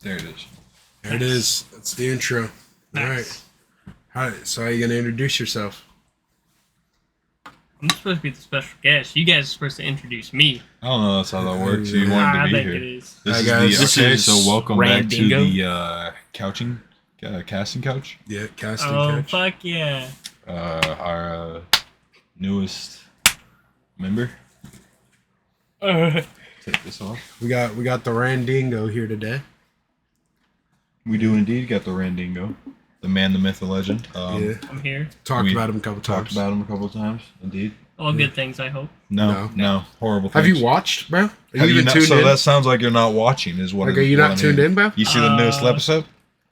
There it is. There it is. That's the intro. Nice. All right. So how are you going to introduce yourself? I'm supposed to be the special guest. You guys are supposed to introduce me. I don't know that's how that works. You wanted to I be think here. it is. This Hi, is guys. the This okay. is So welcome back to Randingo. the casting couch. Yeah, casting Oh, couch. fuck yeah. Our newest member. Uh, Take this off. We got the Randingo here today. We do indeed got the Randingo, the man, the myth, the legend. Yeah. I'm here. Talked we about him a couple times. Talked about him a couple of times. Indeed. All good things, I hope. No. Horrible things. Have you watched, bro? Are Have you you even not, tuned so in? that sounds like you're not watching. Is what? Like, are you what not I tuned mean. in, bro? You see the newest episode?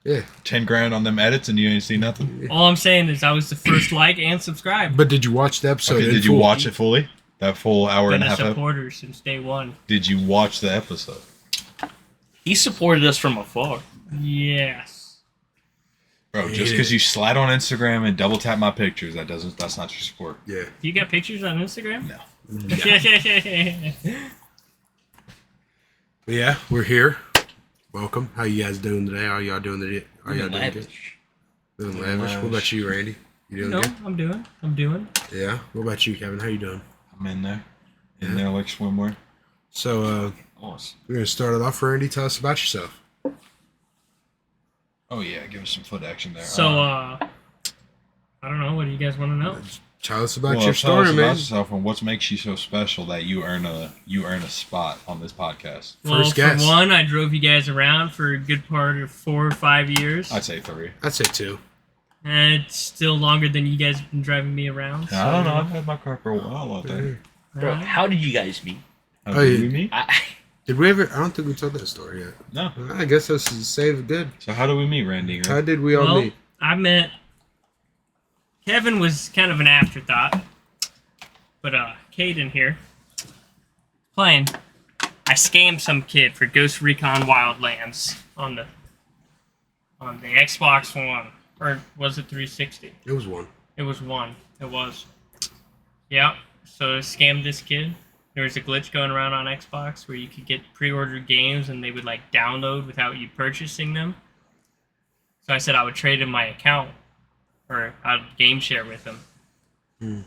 Yeah. 10 grand on them edits, and you ain't see nothing. All I'm saying is I was the first like and subscribe. But did you watch the episode? Okay, in did you full? watch it fully? That full hour Been and a a half. supporter since day one. Did you watch the episode? He supported us from afar. Yes. Bro, just because you slide on Instagram and double tap my pictures, that's not your support. Yeah. You got pictures on Instagram? No. But yeah, we're here. Welcome. How you guys doing today? How y'all doing today? Are y'all doing good? Doing lavish. What about you, Randy? You doing No, good? I'm doing. Yeah. What about you, Kevin? How you doing? I'm in there. In there like swimwear. So, Awesome. we're gonna start it off. Randy, tell us about yourself. Oh, yeah. Give us some foot action there. So, I don't know. What do you guys want to know? Tell us about well, your tell story, us man. about yourself and what makes you so special that you earn a spot on this podcast. Well, First guess. for one, I drove you guys around for a good part of 4 or 5 years. I'd say 3. I'd say 2. And it's still longer than you guys have been driving me around. I don't know. I've had my car for a while out there. Bro, how did you guys meet? How Oh, did yeah. we meet? Did we ever? I don't think we told that story yet. No. I guess this is save good. So how do we meet, Randy? How did we all meet? I met Kevin was kind of an afterthought, but Caden here playing. I scammed some kid for Ghost Recon Wildlands on the Xbox One, or was it 360? It was one. It was one. It was. Yeah. So I scammed this kid. There was a glitch going around on Xbox where you could get pre-ordered games and they would like download without you purchasing them. So I said I would trade in my account, or I'd game share with him.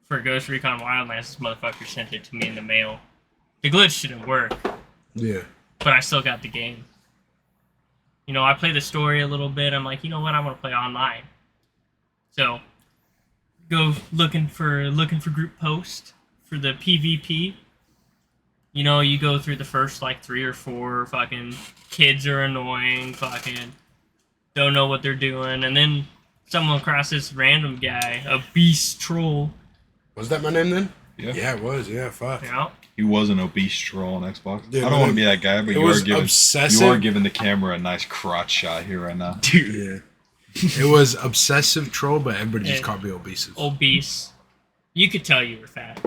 For Ghost Recon Wildlands, this motherfucker sent it to me in the mail. The glitch didn't work, Yeah. but I still got the game. You know, I played the story a little bit. I'm like, you know what? I want to play online. So, go looking for group post for the PvP. You know, you go through the first like 3 or 4 fucking kids are annoying, fucking don't know what they're doing, and then someone across this random guy, a beast troll. Was that my name then? Yeah. Yeah, it was. Yeah, fuck. You know, He was an obese troll on Xbox. Yeah, I don't but want to be that guy, but it you was are giving obsessive. you are giving the camera a nice crotch shot here right now. Yeah. It was obsessive troll, but everybody just Yeah. called me obese. obese. You could tell you were fat.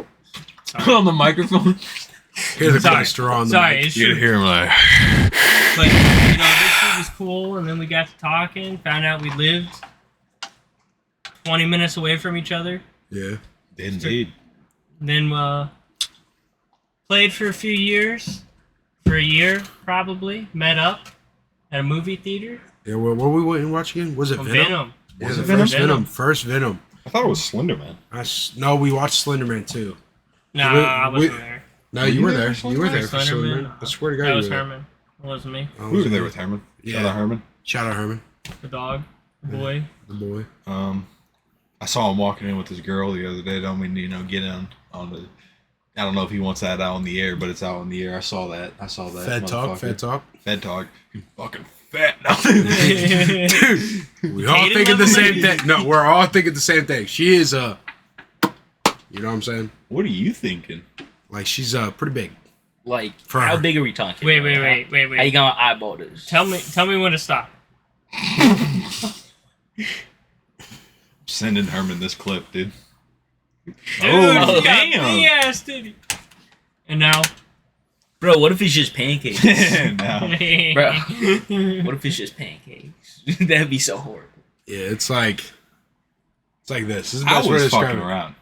On the microphone? Here's the Sorry. cholesterol on the Sorry, mic. it's You true. hear him like, But, you know, this dude was cool, and then we got to talking, found out we lived 20 minutes away from each other. Yeah. indeed. Then, played for a few years. For a year, probably. Met up at a movie theater. Yeah, well, what we went and watch again? Was it Oh, Venom? Venom. Yeah, Was the it Venom? first Venom. First Venom. I thought it was Slenderman. No, we watched Slenderman too. No, We- I wasn't there. No, Were you you were there there. for You were Slenderman? there for Slenderman. I swear to God, That you was were there. Herman. It wasn't me. I We was were there there. with Herman. Yeah. Shout out Herman. Shout out Herman, The dog. The boy. the boy. I saw him walking in with his girl the other day. Don't mean to get on the. I don't know if he wants that out on the air, but it's out on the air. I saw that. Fed talk. Fed talk. Fed talk. You fucking fat. No. Dude, we all Kaden thinking the level, same maybe? thing. No, we're all thinking the same thing. She is you know what I'm saying? What are you thinking? Like she's pretty big. Like, For how her. big are we talking? Wait. How you gonna eyeball this? Tell me when to stop. Sending Herman this clip, dude. Dude, Oh, you got damn. big ass titty. And now, Bro, what if it's just pancakes? Now. Bro, what if it's just pancakes? That'd be so horrible. Yeah, it's like this. This is the I best way to was describe fucking it. around.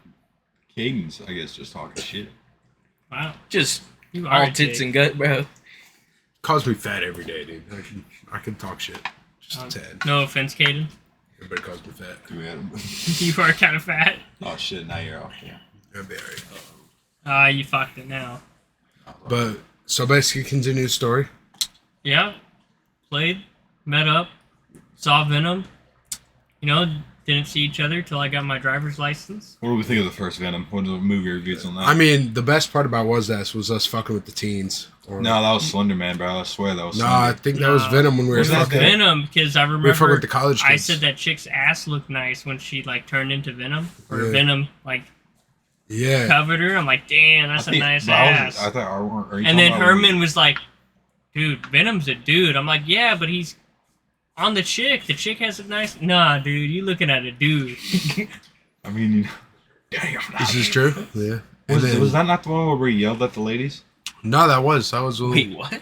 Caden's, I guess, just talking shit. wow, Just you are all tits and gut, bro. calls me fat every day, dude. I can talk shit. Just a tad. No offense, Caden. Everybody calls me fat. You are kind of fat. Oh shit! Now you're off. Yeah. I'll be alright. You fucked it now. But so basically, continue the story. Yeah. Played, met up, saw Venom. You know, didn't see each other till I got my driver's license. What do we think of the first Venom? What are the movie reviews on that? I mean, the best part about was us fucking with the teens. Or, no, that was Slender Man, bro. I swear that was. No, Slender. I think that was Venom when we were Was that fucking. Venom, because I We were fucking remember with the college kids. I said that chick's ass looked nice when she like turned into Venom, or Yeah. Venom like Yeah. covered her. I'm like, damn, that's a nice ass. I thought. Are you And then talking about Herman was like, dude, Venom's a dude. I'm like, yeah, but he's on the chick. The chick has a nice. Nah, dude, you looking at a dude. I mean, you know, damn. This is true. Yeah. And then, Was that not the one where we yelled at the ladies? no, that was when Wait, what?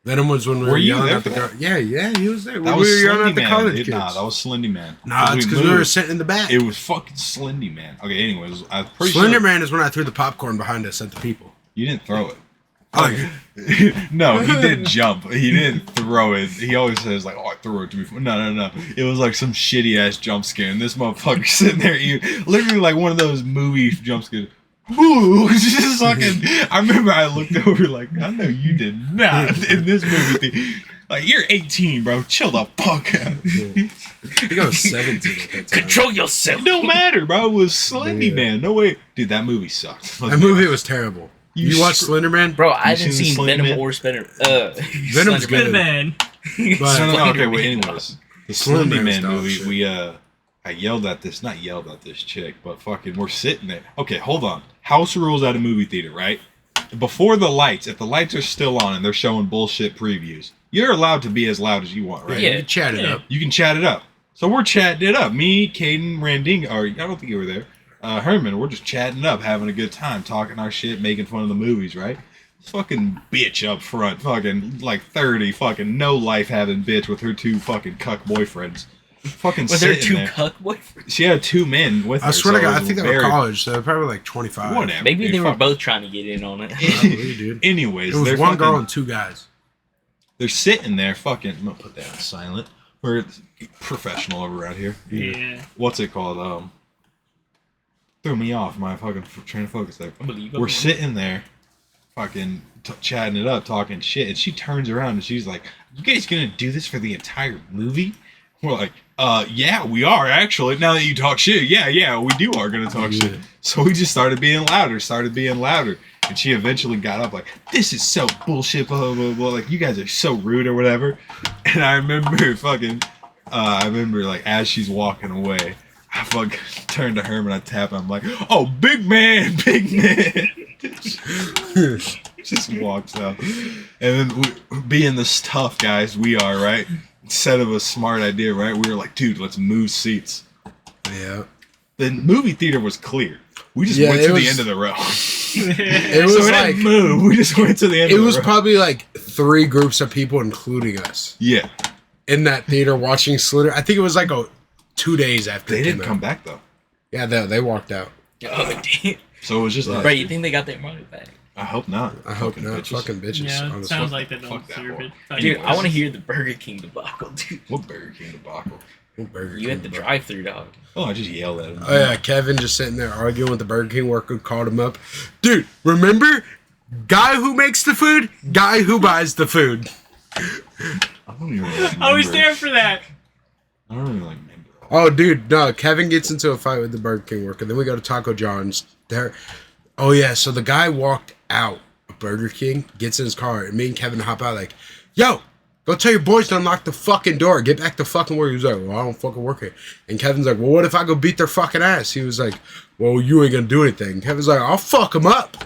Venom was when we Were were you yelling there at the for girl. that? Yeah, he was there. That we was were yelling Slendy at the Man. college kids. Nah, that was Slendy Man. Nah, it's because we were sitting in the back. It was fucking Slendy Man. Okay, anyways, I'm pretty Slender sure Man is when I threw the popcorn behind us at the people. you didn't throw it. Oh, No, he didn't jump. He didn't throw it. He always says like, "Oh, I threw it to me." No. It was like some shitty ass jump scare, and this motherfucker sitting there, literally like one of those movie jump scares. Ooh, just fucking. I remember I looked over like, I know you did not in this movie thing. Like, you're 18, bro. Chill the fuck out. I think I was 17 at that time. Control yourself. It don't matter, bro. It was Slendy Man. No way, dude. That movie sucked. That movie was terrible. You watched Slender Man? Bro, I You haven't seen seen Slender Venom Man? or Spinner. Venom's Good good. man. But No, okay, wait, anyways. The Slendy Slendy Man Man's dog movie, shit. I not yelled at this chick, but fucking, we're sitting there. Okay, hold on. House rules at a movie theater, right? Before the lights, if the lights are still on and they're showing bullshit previews, you're allowed to be as loud as you want, right? you Yeah. can chat it up. You can chat it up. So we're chatting it up. Me, Caden, Randing, or I don't think you were there. Herman, we're just chatting up, having a good time, talking our shit, making fun of the movies, right? This fucking bitch up front, fucking like 30, fucking no life having bitch with her two fucking cuck boyfriends. Fucking Was there sitting two there. cuck boyfriends? She had two men with her. I swear to so it God, I was think they were very- college, so they're probably like 25. Whatever. Maybe dude, they were fuck. both trying to get in on it. Probably, dude. Anyways, It was they're one girl fucking- and two guys. They're sitting there fucking. I'm gonna put that on silent. We're professional over around here. Yeah. What's it called? Threw me off my fucking train of focus there. Unbelievable. We're sitting there, fucking chatting it up, talking shit, and she turns around and she's like, "You guys gonna do this for the entire movie?" We're like, yeah, we are actually. Now that you talk shit, yeah, we are gonna talk shit." So we just started being louder, and she eventually got up like, "This is so bullshit, blah blah blah. Like, you guys are so rude or whatever." And I remember like as she's walking away, I fucking turned to Herman, I tap him, I'm like, "Oh, big man." Just walks out. And then being the tough guys we are, right? Instead of a smart idea, right? We were like, "Dude, let's move seats." Yeah. The movie theater was clear. We just Yeah, went it to the was- end of the row. It So was we like didn't move. We just went to the end it of the was row. probably like 3 groups of people, including us, Yeah. in that theater watching Slender. I think it was like 2 days after They it didn't came come out. back, though. Yeah, they walked out. Oh, damn. So it was just us. Bro, you think they got their money back? I hope not. I hope Fucking not. bitches. Fucking bitches. Yeah, on it the sounds spot. like they don't Fuck that deserve whore. it. Dude, Anyways. I want to hear the Burger King debacle, dude. What Burger King debacle? Burger You King, at the bro. drive-thru, dog. Oh, I just yelled at him. Oh yeah, Kevin just sitting there arguing with the Burger King worker, called him up. Dude, remember? Guy who makes the food, guy who buys the food. I don't even remember. I was there for that. I don't even remember. Oh, dude, no. Kevin gets into a fight with the Burger King worker. Then we go to Taco John's. There. Oh yeah, so the guy walked out of Burger King, gets in his car, and me and Kevin hop out like, "Yo, go tell your boys to unlock the fucking door. Get back to fucking work." He was like, "Well, I don't fucking work here." And Kevin's like, "Well, what if I go beat their fucking ass?" He was like, "Well, you ain't gonna do anything." Kevin's like, "I'll fuck them up."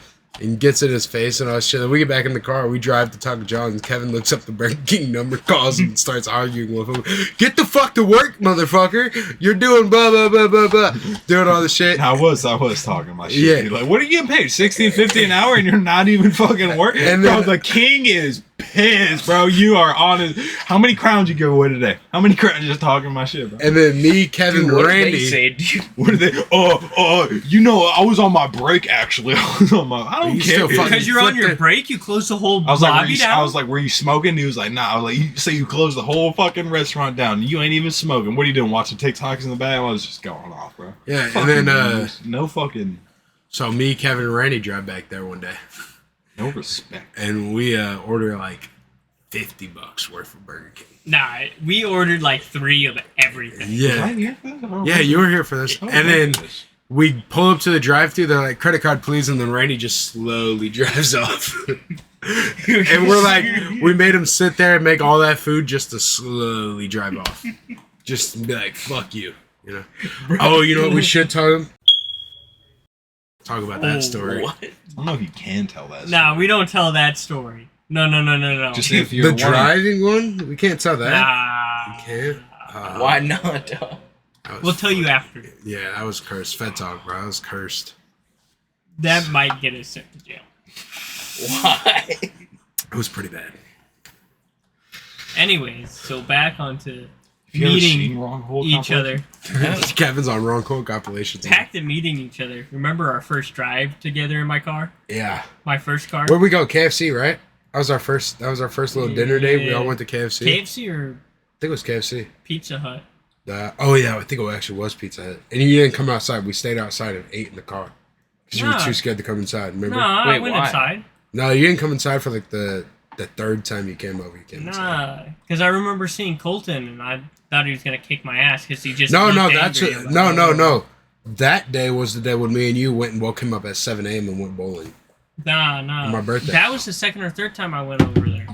And gets in his face and all that shit. Then we get back in the car. We drive to Taco John's. Kevin looks up the Burger King number, calls him, and starts arguing with him. "Get the fuck to work, motherfucker! You're doing blah blah blah blah blah, doing all the shit." I was talking my shit. Yeah. Dude. Like, what are you getting paid? $16.50 an hour, and you're not even fucking working. And Bro, then- the king is pissed, bro. You are honest. How many crowns you give away today? How many crowns just talking my shit, bro? And then me, Kevin, Dude, what did Randy. they say, dude? What are they? You know, I was on my break actually. I was on my. I don't You care. still fucking- Because you're on your flipped it. break, you close the whole I was like, lobby down. I was like, were you smoking? He was like, nah. I was like, you say you closed the whole fucking restaurant down. You ain't even smoking. What are you doing? Watching TikToks in the back? I was just going off, bro. Yeah, Fucking and then dudes. No fucking, so me, Kevin, and Randy drive back there one day, no respect. and we order like $50 worth of Burger King. Nah, we ordered like 3 of everything. Was I Yeah, here for this? I don't yeah, remember. you were here for this. I don't And then remember this. we pull up to the drive-thru. They're like, "Credit card, please," and then Randy just slowly drives off. And we're like, we made him sit there and make all that food just to slowly drive off. Just be like, fuck you. You know? Oh, you know what we should tell him? Talk about that story. What? I don't know if you can tell that. Nah, story. we don't tell that story. No. Just if you're The driving one? We can't tell that. Nah. We can't. Why not? That was We'll tell you after. Yeah, that was cursed. Fed talk, bro. That was cursed. That might get us sent to jail. Why? It was pretty bad. Anyways, so back onto Have you ever seen meeting Wrong Hole each other. Kevin's on wrong quote compilations. Packed and meeting each other. Remember our first drive together in my car? Yeah. My first car? Where'd we go? KFC, right? That was our first little dinner date. We all went to KFC. I KFC or think it was KFC. Pizza Hut? Oh yeah, I think it actually was Pizza Hut. And you didn't come outside. We stayed outside and ate in the car because you were Nah. too scared to come inside. Remember? No, I Wait, went why? inside. No, you didn't come inside for like the third time you came over. You came inside. Nah, because I remember seeing Colton and I thought he was gonna kick my ass because he just No, looked that's angry about no, it. no. That day was the day when me and you went and woke him up at 7 a.m. and went bowling. Nah. On my birthday. That was the second or third time I went over there.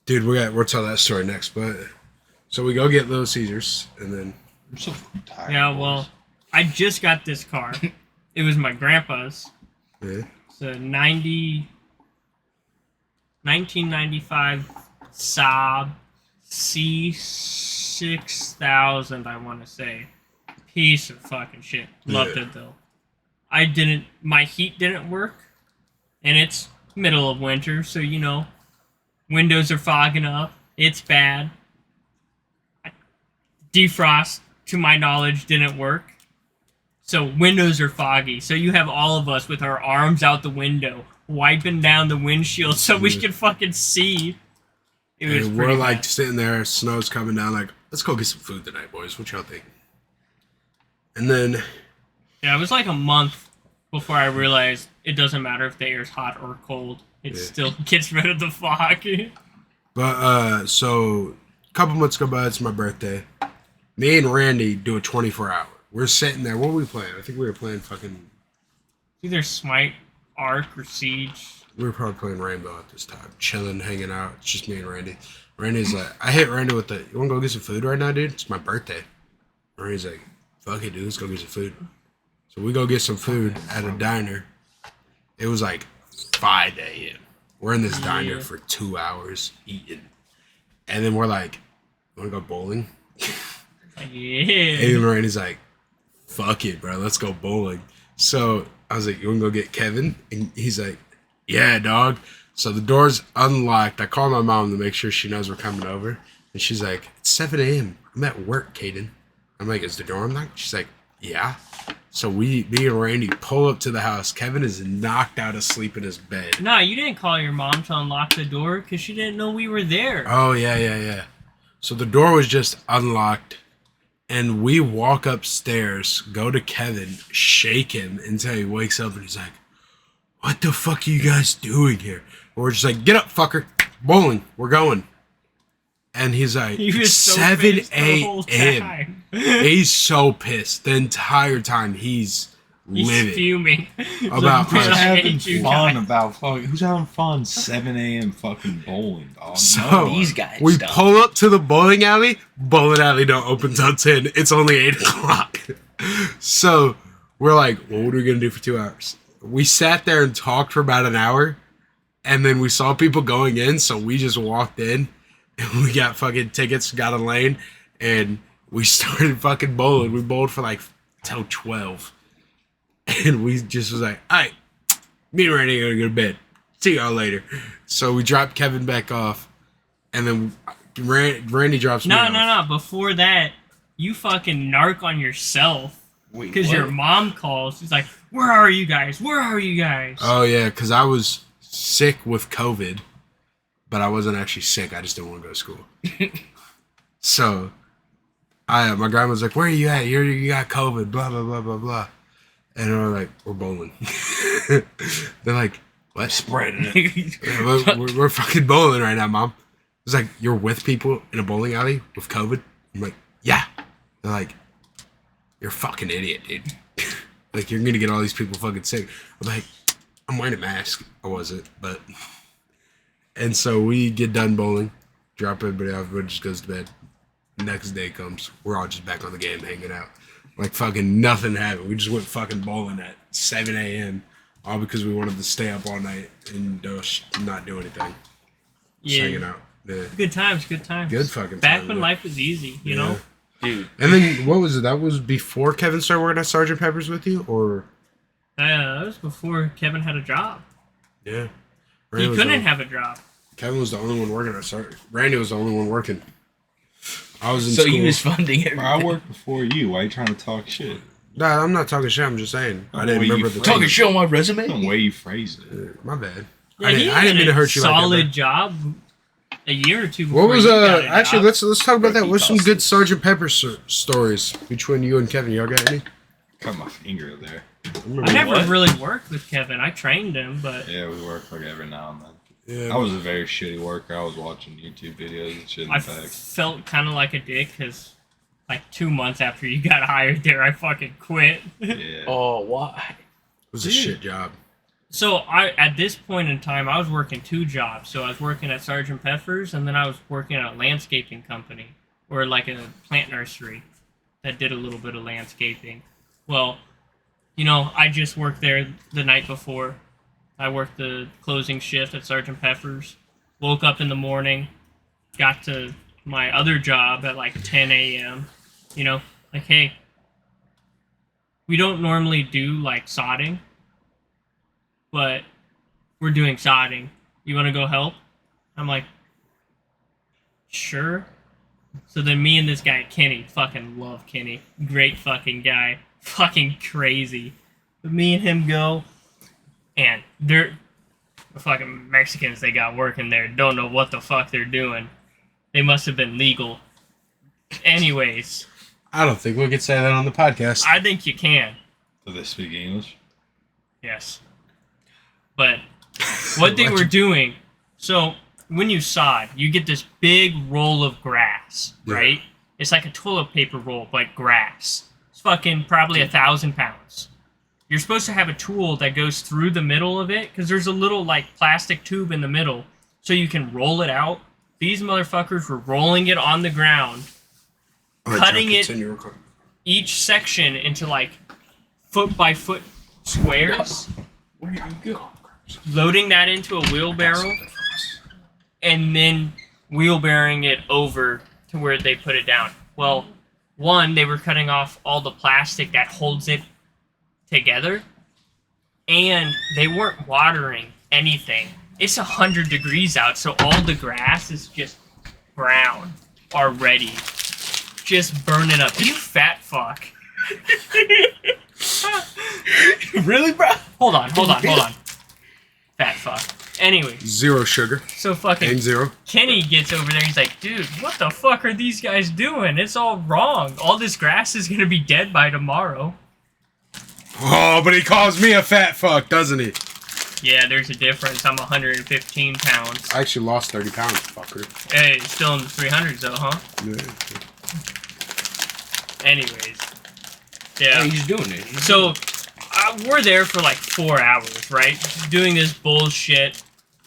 Dude, we'll tell that story next. But so we go get Little Caesars and then I'm so tired. Yeah, boys. well, I just got this car. It was my grandpa's. yeah. It's a 1995 Saab C6000, I want to say. Piece of fucking shit. Loved Yeah. it, though. My heat didn't work, and it's middle of winter, so, you know, windows are fogging up. It's bad. Defrost, to my knowledge, didn't work. So windows are foggy. So you have all of us with our arms out the window, wiping down the windshield so we can fucking see. It was And we're pretty like bad. sitting there, snow's coming down, like, let's go get some food tonight, boys. What y'all think? And then Yeah, it was like a month before I realized it doesn't matter if the air's hot or cold. It Yeah. still gets rid of the fog. so a couple months go by, it's my birthday. Me and Randy do a 24-hour. We're sitting there. What were we playing? I think we were playing fucking. Either Smite, Ark, or Siege. We were probably playing Rainbow at this time, chilling, hanging out. It's just me and Randy. Randy's like, I hit Randy with the, you want to go get some food right now, dude? It's my birthday. Randy's like, fuck it, dude. Let's go get some food. So we go get some food at a diner. It was like 5 a.m. We're in this diner Yeah. for 2 hours eating. And then we're like, you want to go bowling? Like, yeah. And Randy's like, fuck it, bro. Let's go bowling. So I was like, you want to go get Kevin? And he's like, yeah, dog. So the door's unlocked. I call my mom to make sure she knows we're coming over. And she's like, it's 7 a.m. I'm at work, Caden. I'm like, is the door unlocked? She's like, yeah. So me and Randy pull up to the house. Kevin is knocked out asleep in his bed. Nah, you didn't call your mom to unlock the door because she didn't know we were there. Oh, yeah. So the door was just unlocked. And we walk upstairs, go to Kevin, shake him until he wakes up and he's like, what the fuck are you guys doing here? And we're just like, get up, fucker. Bowling. We're going. And he's like, He was it's so 7 pissed the whole a.m. time. He's so pissed. The entire time he's He's livid. fuming. About Like, us. "Bitch, I having hate you fun guys." about fucking. Who's having fun? 7 a.m. fucking bowling, dog. So- No. These guys. We don't. pull up to the bowling alley. Bowling alley don't open till 10. It's only 8 o'clock. So we're like, well, what are we going to do for 2 hours? We sat there and talked for about an hour. And then we saw people going in. So we just walked in. And we got fucking tickets, got a lane. And we started fucking bowling. We bowled for like till 12. And we just was like, all right, me and Randy are going to go to bed. See y'all later. So we dropped Kevin back off, and then Randy drops me off. No. Before that, you fucking narc on yourself. Wait, Because what? your mom calls. She's like, where are you guys? Where are you guys? Oh, yeah, because I was sick with COVID, but I wasn't actually sick. I just didn't want to go to school. So, my grandma's like, where are you at? You got COVID, blah, blah, blah, blah, blah. And we're like, we're bowling. They're like, what? Spreading it. Yeah, we're fucking bowling right now, Mom. It's like, you're with people in a bowling alley with COVID? I'm like, yeah. They're like, you're a fucking idiot, dude. Like, you're gonna get all these people fucking sick. I'm like, I'm wearing a mask. I wasn't, but... And so we get done bowling, drop everybody off, everybody just goes to bed. Next day comes, we're all just back on the game hanging out. Like, fucking nothing happened. We just went fucking bowling at 7 a.m., all because we wanted to stay up all night and not do anything. Just hanging out. Yeah. Good times. Good fucking Back time, when yeah. life was easy, you know? Dude. And then, what was it? That was before Kevin started working at Sgt. Pepper's with you? Or... That was before Kevin had a job. Yeah. He couldn't have a job. Kevin was the only one working at Sgt. Randy was the only one working. I was in So school. he was funding everything. Bro, I worked before you. Why are you trying to talk shit? Nah, I'm not talking shit. I'm just saying. I didn't Well, you remember the Talking shit on my resume? The way you phrased it. My bad. Yeah, I he didn't had mean to a hurt you like that. solid Bro. job a year or two before What was you got a actually job. let's talk about that. Rookie What's some good costumes. Sgt. Pepper stories between you and Kevin? Y'all got any? Cut my finger there. I never What? really worked with Kevin. I trained him, but Yeah, we work like every now and then. Yeah. I was a very shitty worker. I was watching YouTube videos and shit in I the back. felt kind of like a dick because like 2 months after you got hired there, I fucking quit. Yeah. Oh, why? It was a shit job. So at this point in time, I was working 2 jobs. So I was working at Sgt. Pepper's, and then I was working at a landscaping company or like a plant nursery that did a little bit of landscaping. Well, you know, I just worked there the night before. I worked the closing shift at Sgt. Pepper's. Woke up in the morning, got to my other job at like 10 a.m. You know, like, hey, we don't normally do like sodding, but we're doing sodding. You want to go help? I'm like, sure. So then me and this guy, Kenny, fucking love Kenny. Great fucking guy. Fucking crazy. But me and him go, and they're the fucking Mexicans they got working there. Don't know what the fuck they're doing. They must have been legal. Anyways, I don't think we could say that on the podcast. I think you can. Do they speak English? Yes. But what they were doing, so when you sod, you get this big roll of grass, Yeah. right? It's like a toilet paper roll, but grass. It's fucking probably 1,000 pounds. You're supposed to have a tool that goes through the middle of it, because there's a little, like, plastic tube in the middle, so you can roll it out. These motherfuckers were rolling it on the ground, cutting it, each section into, like, foot-by-foot squares, Where did you go? loading that into a wheelbarrow, and then wheelbarrowing it over to where they put it down. Well, one, they were cutting off all the plastic that holds it together, and they weren't watering anything. It's 100 degrees out, so all the grass is just brown already. Just burn it up. You fat fuck. Really, bro? Hold on. Fat fuck. Anyway, Zero sugar. so fucking And zero. Kenny gets over there. He's like, dude, what the fuck are these guys doing? It's all wrong. All this grass is gonna be dead by tomorrow. Oh, but he calls me a fat fuck, doesn't he? Yeah, there's a difference. I'm 115 pounds. I actually lost 30 pounds, fucker. Hey, still in the 300s though, huh? Yeah. Anyways. Yeah, Yeah. he's doing it. So, we're there for like 4 hours, right? Doing this bullshit,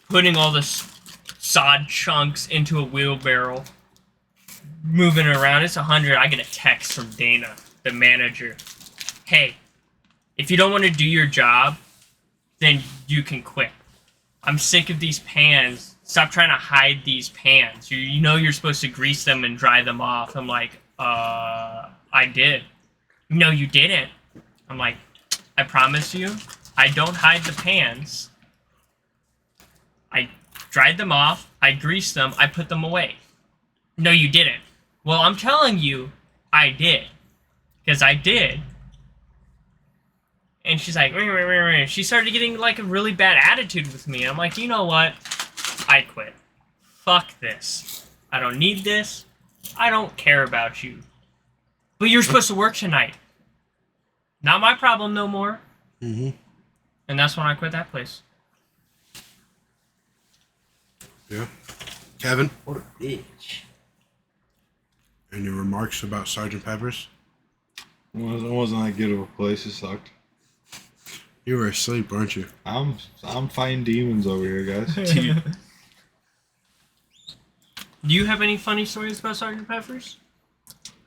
putting all the sod chunks into a wheelbarrow, moving it around. It's 100. I get a text from Dana, the manager. Hey, if you don't want to do your job, then you can quit. I'm sick of these pans. Stop trying to hide these pans. You know you're supposed to grease them and dry them off. I'm like, I did. No, you didn't. I'm like, I promise you, I don't hide the pans. I dried them off. I greased them. I put them away. No, you didn't. Well, I'm telling you, I did. Because I did. And she's like, she started getting like a really bad attitude with me. I'm like, you know what? I quit. Fuck this. I don't need this. I don't care about you. But you're supposed to work tonight. Not my problem no more. Mm-hmm. And that's when I quit that place. Yeah. Kevin, What a bitch. any remarks about Sergeant Pepper's? It wasn't that good of a place. It sucked. You were asleep, weren't you? I'm fighting demons over here, guys. Do you have any funny stories about Sergeant Pepper's?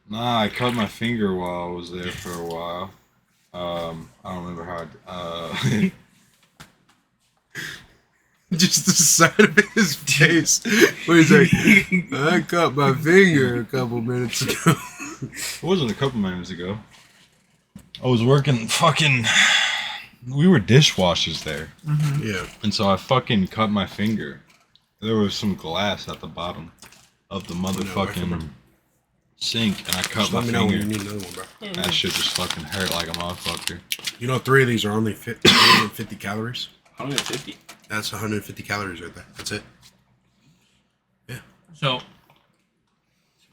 Nah, I cut my finger while I was there for a while. I don't remember how. Just the side of his face. Where he's like, I cut my finger a couple minutes ago. It wasn't a couple minutes ago. I was working fucking. We were dishwashers there, Yeah. and so I fucking cut my finger. There was some glass at the bottom of the motherfucking sink, and I cut Just my let me know when you finger. need another one, bro. That shit just fucking hurt like a motherfucker. You know, 3 of these are only 150 calories. 150. That's 150 calories right there. That's it. So,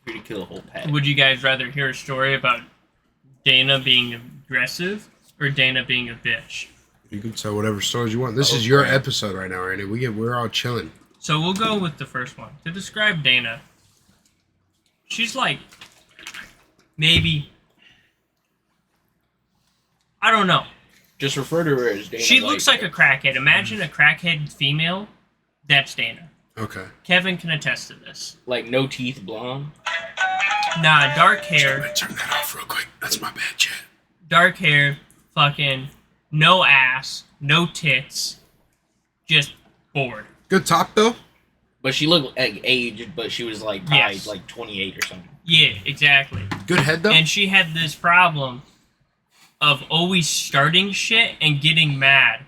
For you to kill a whole pack. would you guys rather hear a story about Dana being aggressive or Dana being a bitch? You can tell whatever stories you want. This is your episode right now, Randy. We're all chilling. So we'll go with the first one. To describe Dana, she's like, maybe, I don't know. Just refer to her as Dana. She looks like a crackhead. Imagine a crackhead female. That's Dana. Okay. Kevin can attest to this. like no teeth, blonde. Nah, dark I'm hair, gonna turn that off real quick. That's my bad, chat. dark hair, fucking no ass, no tits, just bored. Good top though. But she looked like aged, but she was like probably Yes. like 28 or something. Yeah, exactly. Good head though. And she had this problem of always starting shit and getting mad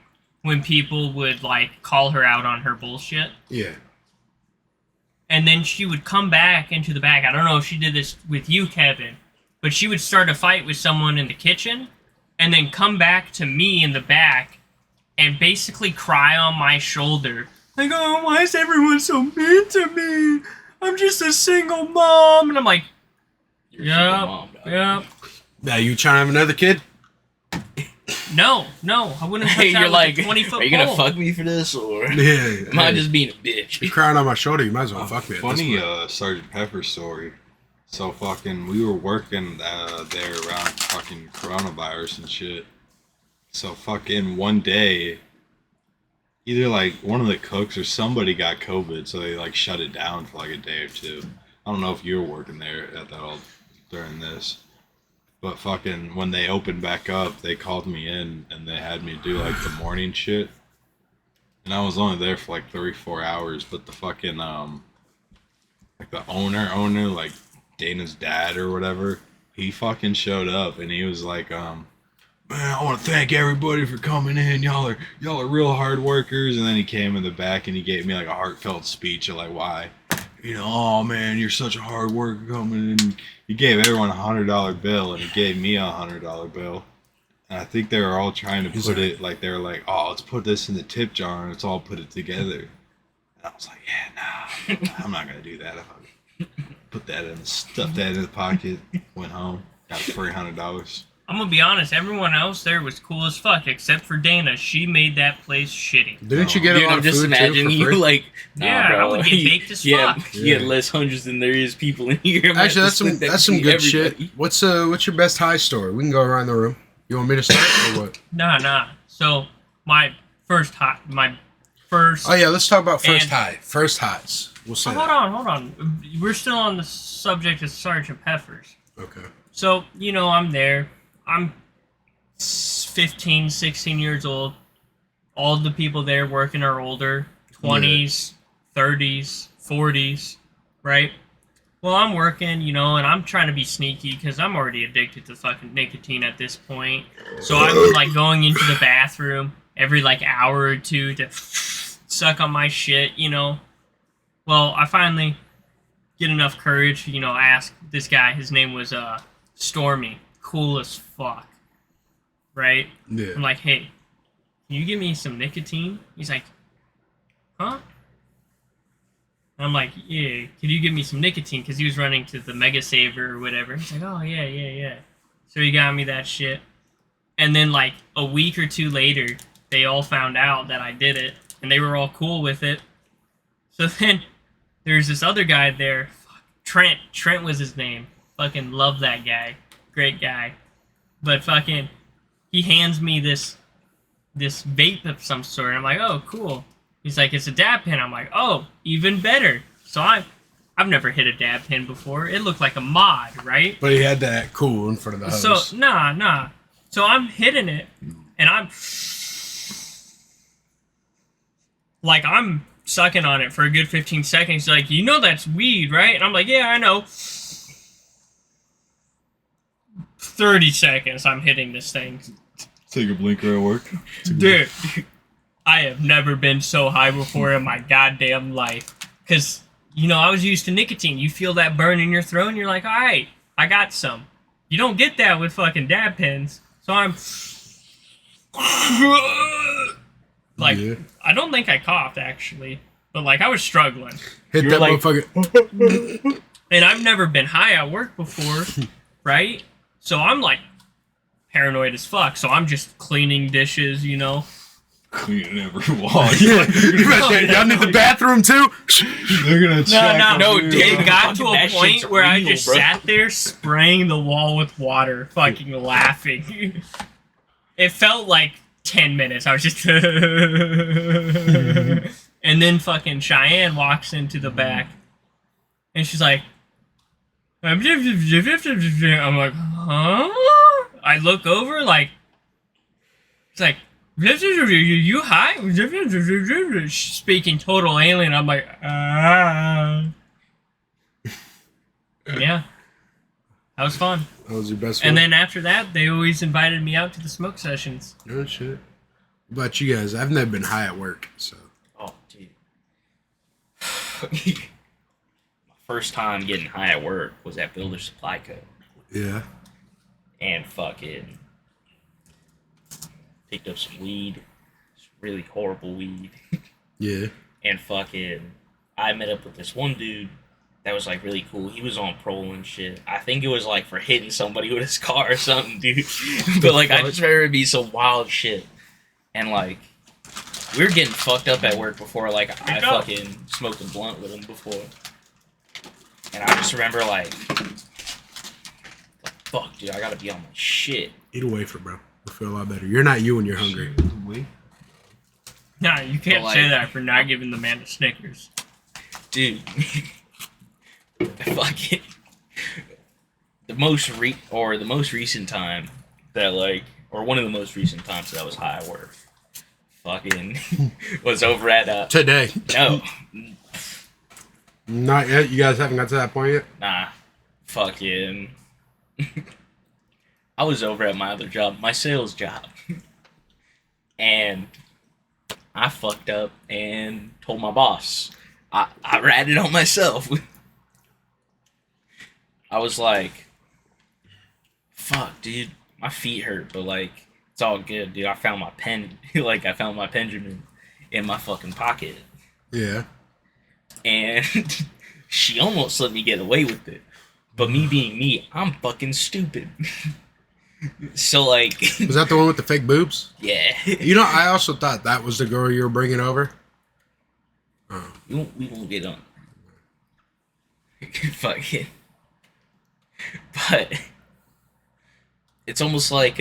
when people would like call her out on her bullshit. Yeah. And then she would come back into the back. I don't know if she did this with you, Kevin, but she would start a fight with someone in the kitchen and then come back to me in the back and basically cry on my shoulder. Like, oh, why is everyone so mean to me? I'm just a single mom. And I'm like, You're a single yep, mom, dog. yep. Now you trying to have another kid? No, I wouldn't touch Hey, that you're with like, a 20-foot are you gonna pole. fuck me for this, or Yeah. am I just being a bitch? You're crying on my shoulder. You might as well fuck me. At Funny this point. Sergeant Pepper story. So fucking, we were working there around fucking coronavirus and shit. So fucking one day, either like one of the cooks or somebody got COVID, so they like shut it down for like a day or two. I don't know if you were working there at that all during this. But fucking, when they opened back up, they called me in and they had me do like the morning shit. And I was only there for like 34 hours, but the fucking, like the owner, like Dana's dad or whatever, he fucking showed up and he was like, man, I want to thank everybody for coming in. Y'all are real hard workers. And then he came in the back and he gave me like a heartfelt speech of like why, you know, oh man, you're such a hard worker coming in. He gave everyone $100 bill and he gave me a $100 bill. And I think they were all trying to put it like, they were like, oh, let's put this in the tip jar and let's all put it together. And I was like, yeah, nah, I'm not gonna do that. I put that in, stuffed that in the pocket, went home, got $300. I'm gonna be honest, everyone else there was cool as fuck, except for Dana. She made that place shitty. Didn't you get Dude, a lot I'm of just food too imagining for you free? like, nah, Yeah, bro. I would get baked as yeah, fuck. you get Yeah. less hundreds than there is people in here. I'm gonna Actually, have to split that's some to good everybody. shit. What's your best high story? We can go around the room. You want me to start or what? Nah. So my first. Oh yeah, let's talk about first And- high. First highs. We'll say Hold that. on. We're still on the subject of Sergeant Pepper's. Okay. So, you know, I'm there. I'm 15, 16 years old. All the people there working are older. 20s, 30s, 40s, right? Well, I'm working, you know, and I'm trying to be sneaky because I'm already addicted to fucking nicotine at this point. So I'm like going into the bathroom every like hour or two to suck on my shit, you know. Well, I finally get enough courage, you know, ask this guy. His name was Stormy. Cool as fuck. Right? Yeah. I'm like, hey, can you give me some nicotine? He's like, huh? And I'm like, yeah, can you give me some nicotine? Because he was running to the Mega Saver or whatever. He's like, oh, yeah. So he got me that shit. And then, like, a week or two later, they all found out that I did it. And they were all cool with it. So then, there's this other guy there. Trent. Trent was his name. Fucking love that guy. Great guy. But fucking, he hands me this vape of some sort. I'm like, oh, cool. He's like, it's a dab pen. I'm like, oh, even better. So I've never hit a dab pen before. It looked like a mod, right? But he had that cool in front of the hose. So, nah. So I'm hitting it, and I'm sucking on it for a good 15 seconds. He's like, you know that's weed, right? And I'm like, yeah, I know. 30 seconds, I'm hitting this thing. Take a blinker at work. Dude, I have never been so high before in my goddamn life. Because, you know, I was used to nicotine. You feel that burn in your throat, and you're like, all right, I got some. You don't get that with fucking dab pens. So I'm... like, Yeah. I don't think I coughed, actually. But, like, I was struggling. Hit You're that like- motherfucker. And I've never been high at work before, right? So I'm, like, paranoid as fuck. So I'm just cleaning dishes, you know? Cleaning every wall. Yeah. Y'all need the bathroom too? They're gonna check. No, on you. it got to Fucking a that point shit's where I real, just bro. sat there spraying the wall with water, fucking laughing. It felt like 10 minutes. I was just... And then fucking Cheyenne walks into the back, and she's like... I'm like, huh? I look over, like... It's like... You high? She's speaking total alien. I'm like, yeah. That was fun. That was your best one? And then after that, they always invited me out to the smoke sessions. Oh, shit. What about you guys? I've never been high at work, so. Oh, dude. My first time getting high at work was at Builder Supply Co. Yeah. And fucking picked up some weed. Some really horrible weed. Yeah. And fucking I met up with this one dude that was like really cool. He was on parole and shit. I think it was like for hitting somebody with his car or something, dude. But like I just remember it be some wild shit. And like we were getting fucked up at work before like I fucking smoked a blunt with him before. And I just remember like fuck, dude, I gotta be on my shit. Eat a wafer, bro. You'll feel a lot better. You're not you when you're hungry. Nah, you can't But, say like- that for not giving the man a Snickers. Dude. Fucking the most recent time that like, or one of the most recent times that I was high at work, fucking was over at Today. no, Not yet? You guys haven't got to that point yet? nah, fucking I was over at my other job, my sales job, and I fucked up and told my boss. I ratted on myself. I was like, fuck, dude, my feet hurt, but like, it's all good, dude. I found my pen, like, I found my Benjamin in my fucking pocket. Yeah. And she almost let me get away with it. But me being me, I'm fucking stupid. So, like, Was that the one with the fake boobs? yeah. You know, I also thought that was the girl you were bringing over. Oh. We won't get on. Fucking. But it's almost like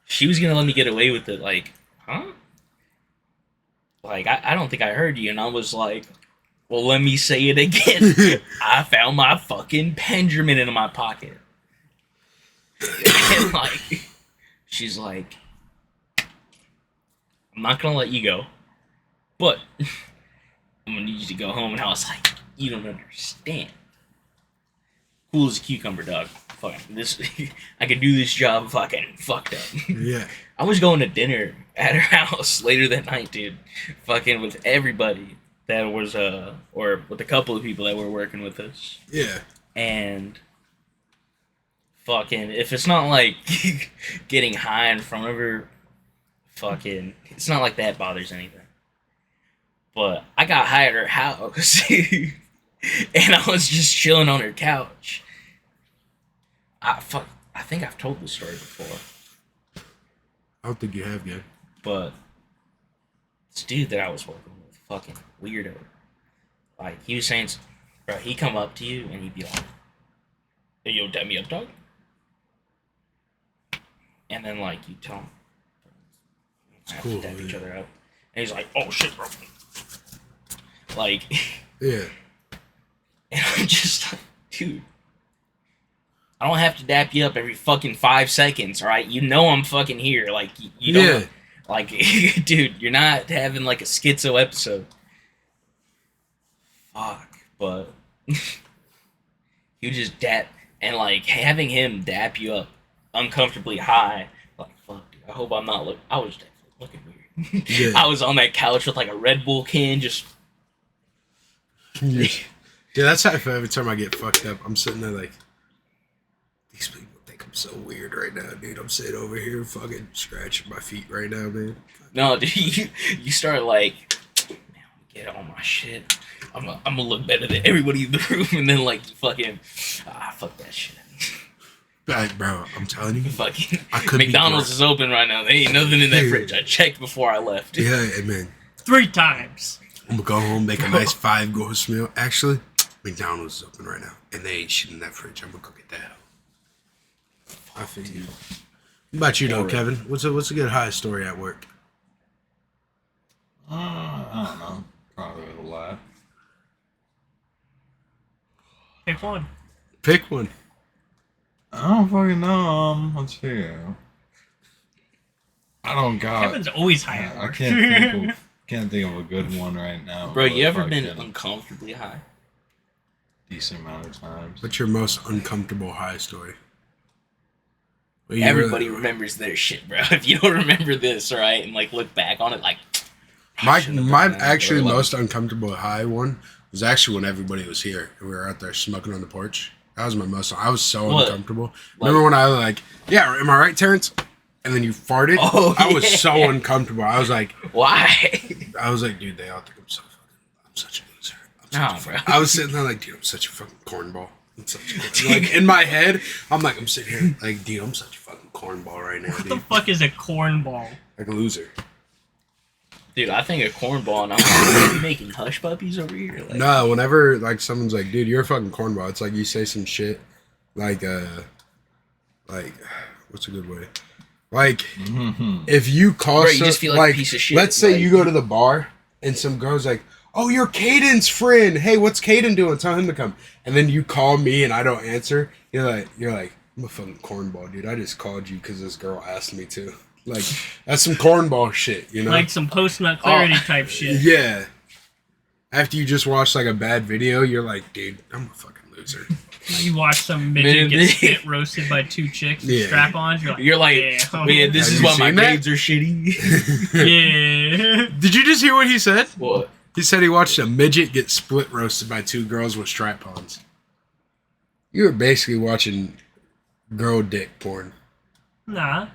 she was gonna let me get away with it. Like, huh? Like I don't think I heard you, and I was like, well, let me say it again. I found my fucking Benjamin in my pocket, and like, she's like, I'm not gonna let you go, but I'm gonna need you to go home. And I was like, you don't understand. Cool as a cucumber, dog. fuck this. I could do this job if I can fucked up. Yeah. I was going to dinner at her house later that night, dude. Fucking with everybody that was, or with a couple of people that were working with us. Yeah. And fucking, if it's not like getting high in front of her, fucking, it's not like that bothers anything. But I got high at her house, and I was just chilling on her couch. I think I've told this story before. I don't think you have yet. But this dude that I was working with, fucking weirdo. Like, he was saying, bro, he'd come up to you and he'd be like, hey, yo, dab me up, dog. And then, like, you tell him, have cool, to dab each man. other up. And he's like, oh, shit, bro. Like, Yeah. and I'm just like, dude, I don't have to dap you up every fucking 5 seconds, all right? You know I'm fucking here. Like, you don't, Yeah. like, dude, you're not having, like, a schizo episode. Fuck, but you just dap, and, like, having him dap you up uncomfortably high, like, fuck, dude, I hope I'm not I was definitely looking weird. Yeah. I was on that couch with, like, a Red Bull can, just... Yeah, that's how I feel every time I get fucked up. I'm sitting there like, these people think I'm so weird right now, dude. I'm sitting over here fucking scratching my feet right now, man. No, dude, you start like, man, I'm gonna get all my shit. I'm gonna look better than everybody in the room, and then like you fucking, fuck that shit. Like, bro, I'm telling you, Fucking I could be McDonald's drunk. is open right now. There ain't nothing in that Yeah. fridge. I checked before I left. Yeah, man. 3 times. I'm gonna go home, make a nice 5-course meal. Actually, McDonald's is open right now, and they ain't shit in that fridge. I'm gonna go get that out. I feel you. What about you, though, Alright. Kevin? What's a good high story at work? I don't know. Probably a lot. Pick one. Pick one. I don't fucking know. Let's see. I don't got. Kevin's always high at I work. can't think of a good one right now. Bro, you but ever been fucking uncomfortably high? decent amount of times? What's your most uncomfortable high story? Well, you Everybody really- remembers their shit, bro. If you don't remember this, right, and like look back on it, like My shouldn't have my done that, actually or, like- most uncomfortable high one was actually when everybody was here and we were out there smoking on the porch. That was my most. I was so What? uncomfortable. Remember when I was like, "Yeah, am I right, Terrence?" And then you farted. Oh, I was yeah. so uncomfortable. I was like, why? dude, they all think I'm such a loser. Nah, I'm such a bro. I was sitting there like, dude, I'm such a fucking cornball. I'm such a, like in my head, I'm like, I'm sitting here like, dude, I'm such a fucking cornball right now, What the dude. fuck is a cornball? Like a loser. Dude, I think a cornball, and I'm like, are you making hush puppies over here? Like, No, whenever like someone's like, dude, you're a fucking cornball. It's like you say some shit, like what's a good way? Like if you call Bro, you some, just feel like a piece of shit, let's say like- you go to the bar and some girl's like, oh, you're Caden's friend. Hey, what's Caden doing? Tell him to come. And then you call me and I don't answer. You're like, I'm a fucking cornball, dude. I just called you because this girl asked me to. Like, that's some cornball shit, you know? Like some post-nut clarity Oh. type shit. Yeah. After you just watch like a bad video, you're like, dude, I'm a fucking loser. You watch some midget Man, get they- spit roasted by 2 chicks with Yeah. strap-ons. you're like, damn. man, this Have is you why my seen that? grades are shitty. Yeah. Did you just hear what he said? What? He said he watched a midget get split roasted by 2 girls with strap-ons. You were basically watching girl dick porn. Nah.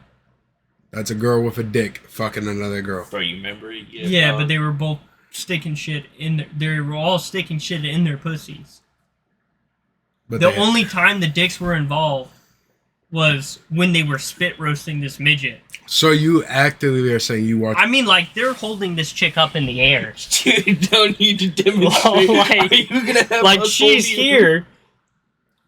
That's a girl with a dick fucking another girl. Bro, you remember it? Yeah, but they were both sticking shit in their... They were all sticking shit in their pussies. But The they- only time the dicks were involved was when they were spit roasting this midget. So you actively are saying you watch... I mean, like, they're holding this chick up in the air. Dude, don't need to demonstrate. Like- Are you gonna have Like, us she's hold you? here,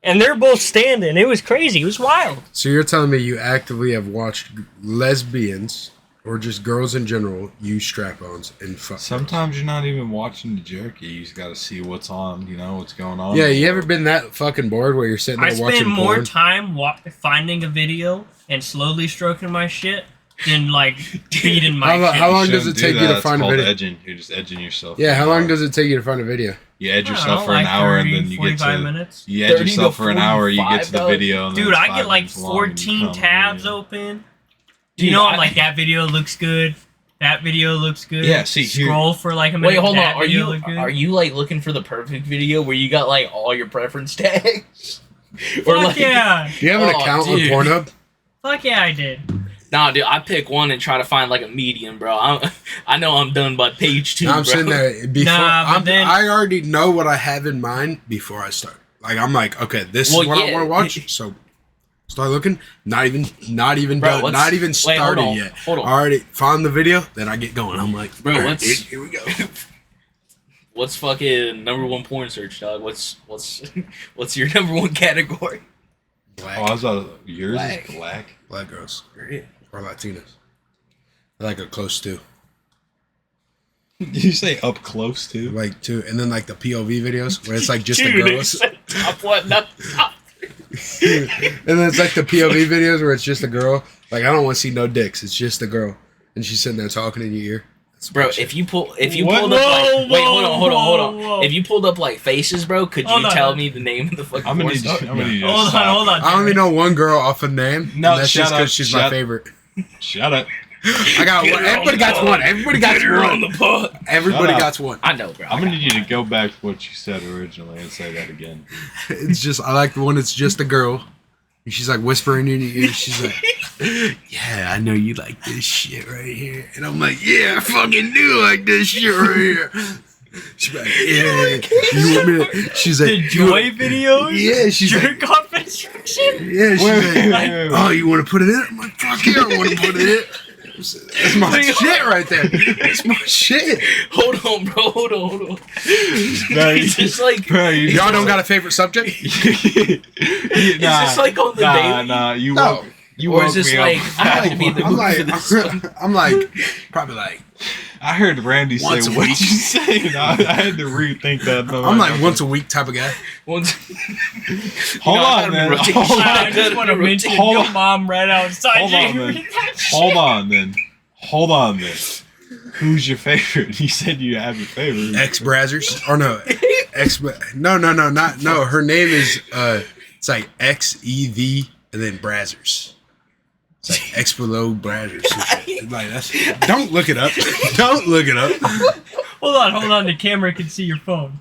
and they're both standing. It was crazy. It was wild. So you're telling me you actively have watched lesbians, or just girls in general, use strap-ons and fuck. Sometimes you're not even watching the jerky. You just got to see what's on. You know what's going on. Yeah, you ever been that fucking bored where you're sitting I there watching spend more porn? time finding a video and slowly stroking my shit than, like, beating my How shit. long You does it shouldn't take do you to that. find it's a called video? Edging. You're just edging yourself. Yeah, how long does it take you to find a video? You edge I don't yourself know, for an like hour, 30, and then you get 45 to minutes. you edge 30 yourself to for an hour. You get to the $45. video, and then Dude, it's I 5 get like minutes long, and you 14 come, tabs yeah. open. Dude, You know, I'm I- like, that video looks good. That video looks good. Yeah, see, here- Scroll for like a minute. Wait, hold on. that Are video you look good. like looking for the perfect video where you got like all your preference tags? Fuck yeah. Do you have an Oh, account on dude. Pornhub? Fuck yeah, I did. Nah, dude, I pick one and try to find like a medium, bro. I know I'm done by page 2, I'm bro. sitting there before. Nah, but then- I already know what I have in mind before I start. Like I'm like, okay, this Well, is what I yeah. want to watch. So start looking. Not even Bro, done. what's- Not even wait, started hold on, yet. hold on. I already found the video. Then I get going. I'm like, Bro, all right, what's- here we go. What's fucking number 1 porn search, dog? What's your number 1 category? Black, Oh, I was yours Black. is black. black girls or Latinas. I like a close to. Did you say up close too? Like two, and then like the POV videos where it's like just Dude, the it girls, said top 1, not top 3. and then it's like the POV videos where it's just a girl. Like I don't want to see no dicks. It's just a girl, and she's sitting there talking in your ear. That's Bro, bullshit. if you pulled Whoa, up like wait, hold on. whoa. If you pulled up like faces, bro, could Hold you on. tell me the name of the fucking I'm gonna porn need you. star? I'm gonna need you to Hold on, stop. hold on. I only know one girl off a name. No, and that's shut just up, because she's my shut- favorite. Shut up. I got Get one. her on Everybody the got pod. one. Everybody got Get her on one. the pod. Everybody Shut got one. I know, bro. I'm gonna need you to go back to what you said originally and say that again. It's just I like the one that's just a girl. And she's like whispering in your ear. She's like, "Yeah, I know you like this shit right here." And I'm like, "Yeah, I fucking do like this shit right here." She's like, "Yeah, you want me to?" She's like, The "You joy want-" videos? Yeah, she's like, Jerk off instruction? "Yeah." She's Wait, like, wait. "Oh, you want to put it in?" I'm like, "Fuck yeah, I want to put it in." That's my shit right there. That's my shit. Hold on, bro. Hold on. Bro, It's just like Bro, you Y'all don't got a favorite subject? it's just like on the daily. Nah, you No. woke, you Or woke is this me like up. I have to be in the I'm mood like, for this one? I'm like, probably like, I heard Randy say Once a what week. you saying. I had to rethink that. I'm like once a week type of guy. Once. Hold You know, I on, gotta man. be rotating. Hold on. I just want to mention Hold your on. mom right outside. Hold on, you man. read that Hold shit? on, then. Hold on, then. Who's your favorite? You said you have your favorite. Ex Brazzers or no? No. Her name is it's like XEV and then Brazzers. It's like Explo Brazzers. some shit. Like that's. Don't look it up. Don't look it up. Hold on. The camera can see your phone.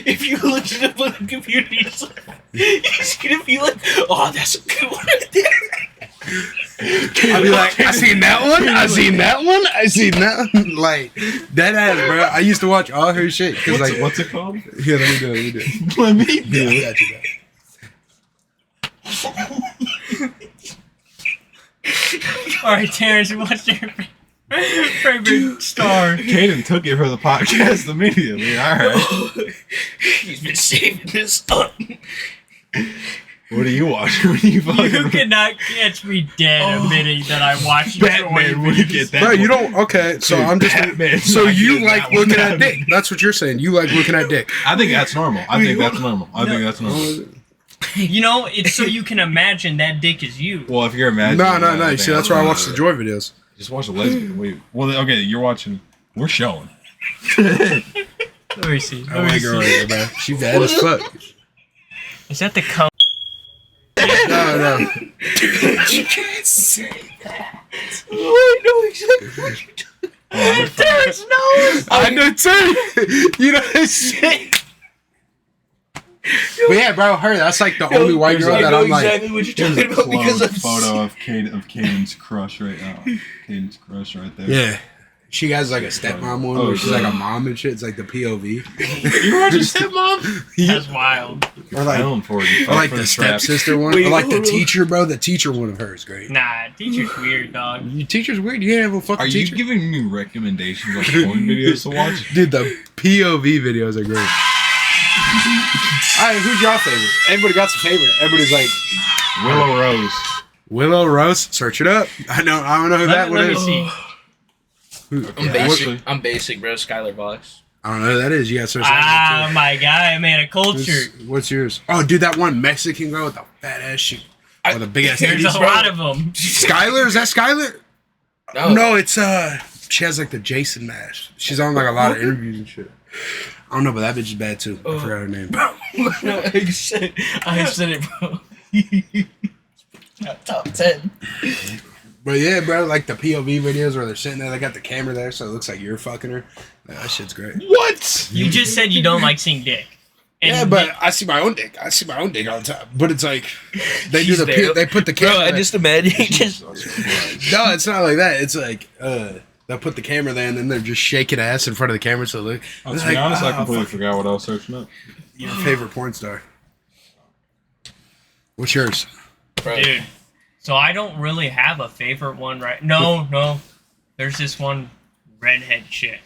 If you look it up on the computer, it's gonna be like, oh, that's a good one right there. I'll be like, I seen that one. I seen that one. I seen that one. Like that ass, bro. I used to watch all her shit because like, What's it called? yeah, let me do it. Let me do Yeah, I it. got you, man. All right, Terrence, what's your favorite star? Caden took it for the podcast immediately. All right. He's been saving this up. What are you watching? What are you fucking? You cannot catch me dead admitting that I watched Batman would get that. Bro, you one. don't. Okay, so Dude, I'm just. Batman So not you getting like that one looking down. at dick? That's what you're saying. You like looking at dick. I think that's normal. I think that's normal. You know, it's so you can imagine that dick is you. Well, if you're imagining. No. that, You think see, that's why I watch the normal. Joy videos. Just watch the lesbian. Wait. Well, okay, you're watching. We're showing. Let me see. I like her right there, man. She bad as fuck. Is that the cum? No. You can't say that. Oh, I know exactly what you're doing. Terrence knows. I know too. You know what I'm saying? But yeah, bro, her. That's like the only white girl I that know I'm like. exactly what you're There's a talking about because close I've photo of Caden's crush right now. Caden's crush right there. Yeah. She has like a stepmom one Oh, where she's like yeah. a mom and shit. It's like the POV. You watching stepmom? That's wild. Or like, Down for you. or like the stepsister one. Wait, Or like the hold on. teacher, bro. The teacher one of her is great. Nah, teacher's weird, dog. Your teacher's weird. You can't have a fucking Are you teacher. giving me recommendations on porn videos to watch? Dude, the POV videos are great. Alright, who's your favorite? Everybody got some favorite. Everybody's like Willow Rose. Willow Rose. Search it up. I don't know who that one Let me is. see. Who- I'm yeah, basic. what- I'm basic, bro. Skylar Vox. I don't know who that is. You got to search Ah, that my guy, man, a one too. culture. What's yours? Oh, dude, that one Mexican girl with the fat ass shit. Or the big ass There's titties. a lot of them. Skylar? Is that Skylar? No, No, it's She has like the Jason mask. She's on like a lot of interviews and shit. I don't know, but that bitch is bad too. I forgot her name. I said it, bro. Top 10. But yeah, bro, like the POV videos where they're sitting there, they got the camera there, so it looks like you're fucking her. That shit's great. What? You just said you don't like seeing dick. And Yeah, but I see my own dick. I see my own dick all the time. But it's like they do She's there. they put the Bro, camera. I just imagine just No, it's not like that. It's like they'll put the camera there and then they're just shaking ass in front of the camera. So look. To be honest, I completely forgot what I was searching up. Your favorite porn star. What's yours? bro. dude. So I don't really have a favorite one, right? No. There's this one redhead chick.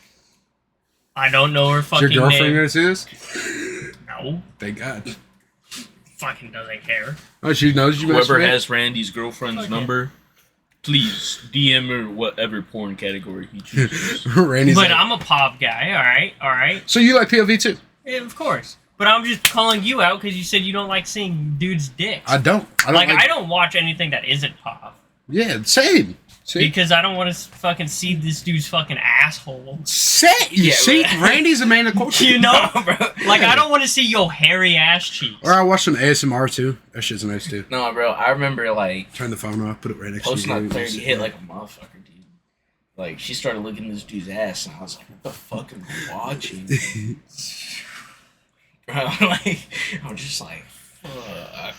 I don't know her Is fucking your girlfriend name. gonna see this? No, Thank God. fucking doesn't care. Oh, she knows you. Whoever masturbate? has Randy's girlfriend's Okay. number, please DM her whatever porn category he chooses. Randy's But like, I'm a pop guy. All right. so you like POV too? Yeah, of course. But I'm just calling you out because you said you don't like seeing dudes' dicks. I don't. I don't watch anything that isn't pop Yeah, same. See, because I don't want to fucking see this dude's fucking asshole. You Yeah, see, right. Randy's a man of culture. You know, bro. like I don't want to see your hairy ass cheeks. Or I watch some ASMR too. That shit's nice too. No, bro. I remember like Turn the phone off, put it right next posting to on you. clarity hit like a motherfucker, dude. Like she started looking at this dude's ass, and I was like, "What the fuck am I watching?" Bro, like I'm just like, fuck.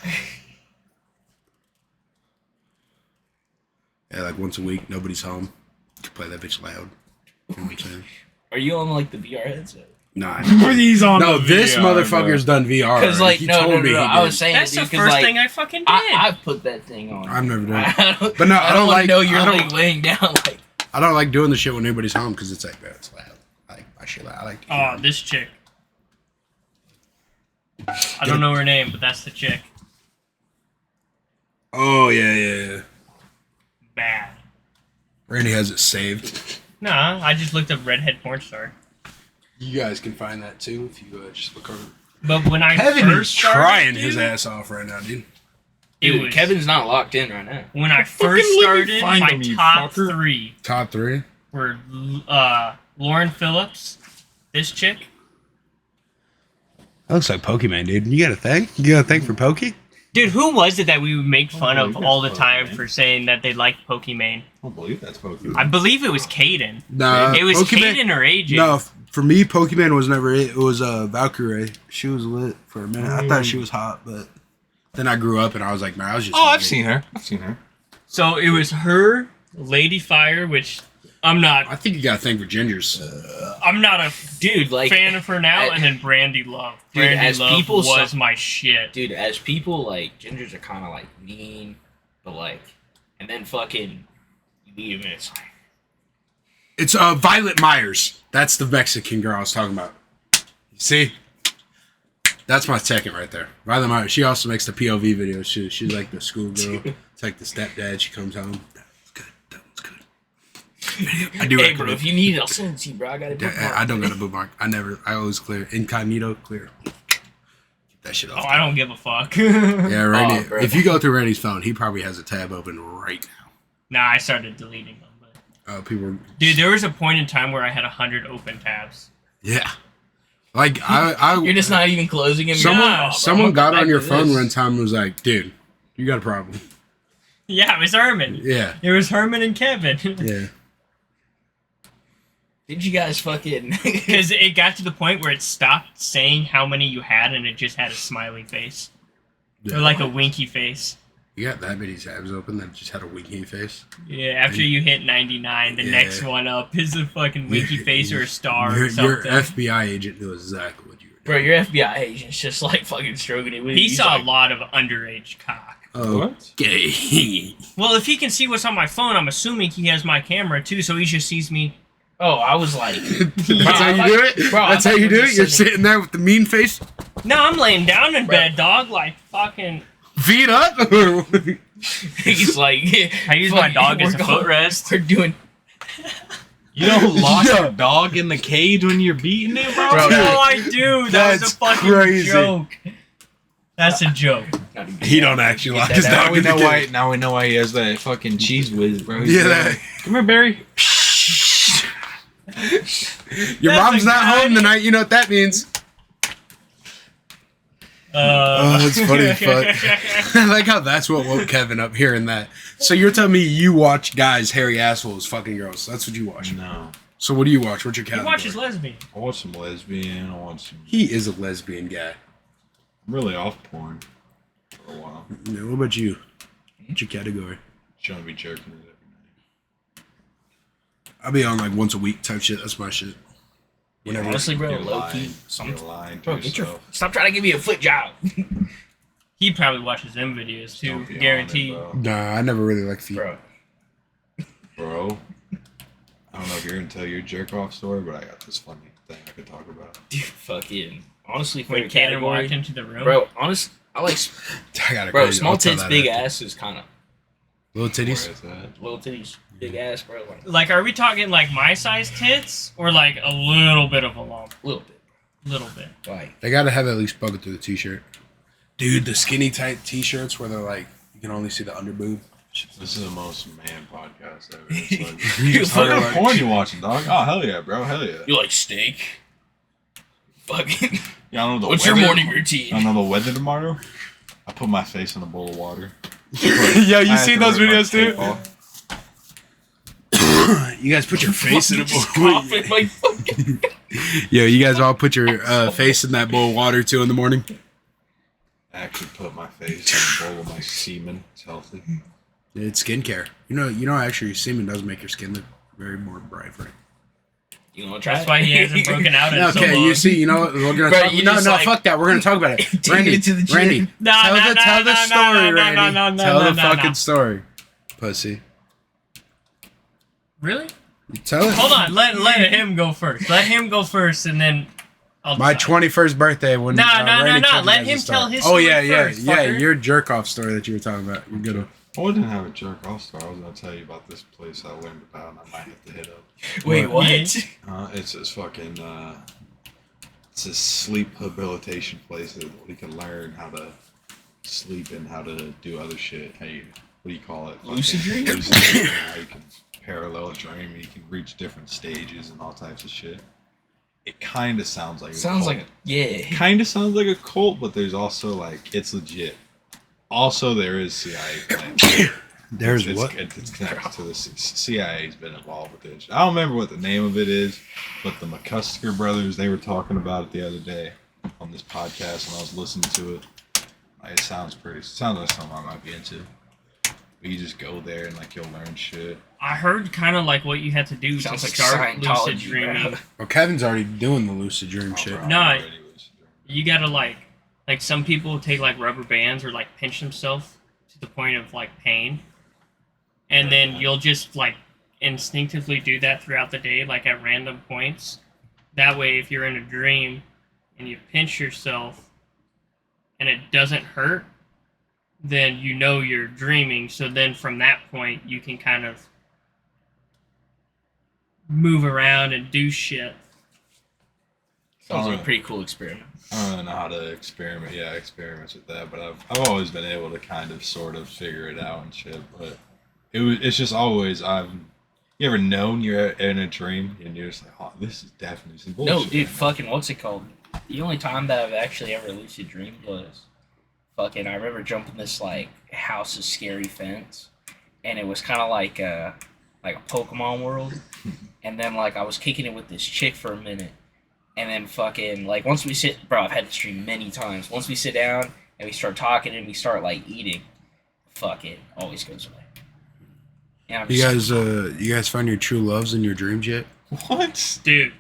Yeah, like once a week, nobody's home. You can play that bitch loud. You know what I'm saying? Are you on like the VR headset? Nah. He's on No, the this VR, motherfucker's done VR. Because like He no, told me he I did. was saying That's it, the dude, 'cause, first like, thing I fucking did. I put that thing on. I've never done it. I don't, But no, I don't wanna like- know you're I don't- like laying down like. I don't like doing the shit when anybody's home because it's like, bro, it's loud. I like my shit loud. I like. Oh, this chick. I don't know her name, but that's the chick. Oh yeah. Bad. Randy has it saved. Nah, I just looked up redhead porn star. You guys can find that too if you just look over. But when I Kevin is first started, trying dude, his ass off right now, dude. it Dude, was, Kevin's not locked in right now. when I Fucking first let me started, find my him, you top fucker. 3 Top 3. were Lauren Phillips, this chick. That looks like Pokemon, dude. You got a thing? You got a thing for Pokey? Dude, who was it that we would make fun of believe all the that's time Pokemon. for saying that they liked Pokemon? I don't believe that's Pokemon. I believe it was Caden. Nah, It was Pokemon. Caden or AJ. No, for me, Pokemon was never it. It was Valkyrie. She was lit for a minute. I thought she was hot, but then I grew up and I was like, man, I was just. Oh, I've seen her. So it was her, Lady Fire, which I'm not. I think you got a thing for gingers. I'm not a Dude, like fan of her now. I- and then Brandy Love. Dude, Brandy as Love people was suck- my shit. dude, as people like gingers are kind of like mean, but like, and then fucking you meet him and it's like, It's Violet Myers. That's the Mexican girl I was talking about. See? That's my second right there. Violet Myers. She also makes the POV videos. She's like the schoolgirl. It's like the stepdad. She comes home. That was good. That was good. I do hey bro, recommend. if you need it, I'll send it to you, bro. I got it. I don't got a bookmark. I always clear. Incognito, clear. Keep that shit off. Oh, I don't give a fuck. Yeah, Randy. Oh, bro. If you go through Randy's phone, he probably has a tab open right now. Nah, I started deleting them. But... People. Dude, there was a point in time where I had 100 open tabs. Yeah. Like I You're just not even closing him. someone got on your phone one one time and was like, dude, you got a problem. Yeah, it was Herman. Yeah. It was Herman and Kevin. Yeah. Did you guys fucking? Because it got to the point where it stopped saying how many you had and it just had a smiley face. Or like a winky face. You got that many tabs open that just had a winky face. Yeah, after you hit 99, the Yeah. next one up is a fucking winky face or a star or Your something. FBI agent knew exactly what you were Bro, doing. your FBI agent's just like fucking stroking it with He you. He's saw like, a lot of underage cock. What? Okay. Well, if he can see what's on my phone, I'm assuming he has my camera too, so he just sees me. Oh, I was like, That's how you do it? Bro, I That's how thought you you do were it? just You're sitting- sitting there with the mean face? No, I'm laying down in Bro. bed, dog, like fucking. Feet up? he's like, I use my dog as a footrest. We're doing, You don't lost Yeah. a dog in the cage when you're beating it, bro? Bro. No, I do. That was That's a fucking crazy. joke. That's a joke. He don't actually Get like his that Now dog we in the know why. cage. Now we know why he has that fucking cheese whiz, bro. He's Yeah, like, that. Come here, Barry. Your That's mom's a not good home tonight. You know what that means. Oh, that's funny as fuck. I like how that's what woke Kevin up hearing that. So you're telling me you watch guys' hairy assholes fucking girls. That's what you watch. No. So what do you watch? What's your He category? watches lesbian. I watch some lesbian. I watch some. He is a lesbian guy. I'm really off porn for a while. Yeah, what about you? What's your category? Showing me jerking it every night. I'll be on like once a week type shit. That's my shit. Yeah, Honestly, bro, you're low lying. key, You're lying to bro, get yourself. stop trying to give me a foot job. He probably watches them videos too, Don't be on it, guaranteed. bro. Nah, I never really liked feet. Bro, I don't know if you're gonna tell your jerk off story, but I got this funny thing I could talk about. Dude, fucking honestly, When favorite Cannon walked category, into the room, bro. I like, I got a bro. crazy- Small I'll tell tits, that big after. ass is kind of Little Where titties. is that? little titties, big ass, bro. Like like, are we talking like my size tits or like a little bit of a lump? a little bit, Little bit. like They gotta have at least bucket through the t-shirt. Dude, the skinny tight t-shirts where they're like you can only see the underboob. This is the most man podcast ever. It's like, You just what heard kind like- of porn you watching, dog? Oh hell yeah, bro, hell yeah. you like steak. Fucking. Yeah, I don't know the What's your weather. morning I routine? don't know the weather tomorrow. I put my face in a bowl of water. Yo, I you had seen to those rip my videos too? tape off. You guys put your face in a Just bowl. coughing like fucking. Yo, you guys all put your face in that bowl of water too in the morning. I actually put my face in a bowl of my semen. It's healthy. It's skincare. You know, actually, semen does make your skin look very more bright, right? You wanna try? That's why he hasn't broken out in so Okay, long. you see, you know what? We're gonna Bro, talk. you No, just, no, like, fuck that. We're gonna talk about it. take Randy, it to the gym. Randy, No, tell no, the no, tell the no, story, no, no, Randy. no, no, no, Tell no, the no, fucking no. story, pussy. Really? Tell it. Hold on. Let him go first. Let him go first, and then I'll My decide. 21st birthday when No, Randy no, told no. me Let guys him to start. tell his Oh story yeah, first, yeah, fucker. your jerk off story that you were talking about. You're good. I wouldn't have a jerk off story. I was gonna tell you about this place I learned about, and I might have to hit up. Wait, what? It's this fucking it's this sleep rehabilitation place that we can learn how to sleep and how to do other shit. How you, what do you call it? Lucid Fucking dream? lucid dream, how you can parallel dream and you can reach different stages and all types of shit. It kind of sounds like Sounds a like cult. yeah. Kind of sounds like a cult, but there's also like it's legit. Also, there is CIA plans. There's it's, what? It's connected to the CIA's been involved with it. I don't remember what the name of it is, but the McCusker brothers, they were talking about it the other day on this podcast when I was listening to it. Like, it sounds like something I might be into. But you just go there and like you'll learn shit. I heard kind of like what you had to do Sounds to like start lucid Scientology, dreaming. bro. Well, Kevin's already doing the lucid dream Oh, shit. bro, I'm No, already lucid dreaming. You gotta like some people take like rubber bands or like pinch themselves to the point of like pain, and then you'll just like instinctively do that throughout the day, like at random points. That way, if you're in a dream and you pinch yourself and it doesn't hurt, then you know you're dreaming. So then from that point, you can kind of move around and do shit. Sounds like a pretty cool experiment. I don't really know how to experiments with that, but I've always been able to kind of sort of figure it out and shit. But it's just always you ever known you're in a dream and you're just like, oh, this is definitely some bullshit. No, dude, right now. fucking what's it called? The only time that I've actually ever lucid dreamed was fucking. I remember jumping this like house of scary fence, and it was kind of like a Pokemon world, and then like I was kicking it with this chick for a minute. And then fucking, like, once we sit... Bro, I've had this dream many times. Once we sit down and we start talking and we start, like, eating, fuck it. Always goes away. And I'm You guys find your true loves in your dreams yet? What? Dude.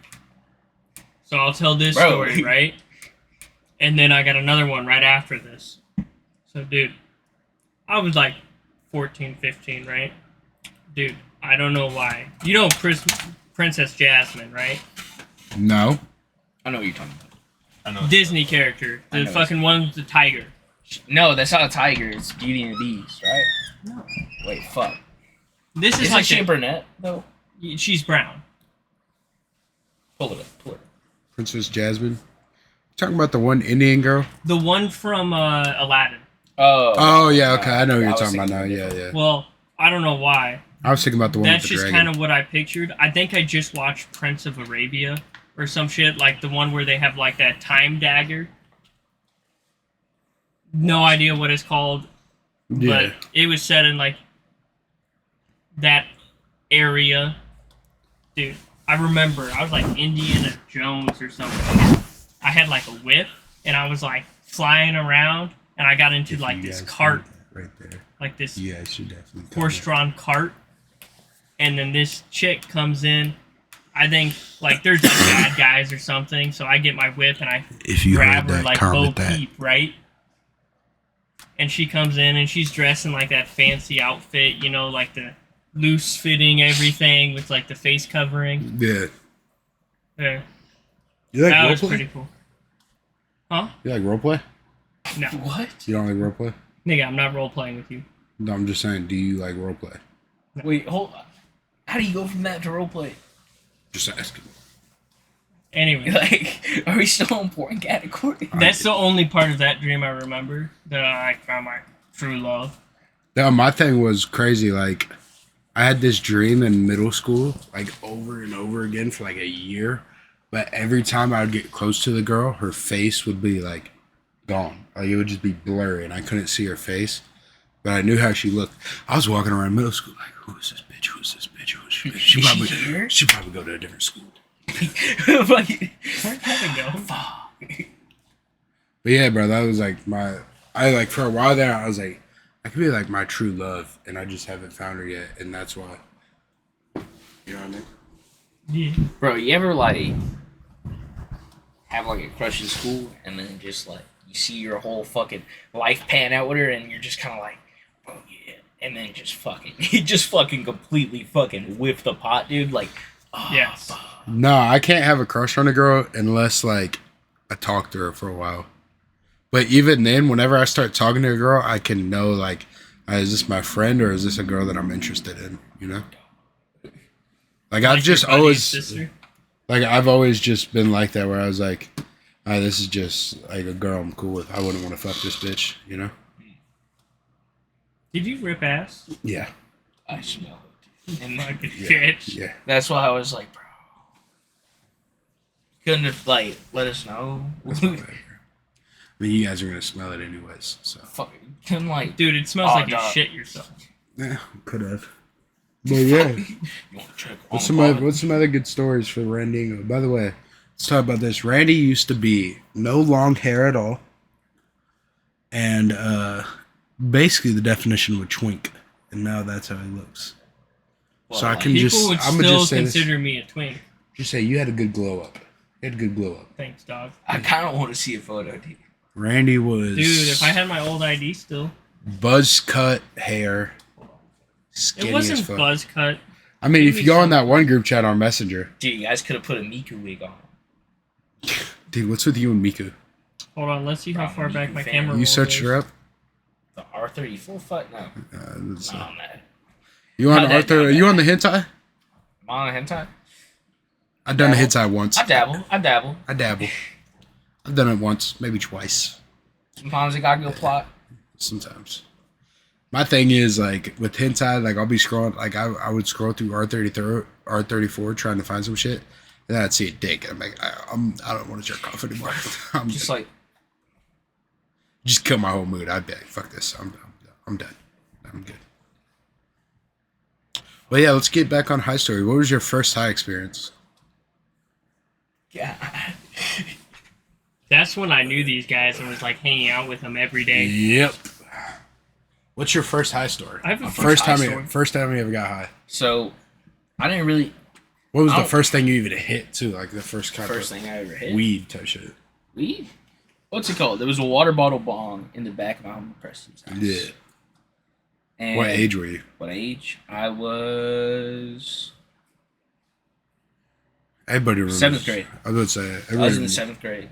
So I'll tell this Bro. story, right? And then I got another one right after this. So, dude, I was like 14, 15, right? Dude, I don't know why. You know Princess Jasmine, right? No. I know what you're talking about. I know. Disney character. I The know fucking one with the tiger. No, that's not a tiger. It's Beauty and the Beast, right? No. Wait, fuck. This is Isn't like she brunette, though? she's brown. Pull it up. Princess Jasmine. Talking about the one Indian girl? The one from Aladdin. Oh yeah, okay. I know what you're I was talking about now. thinking Yeah, different. yeah. Well, I don't know why, I was thinking about the one That's with the just dragon. kind of what I pictured. I think I just watched Prince of Arabia or some shit, like the one where they have like that time dagger. No idea what it's called, Yeah. but it was set in like that area. Dude, I remember I was like Indiana Jones or something. I had like a whip and I was like flying around and I got into If like you this guys cart, did that right there. like this You guys should definitely come horse-drawn cart, and then this chick comes in. I think like there's like bad guys or something, so I get my whip and I If you grab heard her that, like Bo comment that. Peep, right? And she comes in and she's dressed in like that fancy outfit, you know, like the loose fitting everything with like the face covering. Yeah. There. You like That was roleplay? pretty cool. Huh? You like roleplay? No. What? You don't like roleplay? Nigga, I'm not role playing with you. No, I'm just saying, do you like roleplay? Wait, hold on. How do you go from that to roleplay? Just asking. Anyway, Like, are we still in porn category? that's the only part of that dream I remember that I like found my true love. No, my thing was crazy. Like, I had this dream in middle school, like over and over again for like a year. But every time I would get close to the girl, her face would be like gone. Like it would just be blurry, and I couldn't see her face. But I knew how she looked. I was walking around middle school like, who is this bitch? Who is this bitch? Who is she? She Is probably she here? she probably go to a different school. Like, Where'd that go? fuck. But yeah, bro, that was like I like for a while there, I was like, I could be like my true love, and I just haven't found her yet, and that's why. You know what I mean? Yeah. Bro, you ever like have like a crush in school and then just like you see your whole fucking life pan out with her and you're just kind of like, oh yeah, and then just fucking you just fucking completely fucking whiff the pot, dude. Like, oh, Yes. fuck. No, I can't have a crush on a girl unless like I talk to her for a while. But even then, whenever I start talking to a girl, I can know like, is this my friend or is this a girl that I'm interested in? You know. Like I've Like just your buddy's always, sister? like I've always just been like that, where I was like, this is just like a girl I'm cool with. I wouldn't want to fuck this bitch, you know? Did you rip ass? Yeah, I smell it. And Fucking yeah, bitch. yeah. that's why I was like, bro, couldn't have like let us know. That's my favorite. I mean, you guys are gonna smell it anyways, so Fucking couldn't like, Dude, it smells Oh, like you dog. shit yourself. yeah, could have. But yeah, you want to check what's on some other good stories for Randy? By the way, let's talk about this. Randy used to be no long hair at all, and basically the definition of a twink, and now that's how he looks. Well, So I like, can People just, would I'm gonna still just say this. consider me a twink. Just say you had a good glow up. You had a good glow up. Thanks, dog. I kind of want to see a photo, dude. Randy was Dude, if I had my old ID still. buzz cut hair, skinny It wasn't as fuck. buzz cut. I mean, if maybe you go on some- that one group chat on Messenger, Dude, you guys could have put a Miku wig on. dude, what's with you and Miku? Hold on, let's see how Bro, far back my fan. camera You roll searched goes. her up. The R34 fuck no, It's, not on that. you on Not that- Arthur? not Are you that. on the hentai? Am I on a hentai? I've done a Dabble. hentai once. I dabble. I dabble. I dabble. I've done it once, maybe twice. Sometimes it got a good plot. Sometimes. My thing is like with hentai, like I'll be scrolling, like I would scroll through R34 trying to find some shit, and then I'd see a dick, and I'm like, I don't want to jerk off anymore. I'm Just done. like, Just kill my whole mood. I'd be like, fuck this. I'm done. I'm good. Well, yeah, let's get back on high story. What was your first high experience? yeah. That's when I knew these guys and was like hanging out with them every day. Yep. What's your first high story? I have a First high time story. first time you ever got high. So, I didn't really. What was the Oh. first thing you even hit too? Like the first kind First of thing I ever hit. weed type shit. Weed? What's it called? There was a water bottle bong in the back of my home Preston's house. Yeah. And What age were you? What age? I was. Everybody remembers. 7th grade. I was about to say. I was everybody in the 7th grade.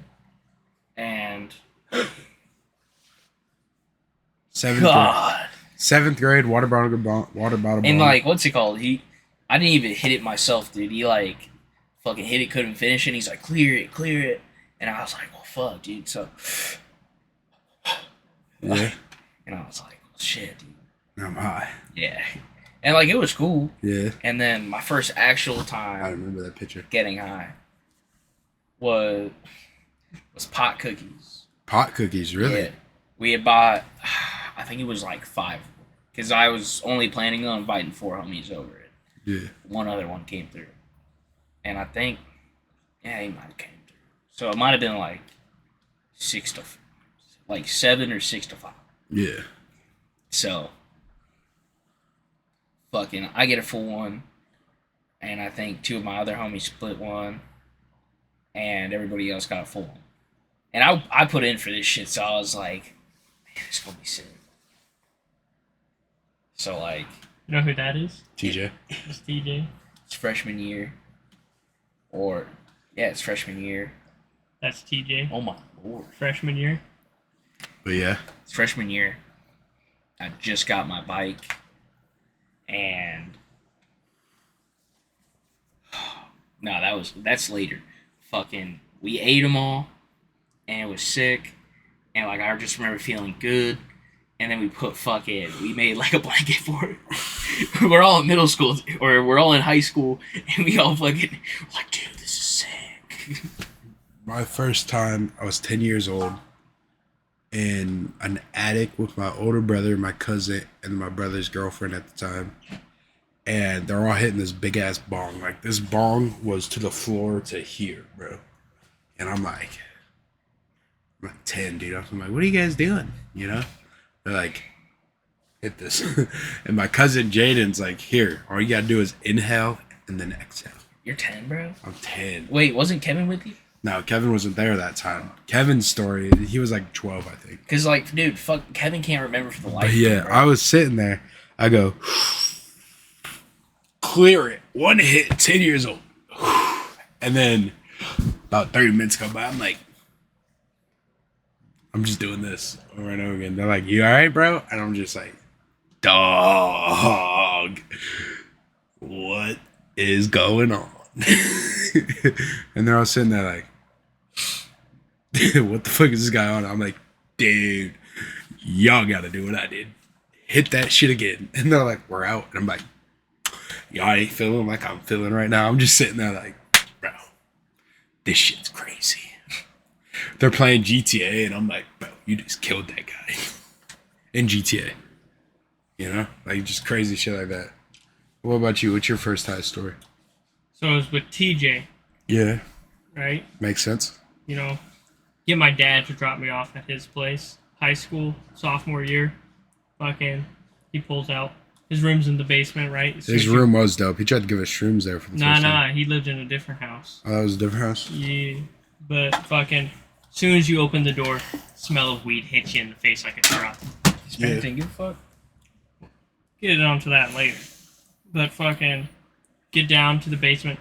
And. Seventh grade. God. 7th grade. Water bottle. And bong. like, what's it called? I didn't even hit it myself, dude. He like fucking hit it, couldn't finish it. And he's like, clear it. And I was like, well, fuck, dude. So, Yeah. and I was like, well, shit, dude. I'm high. Yeah. And like it was cool. Yeah. And then my first actual I time remember that picture. getting high was pot cookies. Pot cookies, really? Yeah. We had bought, I think it was like 5. Because I was only planning on inviting 4 homies over it. Yeah. One other one came through. And I think, yeah, he might have came through. So it might have been like 7 or 6 to 5. Yeah. So, fucking, I get a full one. And I think 2 of my other homies split one. And everybody else got a full one. And I put in for this shit, so I was like, man, it's gonna be sick. So, like, You know who that is? TJ. It's TJ. it's freshman year. Or, yeah, it's freshman year. That's TJ. Oh my lord. Freshman year. But yeah. It's freshman year. I just got my bike. And no, that's later. Fucking, we ate them all, and it was sick. And like I just remember feeling good. And then we made like a blanket for it. We're all in middle school, or we're all in high school, and we all fucking like, dude, this is sick. My first time, I was 10 years old in an attic with my older brother, my cousin, and my brother's girlfriend at the time. And they're all hitting this big ass bong. Like, this bong was to the floor to here, bro. And I'm like 10, dude. I'm like, what are you guys doing? You know? They're like, hit this. And my cousin Jaden's like, here, all you gotta do is inhale and then exhale. You're 10, bro? I'm 10. Wait, wasn't Kevin with you? No, Kevin wasn't there that time. Kevin's story, he was like 12, I think. Because, like, dude, fuck, Kevin can't remember for the life But of him, yeah, bro. I was sitting there. I go, clear it. One hit, 10 years old. And then about 30 minutes go by. I'm like, I'm just doing this over and over again. They're like, you all right, bro? And I'm just like, dog, what is going on? And they're all sitting there like, what the fuck is this guy on? I'm like, dude, y'all gotta do what I did. Hit that shit again. And they're like, we're out. And I'm like, y'all ain't feeling like I'm feeling right now. I'm just sitting there like, bro, this shit's crazy. They're playing GTA and I'm like, bro, you just killed that guy in GTA. You know? Like, just crazy shit like that. What about you? What's your first high story? So it was with TJ, Yeah. right? Makes sense. You know, get my dad to drop me off at his place. High school, sophomore year. Fucking, he pulls out. His room's in the basement, right? His room was dope. He tried to give us shrooms there for the first time. Nah, he lived in a different house. Oh, that was a different house? Yeah, but fucking, as soon as you open the door, smell of weed hits you in the face like a truck. His parents didn't give a fuck. Get onto that later. But fucking, get down to the basement.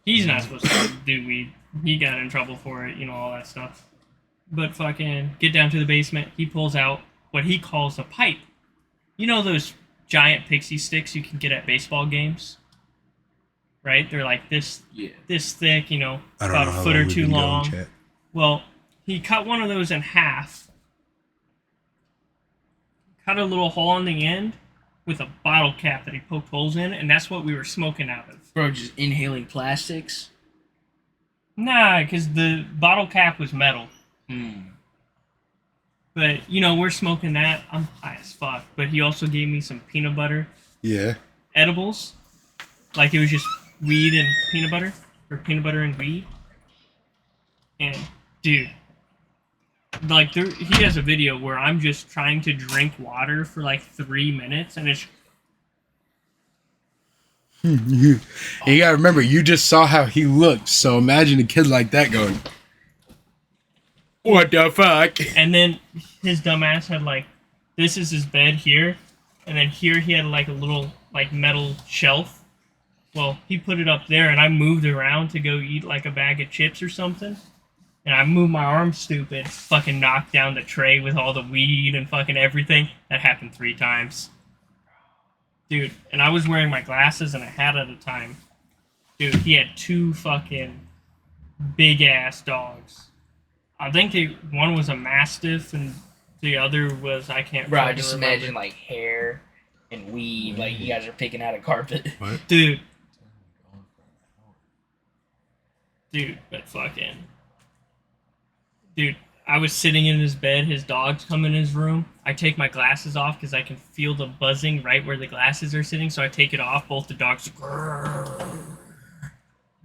He's not supposed to do weed. He got in trouble for it, you know, all that stuff. But fucking, get down to the basement. He pulls out what he calls a pipe. You know those giant pixie sticks you can get at baseball games? Right? They're like this thick, you know, I don't about know a how foot or we've two been going, long. chat. Well, he cut one of those in half, cut a little hole on the end with a bottle cap that he poked holes in, and that's what we were smoking out of. Bro, just inhaling plastics? Nah, because the bottle cap was metal. But, you know, we're smoking that. I'm high as fuck. But he also gave me some peanut butter Yeah. edibles. Like, it was just weed and peanut butter. Or peanut butter and weed. And, dude. Like, he has a video where I'm just trying to drink water for, like, 3 minutes. And it's... You gotta remember, you just saw how he looked. So imagine a kid like that going, what the fuck? And then his dumbass had, like... This is his bed here. And then here he had, like, a little, like, metal shelf. Well, he put it up there, and I moved around to go eat, like, a bag of chips or something. And I moved my arm stupid, fucking knocked down the tray with all the weed and fucking everything. That happened 3 times. Dude, and I was wearing my glasses and a hat at a time. Dude, he had 2 fucking big-ass dogs. I think one was a Mastiff and the other was, I can't Bro, I fucking just remember. imagine, like, hair and weed. Like you guys are picking out a carpet. What? Dude, but fucking. Dude, I was sitting in his bed. His dogs come in his room. I take my glasses off because I can feel the buzzing right where the glasses are sitting. So I take it off. Both the dogs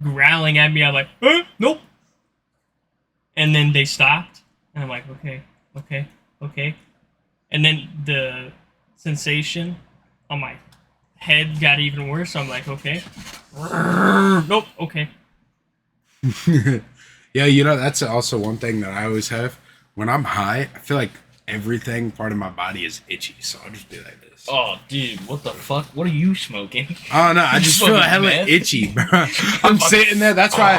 growling at me. I'm like, nope. And then they stopped. And I'm like, okay. And then the sensation on my head got even worse. So I'm like, okay. Nope, okay. Yeah, you know, that's also one thing that I always have. When I'm high, I feel like everything part of my body is itchy, so I'll just be like this. Oh, dude, what the fuck? What are you smoking? Oh no, I You just feel smoking hella meth? itchy, bro. I'm sitting there. That's why,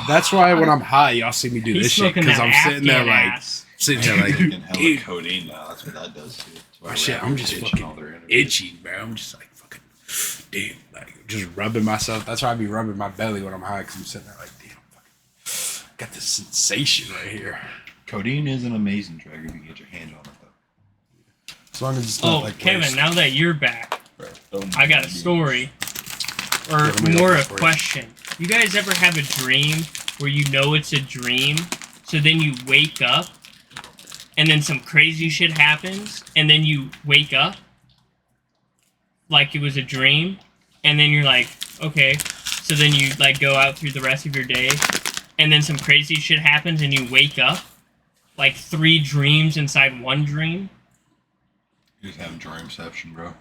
that's why when I'm high, y'all see me do He's this shit smoking because that I'm sitting there Afghan like, ass. sitting here like, Taking hella dude, codeine now. That's what that does too. That's why oh, shit, I'm just itching fucking all their energy. itchy, bro. I'm just like fucking, dude, like just rubbing myself. That's why I be rubbing my belly when I'm high because I'm sitting there like, damn, fucking, got this sensation right here. Codeine is an amazing drug if you get your hands on it though. As long as it's not Oh, like Kevin, worse. now that you're back, Don't I got a story. Or let me more go a for it. question. You guys ever have a dream where you know it's a dream, so then you wake up, and then some crazy shit happens, and then you wake up like it was a dream, and then you're like, okay, so then you like go out through the rest of your day, and then some crazy shit happens, and you wake up like 3 dreams inside one dream? You just have dreamception, bro.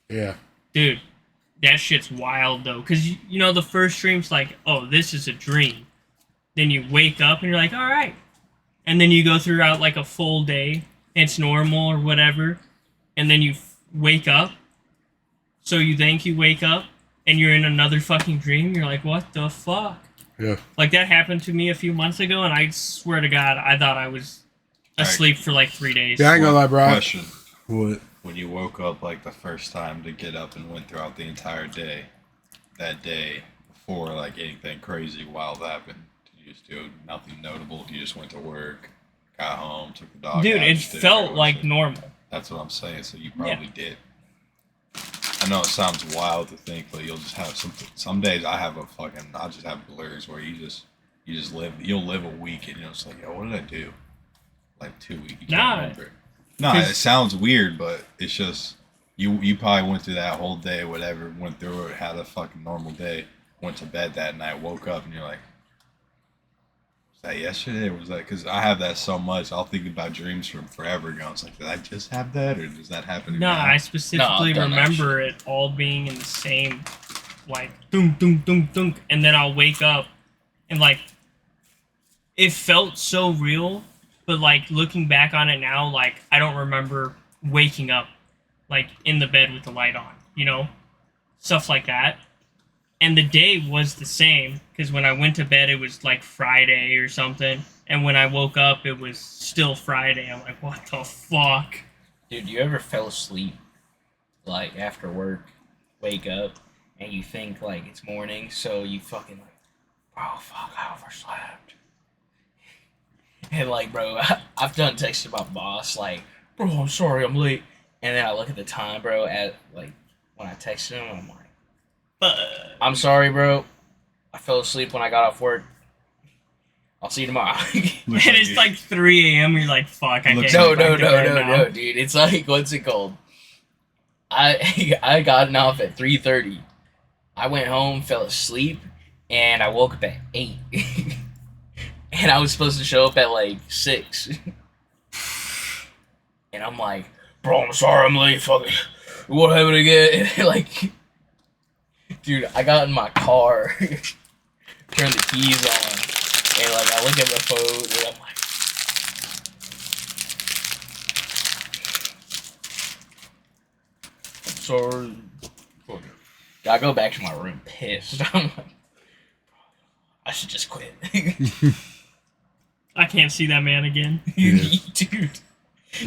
Yeah. Dude, that shit's wild though, because you know the first dream's like, oh, this is a dream. Then you wake up and you're like, all right, and then you go throughout like a full day, it's normal or whatever, and then you wake up. So you think you wake up and you're in another fucking dream. You're like, what the fuck? Yeah. Like that happened to me a few months ago, and I swear to God, I thought I was asleep for like 3 days. Yeah, I ain't gonna lie, bro. Question. What? When you woke up like the first time to get up and went throughout the entire day, that day before like anything crazy wild happened, did you just do nothing notable? You just went to work, got home, took the dog Dude, out, it just did felt regular like shit? normal. That's what I'm saying. So you probably did. I know it sounds wild to think, but you'll just have some days I just have blurs where you just you'll live a week and you're just like, yo, what did I do? Like 2 weeks. You can't Nah. remember. No, it sounds weird, but it's just you probably went through that whole day, whatever, went through it, had a fucking normal day, went to bed that night, woke up, and you're like, was that yesterday or was that? Because I have that so much, I'll think about dreams from forever ago. It's like, did I just have that, or does that happen? No, now? I specifically done that remember it all being in the same, like, dunk, dunk, dunk, dunk, and then I'll wake up, and, like, it felt so real, but, like, looking back on it now, like, I don't remember waking up, like, in the bed with the light on, you know? Stuff like that. And the day was the same, because when I went to bed, it was, like, Friday or something, and when I woke up, it was still Friday. I'm like, what the fuck? Dude, you ever fell asleep, like, after work, wake up, and you think, like, it's morning, so you fucking, like, bro, fuck, I overslept. And, like, bro, I've done texted my boss, like, bro, I'm sorry, I'm late. And then I look at the time, bro, at, like, when I texted him, I'm like, I'm sorry, bro. I fell asleep when I got off work. I'll see you tomorrow. And it's like 3 a.m. You're like, fuck, I can't No, go back to bed now. dude. It's like, what's it called? I got off at 3:30. I went home, fell asleep, and I woke up at 8. And I was supposed to show up at like 6. And I'm like, bro, I'm sorry I'm late. Fuck it. What happened again? Like, dude, I got in my car, turned the keys on, and like I look at my phone, and I'm like, I'm sorry. Fuck it. I go back to my room pissed. I'm like, I should just quit. I can't see that man again. Dude.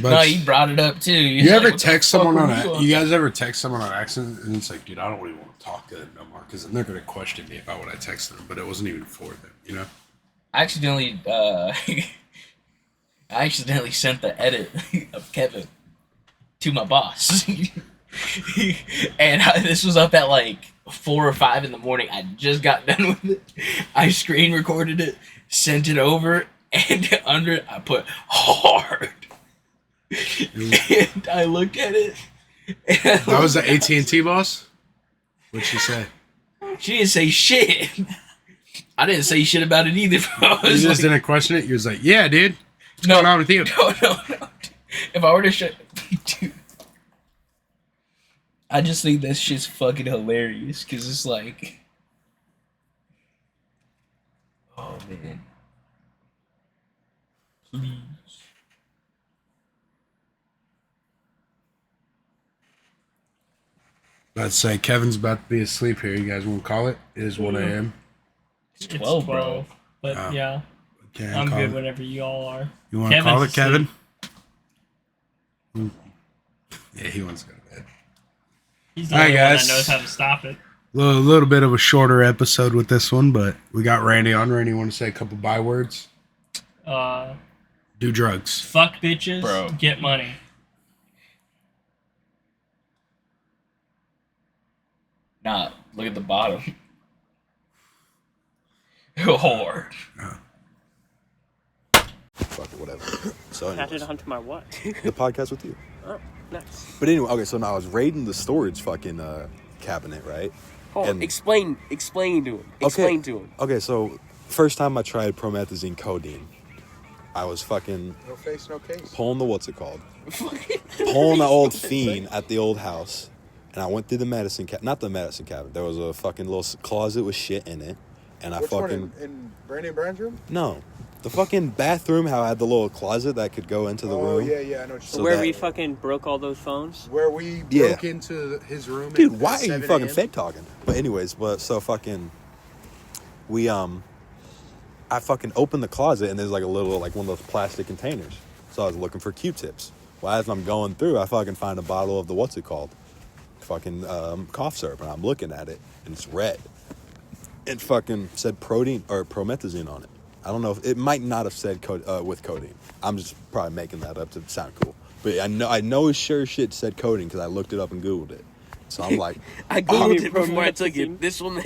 But No, he brought it up too. He's you like, ever "What the text fuck someone were on you a, you guys ever text someone on accident and it's like, dude, I don't really want to talk to them no more because then they're gonna question me about what I texted them, but it wasn't even for them, you know? I accidentally I accidentally sent the edit of Kevin to my boss. And this was up at like 4 or 5 in the morning. I just got done with it. I screen recorded it, sent it over, and under it I put hard. And I looked at it. That was the AT&T boss? What'd she say? She didn't say shit. I didn't say shit about it either. Bro. You just didn't question it? You was like, yeah, dude. What's going on with you? No. If I were to shut... Dude. I just think that shit's fucking hilarious. Because it's like... Oh, man. Please. Let's say Kevin's about to be asleep here. You guys want to call it? It is 1 a.m. It's 12, bro. But Oh. yeah, Okay, I'm call good it. whenever you all are. You want to call it, Kevin's Kevin? Yeah, he wants to go to bed. He's the All right, only one guys. that knows how to stop it. A little bit of a shorter episode with this one, but we got Randy on. Randy, you want to say a couple bywords? Do drugs. Fuck bitches, Bro. get money. Nah, look at the bottom. Whore. Fuck it, whatever. So Added anyways, onto my what? the podcast with you. Oh, nice. But anyway, okay, so now I was raiding the storage fucking cabinet, right? Hold on, And- explain to him. Explain to him. Okay, so first time I tried promethazine codeine, I was fucking No face, no case. pulling the what's it called? Pulling the old fiend at the old house. And I went through the medicine cabinet, not the medicine cabinet. There was a fucking little closet with shit in it. And I fucking... in Brandon Brown's room? No. The fucking bathroom, how I had the little closet that could go into the room. yeah, I know what So Where that- we fucking broke all those phones? Where we Yeah. broke into his room. Dude, why are you fucking fake talking? But anyways, so fucking we I fucking opened the closet and there's like a little like one of those plastic containers. So I was looking for Q-tips. Well, as I'm going through, I fucking find a bottle of the what's it called? Fucking cough syrup, and I'm looking at it and it's red. It fucking said protein or promethazine on it. I don't know if it might not have said with codeine. I'm just probably making that up to sound cool. But I know sure shit said codeine because I looked it up and Googled it. So I'm like, I googled it Oh, before I took it. This one,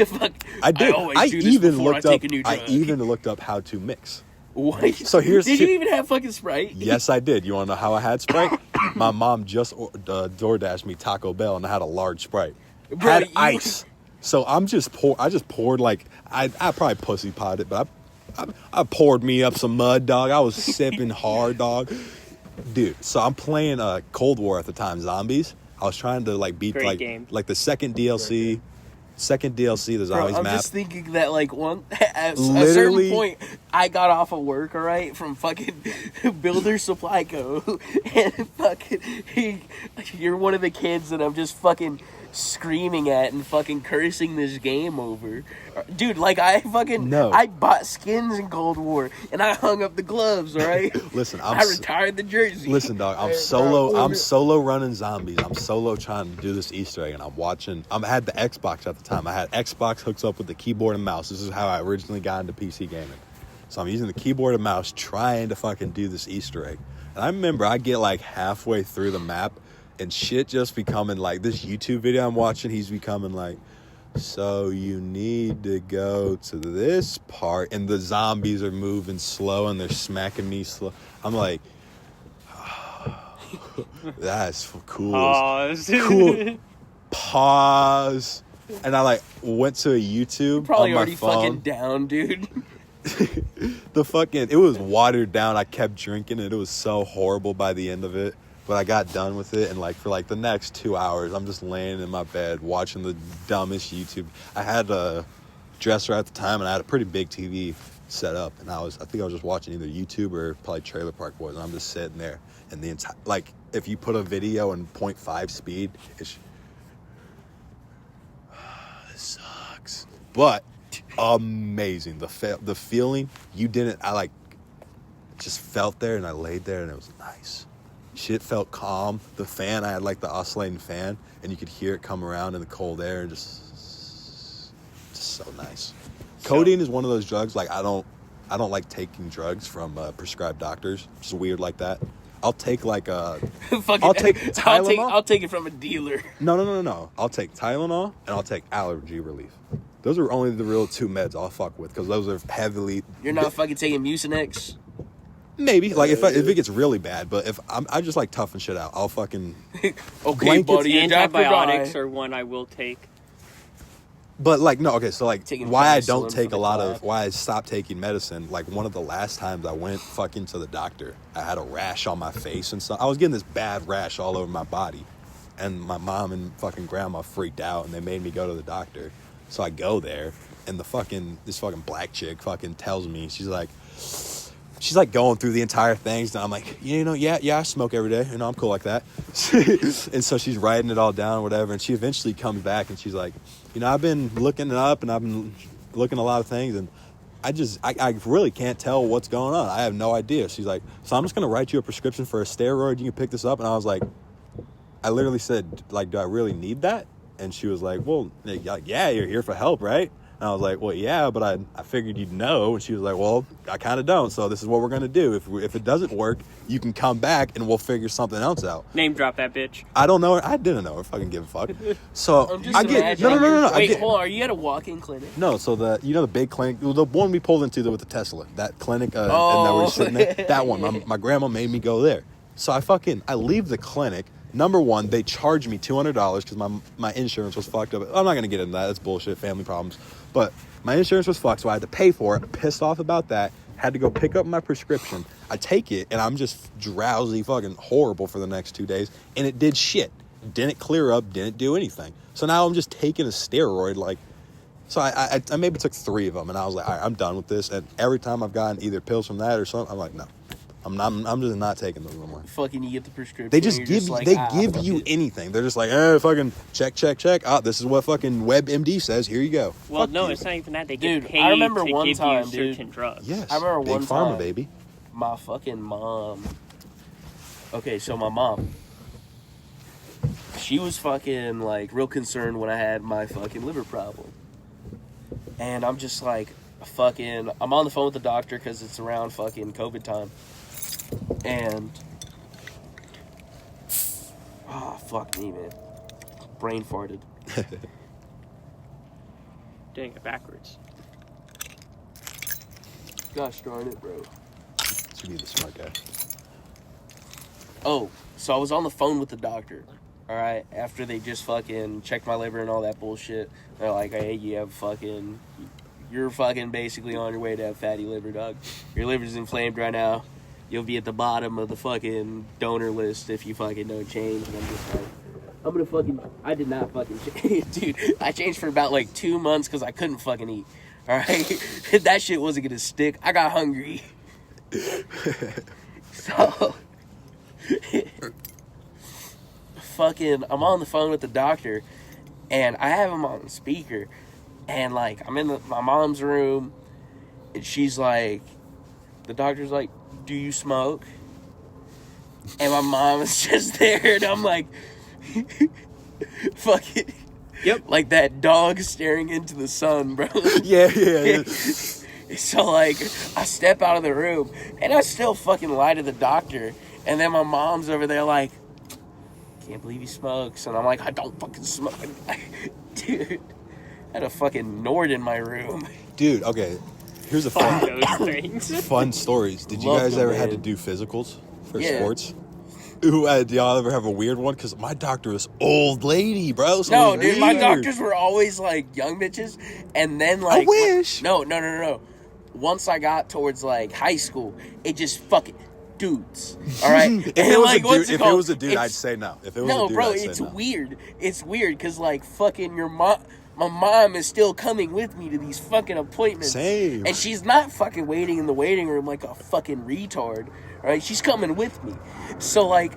fuck. I did. always I do this even before looked I up. take a new I drug. even looked up how to mix. What? So here's Did two- you even have fucking Sprite? Yes, I did. You want to know how I had Sprite? My mom just DoorDashed me Taco Bell, and I had a large Sprite. Bro, had you- ice. So I just poured like I probably pussy potted, but I poured me up some mud, dog. I was sipping hard, dog. Dude, so I'm playing Cold War at the time, Zombies. I was trying to like beat Great game. like the second DLC. Second DLC, the Bro, Zombies I'm map. just thinking that like at a Literally- certain point, I got off of work, all right, from fucking Builder Supply Co. And fucking you're one of the kids that I'm just fucking screaming at and fucking cursing this game over. Dude, like I fucking No. I bought skins in Cold War and I hung up the gloves, all right? Listen, I retired the jersey. Listen, dog. I'm solo running Zombies. I'm solo trying to do this Easter egg, and I'm watching. I had the Xbox at the time. I had Xbox hooked up with the keyboard and mouse. This is how I originally got into PC gaming. So I'm using the keyboard and mouse trying to fucking do this Easter egg. And I remember I get like halfway through the map, and shit just becoming like this YouTube video I'm watching. He's becoming like, so you need to go to this part, and the zombies are moving slow and they're smacking me slow. I'm like, that's cool. Cool. Pause. And I like went to a YouTube Probably on my already phone. fucking down, dude. It was watered down. I kept drinking it. It was so horrible by the end of it. But I got done with it, and like for like the next 2 hours, I'm just laying in my bed watching the dumbest YouTube. I had a dresser at the time, and I had a pretty big TV set up, and I think I was just watching either YouTube or probably Trailer Park Boys, and I'm just sitting there, and the entire like if you put a video in 0.5 speed, it's this sucks, but amazing. The feeling you didn't. I like just felt there, and I laid there, and it was nice. Shit felt calm. The fan, I had like the oscillating fan, and you could hear it come around in the cold air, and just so nice. Codeine is one of those drugs. Like I don't like taking drugs from prescribed doctors. It's weird like that. I'll take like a. Fucking, I'll take Tylenol. I'll take it from a dealer. No. I'll take Tylenol and I'll take allergy relief. Those are only the real 2 meds I'll fuck with because those are heavily. You're not fucking taking Mucinex? Maybe like if it gets really bad, but if I just like toughen shit out, I'll fucking. Okay, Blankets, buddy. Your doctor Antibiotics died. are one I will take. But like no, okay, so like Taking why I penicillin don't take for a the lot clap. of why I stopped taking medicine. Like one of the last times I went fucking to the doctor, I had a rash on my face and stuff. I was getting this bad rash all over my body, and my mom and fucking grandma freaked out and they made me go to the doctor. So I go there, and this fucking black chick fucking tells me she's like going through the entire things, and I'm like, yeah, I smoke every day, I'm cool like that. And so she's writing it all down, whatever, and she eventually comes back and she's like, I've been looking it up and I've been looking at a lot of things, and I really can't tell what's going on. I have no idea. She's like, so I'm just gonna write you a prescription for a steroid. You can pick this up. And I was like, I literally said, like, do I really need that? And she was like, well, yeah, you're here for help, right? And I was like, well, yeah, but I figured you'd know. And she was like, well, I kind of don't. So this is what we're going to do. If it doesn't work, you can come back and we'll figure something else out. Name drop that bitch. I don't know. I didn't know. I fucking give a fuck. So I'm just I get, imagining no. Wait, hold on. Are you at a walk-in clinic? No, so the big clinic, the one we pulled into with the Tesla, that clinic, and that we were sitting there, that one, my grandma made me go there. So I leave the clinic. Number one, they charged me $200 because my insurance was fucked up. I'm not going to get into that. That's bullshit, family problems. But my insurance was fucked, so I had to pay for it. Pissed off about that. Had to go pick up my prescription. I take it, and I'm just drowsy, fucking horrible for the next 2 days. And it did shit. Didn't clear up, didn't do anything. So now I'm just taking a steroid, like... So I maybe took 3 of them, and I was like, all right, I'm done with this. And every time I've gotten either pills from that or something, I'm like, no. I'm just not taking those no more. Fucking, you get the prescription. They just and give you're you, like, give you anything. They're just like, fucking check. This is what fucking WebMD says. Here you go. Well, Fuck no, you. it's not even that. They Dude, get paid I remember to one give time, you dude. certain drugs. Yes. I remember Big one pharma, time. baby. My fucking mom. Okay, so my mom. She was fucking, like, real concerned when I had my fucking liver problem. And I'm just like, I'm on the phone with the doctor because it's around fucking COVID time. And, fuck me, man. Brain farted. Doing it backwards. Gosh darn it, bro. To be the smart guy. Oh, so I was on the phone with the doctor, alright, after they just fucking checked my liver and all that bullshit. They're like, hey, you're fucking basically on your way to have fatty liver, dog. Your liver's inflamed right now. You'll be at the bottom of the fucking donor list if you fucking don't change. And I'm just like, I did not fucking change. Dude, I changed for about like 2 months because I couldn't fucking eat. Alright? That shit wasn't gonna stick. I got hungry. So, fucking, I'm on the phone with the doctor, and I have him on speaker, and like, I'm in my mom's room, and she's like, the doctor's like, do you smoke? And my mom is just there, and I'm like, fucking, Yep. like that dog staring into the sun, bro. Yeah. So, like, I step out of the room, and I still fucking lie to the doctor. And then my mom's over there like, can't believe he smokes. And I'm like, I don't fucking smoke. Dude, I had a fucking Nord in my room. Dude, okay. Here's a Fuck fun, those things. fun stories. Did you Love guys them, ever had to man. do physicals for Yeah. sports? Ooh, do y'all ever have a weird one? Because my doctor is old lady, bro. So No, it's dude, my weird. doctors were always like young bitches. And then, like, I wish. No. Once I got towards like high school, it just fucking dudes. All right. If it was like, a what's dude, called? I'd It's- say no. If it was No, a dude, bro, I'd say it's no. weird. It's weird because, like, fucking my mom is still coming with me to these fucking appointments. Same. And she's not fucking waiting in the waiting room like a fucking retard. Right? She's coming with me. So, like,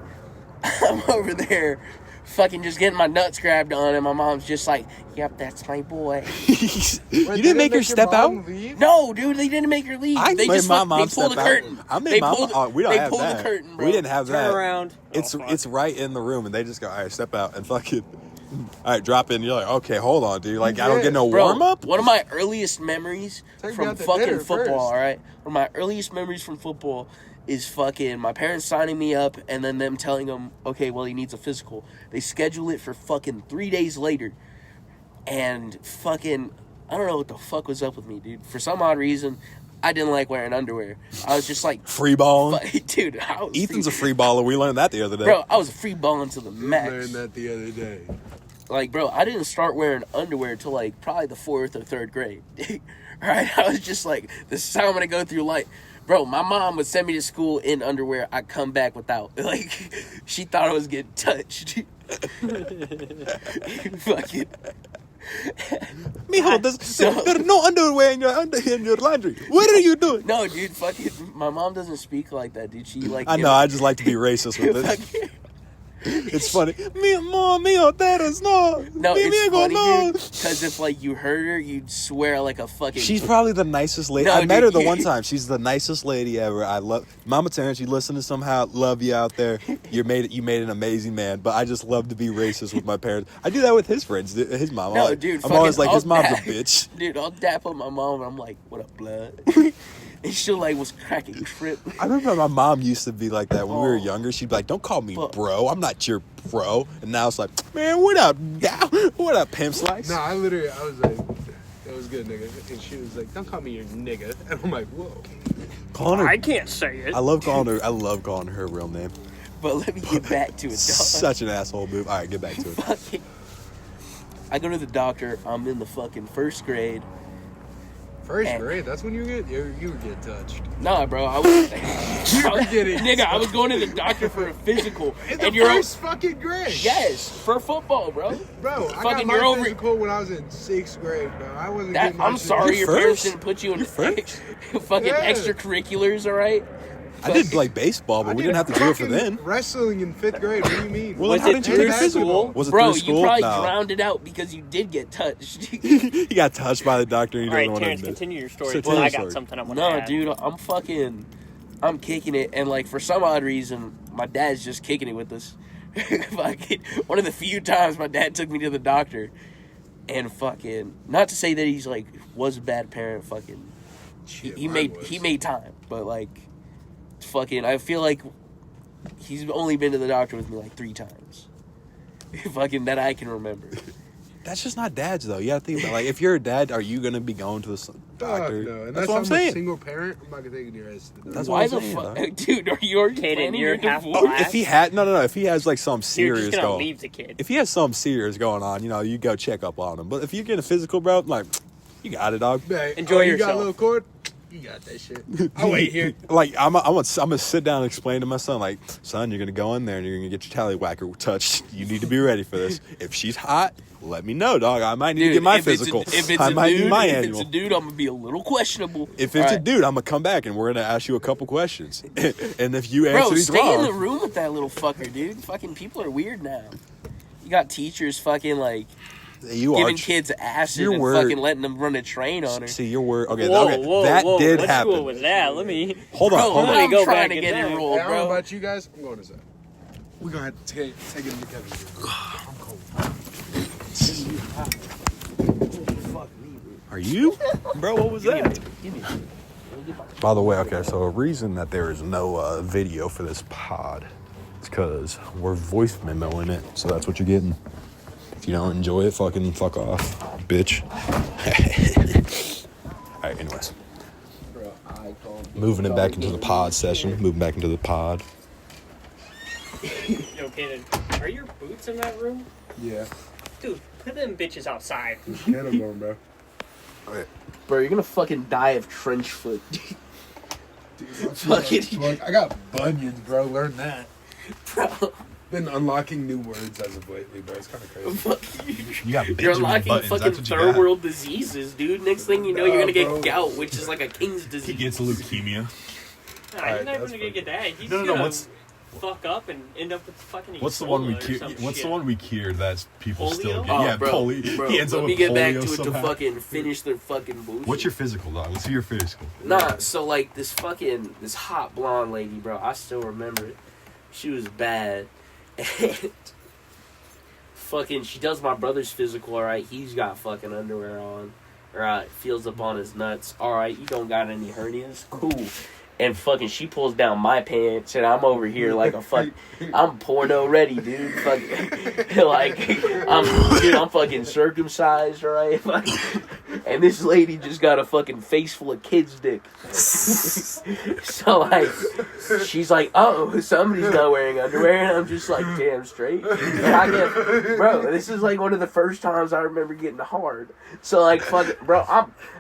I'm over there fucking just getting my nuts grabbed on, and my mom's just like, yep, that's my boy. You didn't make her step out? No, dude, they didn't make her leave. They made just my they mom pulled step the out. curtain. I made They my pulled, mom. We don't they have pulled that. the curtain, bro. We didn't have Turn that. around. It's Oh, fuck. it's right in the room, and they just go, all right, step out, and fucking, all right, drop in. You're like, okay, hold on, dude. Like, I don't get no Bro, warm up. one of my earliest memories Take me from out to fucking dinner football, first. all right? One of my earliest memories from football is fucking my parents signing me up and then them telling him, okay, well, he needs a physical. They schedule it for fucking 3 days later. And fucking, I don't know what the fuck was up with me, dude. For some odd reason, I didn't like wearing underwear. I was just like... Free balling? Dude, I was... Ethan's a free baller. We learned that the other day. Bro, I was free balling to the I max. learned that the other day. Like, bro, I didn't start wearing underwear till, like, probably the 4th or 3rd grade. Right? I was just like, this is how I'm gonna go through life. Bro, my mom would send me to school in underwear. I'd come back without. Like, she thought I was getting touched. Fucking... Mijo, there's no underwear in your laundry. What are you doing? No, dude, fucking... My mom doesn't speak like that, dude. She, like... I know, I just like to be racist with it. Fucking- It's funny. Mío, there's no. No, Mi it's amigo, funny, no. dude, because if, like, you heard her, you'd swear like a fucking... She's probably the nicest lady. No, I met her dude. the one time. She's the nicest lady ever. I love Mama Terrence. You listening somehow? Love you out there. You made an amazing man. But I just love to be racist with my parents. I do that with his friends, his mom. No, I'm dude, always like, fucking- his mom's a I'll- bitch. Dude, I'll dap up my mom, and I'm like, what up, blood? And she, like, was cracking trip. I remember my mom used to be like that when we were Oh. younger. She'd be like, "Don't call me Fuck. bro. I'm not your bro." And now it's like, "Man, what up, what up, pimp slice?" No, I was like, that was good, nigga. And she was like, don't call me your nigga. And I'm like, whoa. Calling her. I can't say it. I love calling her her real name. But let me get back to it, dog. Such an asshole move. All right, get back to it. Fucking... I go to the doctor. I'm in the fucking 1st grade. First grade, that's when you were getting touched. Nah, bro, I was... getting Nigga, I was going to the doctor for a physical. In the And you're... first fucking grade. Yes, for football, bro. Bro, I got Fucking, my you're over- physical when I was in 6th grade, bro. I wasn't That, getting my I'm shit. sorry You're your parents first? didn't put you in You're first? fucking Yeah. extracurriculars, all right? I did like baseball, but I we did didn't have to do it for fucking then. Wrestling in 5th grade. What do you mean? Well, Was how it did you through take physical? school? Was it Bro, through you school? probably No. drowned it out because you did get touched. He got touched by the doctor. And he All right, doesn't want Terrence, to admit. continue your story. So Well, I tell your got story. something I want to No, add. dude, I'm kicking it, and like for some odd reason, my dad's just kicking it with us. Fucking one of the few times my dad took me to the doctor, and fucking not to say that he's like was a bad parent. Fucking Shit, he mine made time, but like fucking I feel like he's only been to the doctor with me like 3 times. Fucking that I can remember. That's just not dads, though. You gotta think about like if you're a dad, are you gonna be going to the doctor? Fuck no. And That's what I'm a saying. single parent. I'm not gonna take your ass to the doctor. That's Why what the I'm saying, fuck, dog. dude? Are you already Kaden, planning you're your half divorce? black. If he had no, if he has like some You're serious just gonna going, leave the kid. if he has something serious going on, you go check up on him. But if you get a physical, bro, like you got it, dog. Hey, Enjoy You got a yourself. little cord? You got that shit. I'll wait here. Like I'm gonna sit down and explain to my son, like, son, you're gonna go in there and you're gonna get your tallywhacker touched. You need to be ready for this. If she's hot, let me know, dog. I might need to get my physical. If it's I a might dude, need my if annual. it's a dude, I'm gonna be a little questionable. If it's a Alright. dude, I'm gonna come back and we're gonna ask you a couple questions. And if you Bro, answer these stay in the wrong, room with that little fucker, dude. Fucking people are weird now. You got teachers fucking like you are. giving kids acid your and word- fucking letting them run a train on her. See your word. Okay, Whoa, okay, whoa, that whoa. did What happen. school was that? Let me. Hold on, Bro, hold on. I'm go trying back to in get there. enrolled, Hey, I don't know bro. about you guys. I'm going to say. We're gonna have to take him to Kevin's room. I'm cold. Are you, bro? What was that? By the way, okay, so a reason that there is no video for this pod is because we're voice memoing it, so that's what you're getting. If you don't enjoy it, fucking fuck off, bitch. All right, anyways. Moving it back into the pod session. Moving back into the pod. Yo, Kaden, are your boots in that room? Yeah. Dude, put them bitches outside. Get him going, bro. Bro, you're gonna fucking die of trench foot. Fucking- Look, I got bunions, bro. Learn that. Bro, Been unlocking new words as of lately, bro. It's kind of crazy. You got you're Benjamin unlocking buttons. fucking That's what you third got. world diseases, dude. Next thing you know, you're gonna get bro. gout, which is like a king's He disease. gets leukemia. Nah, Alright, you're never that's gonna get that. He's No, no, gonna what's- fuck up and end up with fucking What's the one we Ebola or cured? some What's shit. the one we cured that people still Polio? get? Yeah, polio. bro, He ends let up me with get back polio to it to somehow. fucking finish their fucking bullshit. What's your physical, dog? Let's see your physical. Nah, so like this hot blonde lady, bro, I still remember it. She was bad. And fucking, she does my brother's physical, alright? He's got fucking underwear on. Alright, feels up on his nuts. Alright, you don't got any hernias? Cool. And fucking she pulls down my pants and I'm over here like a fuck. I'm porno ready, dude. Fucking like I'm fucking circumcised, right? And this lady just got a fucking face full of kids' dick. So like she's like, oh, somebody's not wearing underwear, and I'm just like, damn straight. And I get, bro, this is like one of the first times I remember getting hard. So like fucking bro,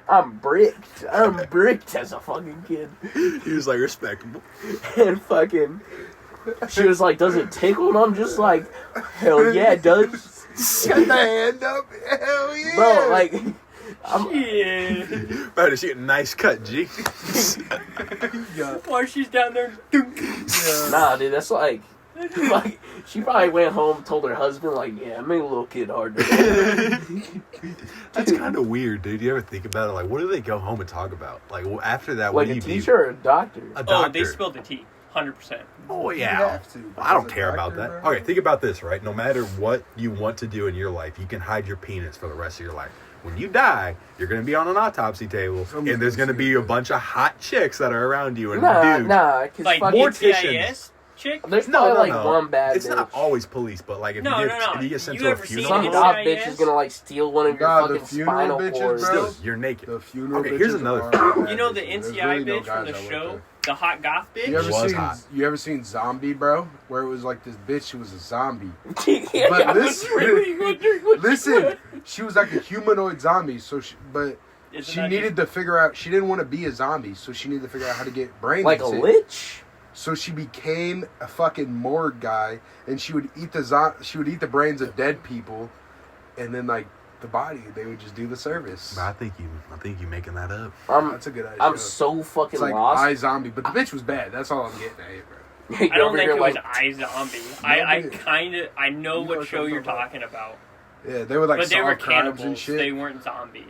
I'm bricked. I'm bricked as a fucking kid. He was like respectable. And fucking, she was like, does it tickle? And I'm just like, hell yeah, it does. Got the hand up. Hell yeah. Bro, like, Yeah. Better she get a nice cut, G. While she's down there. nah, dude, that's like, she probably went home and told her husband, like, yeah, I made a little kid hard today. That's kind of weird, dude. You ever think about it? Like, what do they go home and talk about? Like, well, after that, what Like do a you teacher or a doctor? A Oh, doctor. they spilled the tea. 100%. Oh, You yeah. have to, I don't as a care about doctor, that. bro. Okay, think about this, right? No matter what you want to do in your life, you can hide your penis for the rest of your life. When you die, you're going to be on an autopsy table, and there's going to be a bunch of hot chicks that are around you. And dudes. Nah, cause Like, fucking, NCIS chick? there's probably like one bad It's bitch. not always police, but like if No, you no, get no. if you get sent You to a ever seen funeral, Some NCIS? dog bitch is gonna like steal one of your Nah, the fucking funeral spinal bitches, cords. bro. still, you're naked. The funeral Okay, here's bitches another are thing. bad You know the bitches. There's NCI really no bitch from guys the that work show? there. The hot goth bitch? You ever was seen? hot. You ever seen Zombie, bro? Where it was like this bitch who was a zombie. Yeah, But I was listen- really wondering what you Listen, said. she was like a humanoid zombie. So, but Isn't she that needed to figure out. She didn't want to be a zombie, so she needed to figure out how to get brains. Like a into it. lich? So she became a fucking morgue guy, and she would eat the brains of dead people, and then like the body, they would just do the service. I think you making that up. That's a good idea. I'm so fucking It's like lost. iZombie, but the bitch was bad. That's all I'm getting at, bro. I don't Over think here it was like, iZombie. I Nobody- kind of... I know You know what what show I'm you're talking talking about. Yeah, they would like But they were solve crimes and cannibals. shit. They weren't zombies.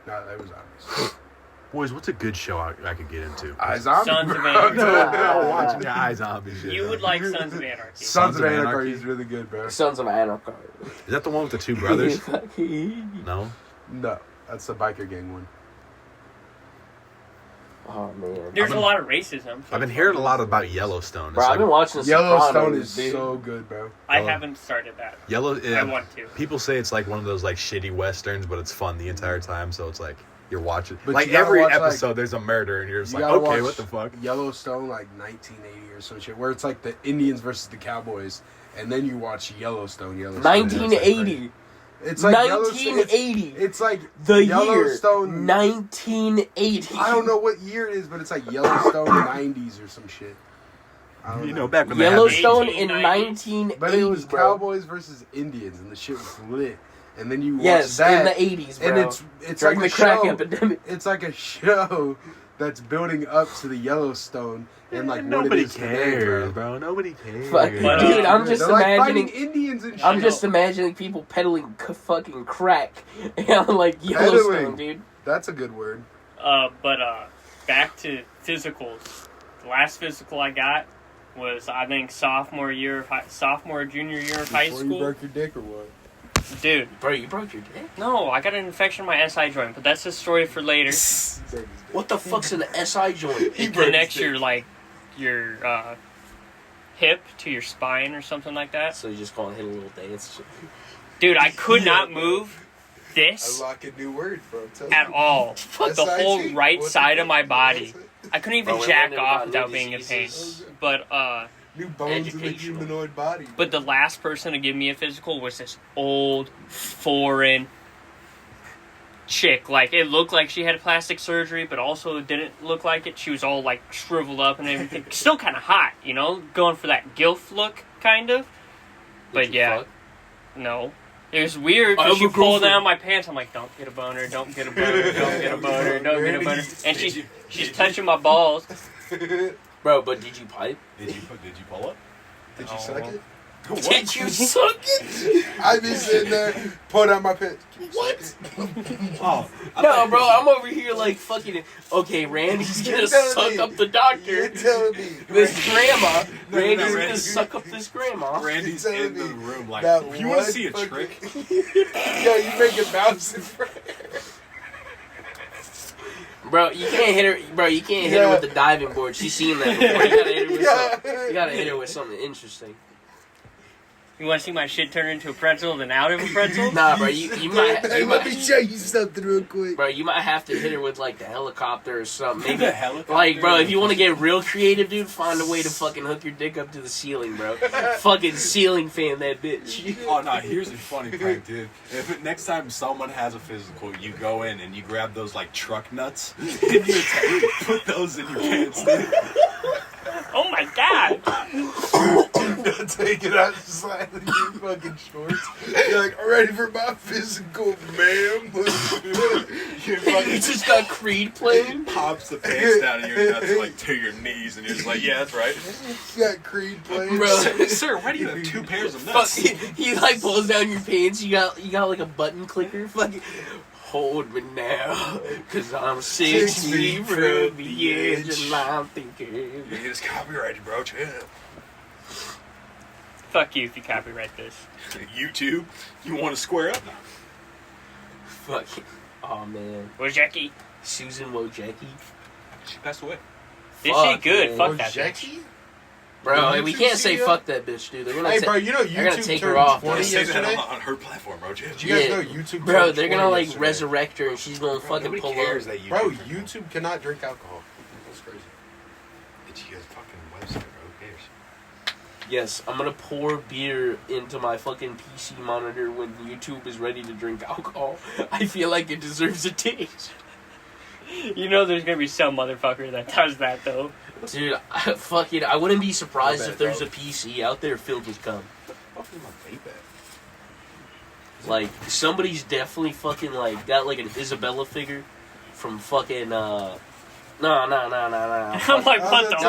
No, they were zombies. Boys, what's a good show I could get into? iZombie, Sons of bro. Anarchy. No, watching your eyes zombies. shit. You would like Sons of Anarchy. Sons of of Anarchy Anarchy is really good, bro. Sons of Anarchy. Is that the one with the two brothers? No. No, that's the biker gang one. Oh man. There's a lot of racism. I've been hearing a lot about Yellowstone. Bro, I've been watching the Yellowstone Sopranos, is dude. so good, bro. I haven't started that. Yellow. I want to. People say it's like one of those like shitty westerns, but it's fun the entire time. So it's like you're watching. But Like you gotta every watch, like- episode, there's a murder, and you're just You like, gotta okay, watch what the fuck? Yellowstone, like 1980 or some shit, where it's like the Indians versus the Cowboys, and then you watch Yellowstone. 1980. It's like Yellowstone. 1980. It's like The year. Yellowstone. 1980. I don't know what year it is, but it's like Yellowstone 90s or some shit. I don't You know, back when they Yellowstone had in 1890s. 1980. But it was bro. Cowboys versus Indians, and the shit was lit. And then you watch Yes, that, in the 80s, bro. and it's During like the a crack show. epidemic. It's like a show that's building up to the Yellowstone, and like what it nobody is today, cares, bro. bro. Nobody cares. Fuck, But, dude, I'm just They're like imagining. fighting Indians and shit. I'm just imagining people peddling fucking crack on like Yellowstone, Peddling. dude. That's a good word. But back to physicals. The last physical I got was, I think, sophomore or junior year of high Before you school. broke your dick or what? Dude, Bro, you broke your dick? no, I got an infection in my SI joint, but that's a story for later. What the fuck's an SI joint? It connects your hip to your spine or something like that. So you just call it hit a little dance. Dude, I could not move this Unlock a new word, bro. at all. The whole SIT? right What's side it? of my body. I couldn't even Bro, we're jack learning off about without new being in pain. diseases. But New bones in the Educational. humanoid body. But the last person to give me a physical was this old, foreign chick. Like, it looked like she had plastic surgery, but also didn't look like it. She was all, like, shriveled up and everything. Still kind of hot, you know? Going for that gilf look, kind of. But Did you yeah, fuck? no. It was weird I because have she a pulled girlfriend. down my pants. I'm like, don't get a boner, don't get a boner, don't get a boner, don't get a boner. And she's touching my balls. Bro, but did you pipe? Did you pull up? Did you suck it? Did you suck it? I be sitting there, pulling out my pants. What? Oh, No, bro, I'm over here like fucking. Okay, Randy's gonna You're telling suck me. up the You're doctor. telling me. This grandma. No, Randy's gonna Randy. suck up this grandma. Randy's You're in the telling me room like, that you want one to see a fucking- trick? Yo, you make it bounce in front. Bro, you can't hit her. Bro, you can't hit her with the diving board. She's seen that before. You gotta hit her with something. You gotta hit her with something interesting. You want to see my shit turn into a pretzel then out of a pretzel? Nah, bro, you might. Hey, let me show you something real quick. Bro, you might have to hit her with like the helicopter or something. Maybe The helicopter? like, bro, if you want to get real creative, dude, find a way to fucking hook your dick up to the ceiling, bro. Fucking ceiling fan that bitch. Oh no! Here's a funny prank, dude. If next time someone has a physical, you go in and you grab those like truck nuts and you put those in your pants, dude. Oh my god! Take it out, slide in your fucking shorts. You're like, I'm ready for my physical, ma'am. You just got Creed playing. Pops the pants down and your nuts like to your knees, and you're just like, yeah, that's right. You got Creed playing. Bro. Sir, why do you have 2 pairs of Fuck, nuts? he like pulls down your pants. You got like a button clicker. Fucking hold me now, cause I'm 6 feet from the edge and I'm thinking. You just copyrighted, bro. Chill. Fuck you if you copyright this. YouTube, you want to square up now? Fuck. Oh man, Wojcicki. Susan Wojcicki. She passed away. Is she Fuck, good? man. Fuck that bitch. Jackie? Bro, The we YouTube can't say CEO? fuck that bitch, dude. They're gonna Hey, ta- bro, you know they're gonna YouTube take her turned off, 20 Don't say that yesterday? on her platform, bro. Chill. Did you guys know YouTube bro, turned they're gonna 20 like yesterday? resurrect her and she's gonna fucking Nobody pull cares up. that YouTube. Bro, YouTube cannot drink alcohol. That's crazy. It's your fucking website, bro. Who cares? Yes, I'm gonna pour beer into my fucking PC monitor when YouTube is ready to drink alcohol. I feel like it deserves a taste. You know there's gonna be some motherfucker that does that though. Dude, I wouldn't be surprised My bad, if there's bro. a PC out there filled with cum. What the fuck is my vape at? Like, somebody's definitely fucking, like, got, like, an Isabella figure from fucking, No. I'm like, what the No,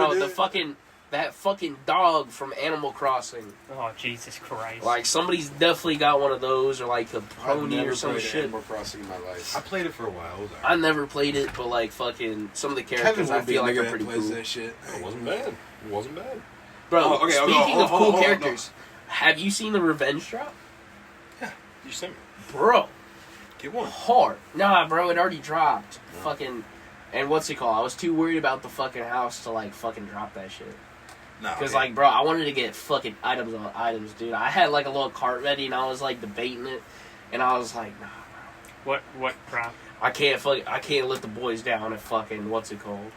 fuck? dude. The fucking, that fucking dog from Animal Crossing. Oh Jesus Christ! Like, somebody's definitely got one of those, or, like, a I've pony never or some played shit. Animal Crossing in my life. I played it for a while. It was I never played it, but, like, fucking, some of the Kevin characters I would be feel a like nigga are that pretty plays cool. that shit. It wasn't bad. It wasn't bad. Bro, Oh, okay, speaking of cool hold on. characters, have you seen the Revenge Drop? You sent me. Bro, Get one. hard. Nah, bro, it already dropped. Fucking, and what's it called? I was too worried about the fucking house to, like, fucking drop that shit. No. Because, like, bro, I wanted to get fucking items on items, dude. I had, like, a little cart ready, and I was, like, debating it. And I was like, nah, What crap? I can't let the boys down at fucking, what's it called?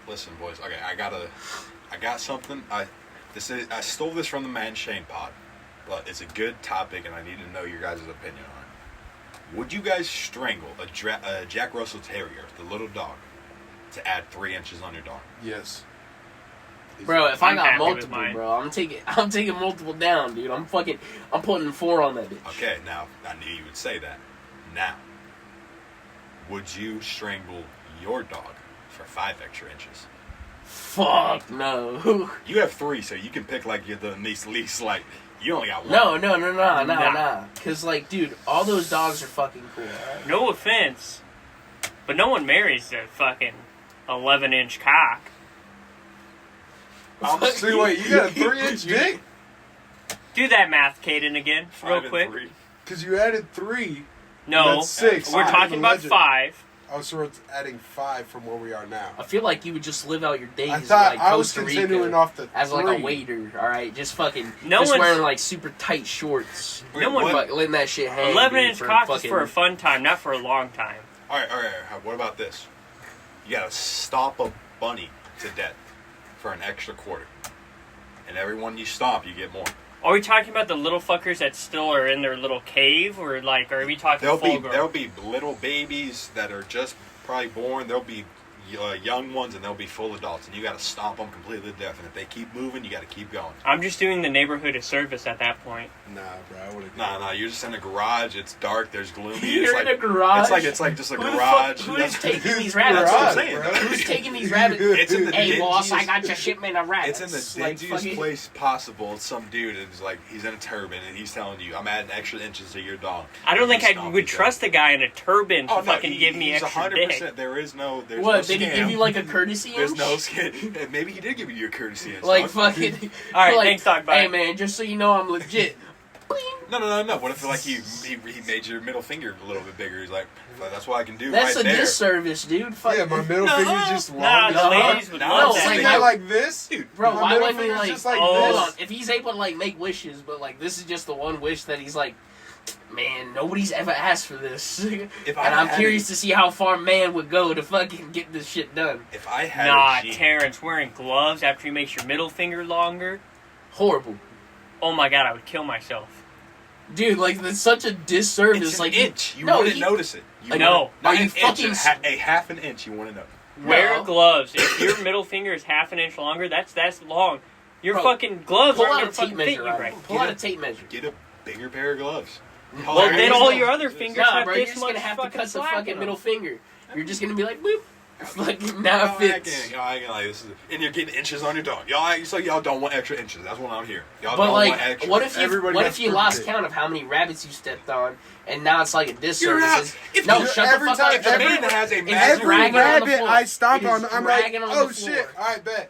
Listen, boys. Okay, I got something. I stole this from the Man Shane pod, but it's a good topic, and I need to know your guys' opinion on it. Would you guys strangle a Jack Russell Terrier, the little dog, to add 3 inches on your dog? Yes. Bro, if I I'm got happy with multiple, mine. bro, I'm taking multiple down, dude. I'm putting 4 on that bitch. Okay, now I knew you would say that. Now, would you strangle your dog for 5 extra inches? Fuck no. You have 3, so you can pick like you're the least like. You only got 1. No. Cause like, dude, all those dogs are fucking cool. Right? No offense, but no one marries a fucking 11-inch cock. See, wait, you got a 3-inch dick? Do that math, Caden, again, 5 real and quick. 3. Because you added 3. No, That's 6. we're I'm talking a about legend. 5. Oh, so we're adding 5 from where we are now. I feel like you would just live out your days I in thought like I was Costa continuing Rica off the as like 3. a waiter. All right, just fucking No just one's- wearing like super tight shorts. Wait, No one what? Fuck, letting that shit hang. 11-inch dude, cock is fucking- for a fun time, not for a long time. All right. What about this? You gotta stomp a bunny to death for an extra quarter, and every one you stomp, you get more. Are we talking about the little fuckers that still are in their little cave, or like, are we talking full grown? There'll be little babies that are just probably born. There'll be young ones, and they'll be full adults, and you gotta stomp them completely to death. And if they keep moving, you gotta keep going. I'm just doing the neighborhood a service at that point. Nah, bro, I would have. No, you're just in a garage. It's dark. There's gloomy. You're it's in like, a garage. It's like just a Who the garage. fuck- That's- Who's taking these That's rabbits? what I'm Garage, saying. bro. Who's taking these rabbits? It's in the Hey, boss, dingiest- I got your shipment of rabbits. It's in the Like, dingiest fucking- place possible. It's some dude, and it's like he's in a turban, and he's telling you, "I'm adding extra inches to your dog." I don't think You I stomp would his trust a guy in a turban to Oh, no, fucking give me he's extra 100%. dick. There is no. There's What? no Did he scam. give you like a courtesy There's inch? no skin. And maybe he did give you a courtesy inch. Like dog. fucking. All right, like, thanks, dog. Bye. Hey man, just so you know, I'm legit. No. What if like he made your middle finger a little bit bigger? He's like, that's what I can do That's right a there. disservice, dude. Fuck. Yeah, my middle finger's just Nah, long. the ladies would No, love it's that. like Like, that. like this, Dude, Bro, my why middle wouldn't he finger's like? just like Hold this. on. If he's able to like make wishes, but like this is just the one wish that he's like, man, nobody's ever asked for this, and I'm curious to see how far man would go to fucking get this shit done. If I had Nah, a gene, Terrence, wearing gloves after he makes your middle finger longer. Horrible, Oh my god, I would kill myself. dude. Like that's such a disservice. it's an like inch. You no, wouldn't he- notice it. You Like, no. wouldn't- not Are you an fucking inch, a half an inch. You want to know? Wear No. gloves. If your middle finger is half an inch longer, that's long. Your Bro, fucking gloves pull aren't out gonna a tape fucking fit measure. you right. Pull out a tape measure. Get a bigger pair of gloves. Well, then all your other fingers Nah, have bro, you're this just much gonna have to fucking cut the slack in fucking them. middle finger. You're just gonna be like, boop. Fucking now No, it I fits. can't. I can't like this. And you're getting inches on your dog. Y'all don't want extra inches. That's what I'm here. Y'all But don't like, want extra. what if Everybody what gets if you per lost bit. count of how many rabbits you stepped on, and now it's like a You're disservice? not. If No, you- shut the every fuck time- up. If a every- man has a Every magical dragging on the rabbit floor. I stomp It on, is I'm like, dragging on oh the shit, floor. I bet.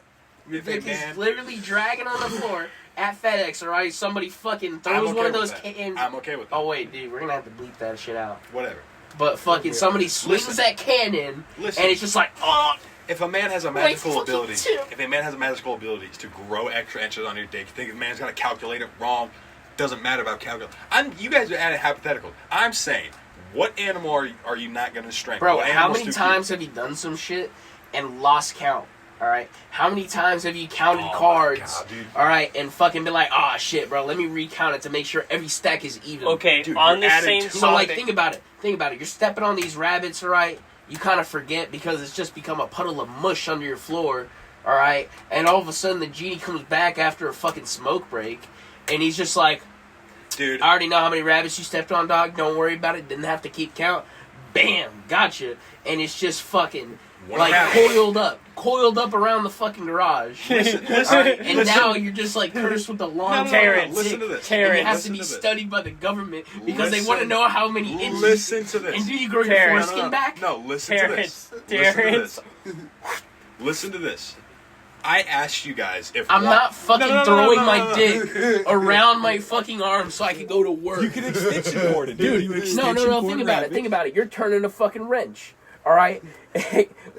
if If a he's man, literally dragging on the floor at FedEx, alright, somebody fucking I'm throws okay one of with those that. cans. I'm okay with that. Oh wait, dude, we're gonna have to bleep that shit out. Whatever. But fucking somebody swings Listen. that cannon, Listen. and it's just like, oh, If a man has a Like magical fucking ability, tip. if a man has a magical ability to grow extra inches on your dick, you think the man's gonna calculate it wrong? Doesn't matter about calculate. You guys are adding hypothetical. I'm saying, what animal are you not gonna strangle? bro, What how animals many do times have you done some shit and lost count? Alright? How many times have you counted Oh my cards? God, dude. Alright, and fucking been like, oh shit, bro, let me recount it to make sure every stack is even. Okay, Dude, on you're the adding same two- So like topic. think about it. You're stepping on these rabbits, alright? You kind of forget because it's just become a puddle of mush under your floor, alright? And all of a sudden the genie comes back after a fucking smoke break, and he's just like, Dude, I already know how many rabbits you stepped on, dog. Don't worry about it. Didn't have to keep count. Bam, gotcha. And it's just fucking One like rabbit. coiled up around the fucking garage. listen, Alright, and now you're just like cursed with the long Terrence, listen to this. and it has Terrence, to be Listen to this. studied by the government because they Listen- want to know how many inches. Listen to this. And do you grow your Terrence. foreskin back? No, listen Terrence, to this. Terrence. Listen to this. I asked you guys if I'm not fucking No, no, no, throwing no, no, my no, no. dick around my fucking arm so I can go to work. You can extension cord it, dude. You No, think about it. Think about it. You're turning a fucking wrench. Alright?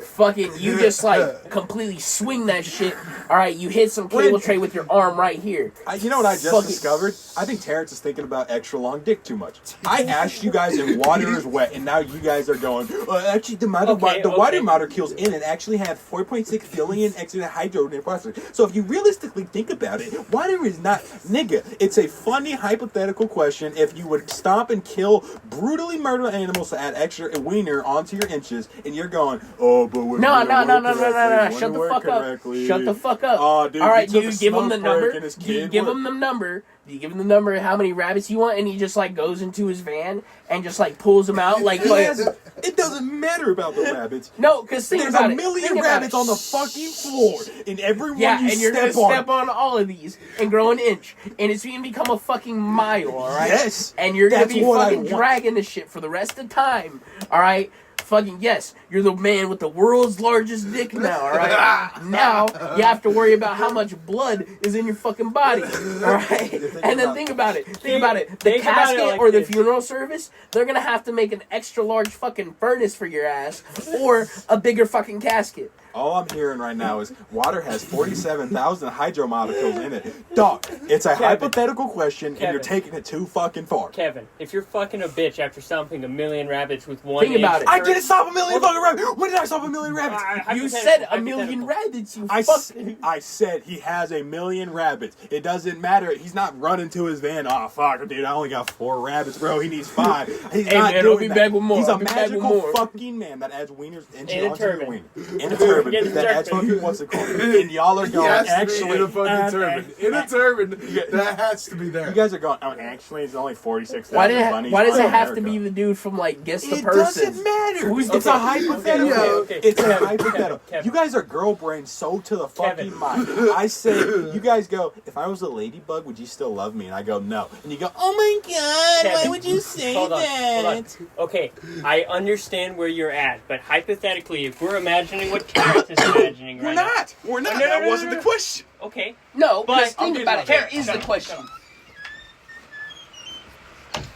Fucking, you just like completely swing that shit. Alright, you hit some cable tray with your arm right here. You know what I just Fucking- discovered? I think Terrence is thinking about extra long dick too much. I asked you guys if water is wet, and now you guys are going, actually, the water molecules in it actually have 4.6 billion extra hydrogen and phosphorus. So if you realistically think about it, water is not, nigga, it's a funny hypothetical question. If you would stop and kill brutally murder animals to add extra wiener onto your inches, and you're going, oh, but we're No. Shut the fuck up. Shut the fuck up. Oh, dude, Alright, he do took you a give him the smoke break number? and his Do you kid give worked. him the number? Do you give him the number of how many rabbits you want? And he just like goes into his van and just like pulls them out like. It doesn't matter about the rabbits. No, because think There's about a it. million Think about rabbits it. on the fucking floor, and everyone Yeah, you and you're gonna step on. step on all of these and grow an inch, and it's gonna become a fucking mile, all right? Yes, And you're gonna that's be what I fucking want. dragging this shit for the rest of the time, all right? Fucking yes, you're the man with the world's largest dick now, all right? Now you have to worry about how much blood is in your fucking body, all right? And then think about it. Think about it. The Think about it casket like or the this. funeral service, they're gonna have to make an extra large fucking furnace for your ass, or a bigger fucking casket. All I'm hearing right now is water has 47,000 hydromolecules in it. Dog, it's a hypothetical question, and Kevin. you're taking it too fucking far. Kevin, if you're fucking a bitch after stomping a million rabbits with one Think about inch- it. I didn't stop a million fucking rabbits. When did I stop a million rabbits? You Hypothetical, said a million hypothetical. rabbits, you I fuck. said he has a million rabbits. It doesn't matter. He's not running to his van. Oh, fuck, dude, I only got 4 rabbits, bro. He needs 5. He's Hey, not man, doing I'll be that. back with more. He's I'll a be back with magical more. fucking man that adds wieners into In a onto your turban. wiener. In a turban. In a That adds turban. fucking what's it called? And y'all are going, actually, in a fucking turban. In a turban. That has to be there. you guys are going, oh, actually, it's only 46,000 Why bunnies does in it have to America. be the dude from like Guess the It Person? doesn't matter. Who's It's the- a hypothetical. okay. It's a Kevin, hypothetical. Kevin. You guys are girl brain so to the fucking Kevin. mind. I say, you guys go, if I was a ladybug, would you still love me? And I go, no. And you go, oh my god, why Kevin. would you say Hold on, that? hold on. Okay, I understand where you're at, but hypothetically, if we're imagining what Terrence is imagining We're right not. We're not. No, no, That no, wasn't no, the no. question. now. Okay. No, But because I'll think get about it. it. Here Okay, is the shut up, question. shut up.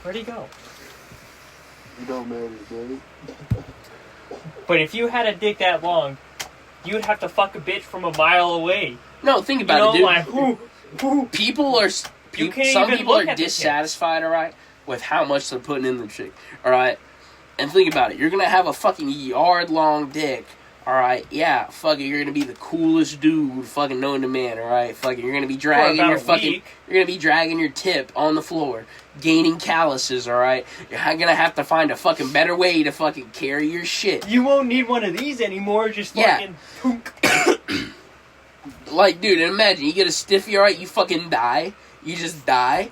Where'd he go? You don't matter, baby. But if you had a dick that long, you'd have to fuck a bitch from a mile away. No, think about You know, it, dude. like, People are You can't some even people look are at the dissatisfied, all right, with how much they're putting in the chick, all right. And think about it. You're gonna have a fucking yard long dick, all right. Yeah, fuck it. You're gonna be the coolest dude fucking known to man, all right. Fucking, you're gonna be dragging about your a fucking. week. You're gonna be dragging your tip on the floor, gaining calluses, all right. You're gonna have to find a fucking better way to fucking carry your shit. you won't need one of these anymore. Just Yeah. fucking. Like, dude, imagine you get a stiffy, all right. You fucking die. You just die.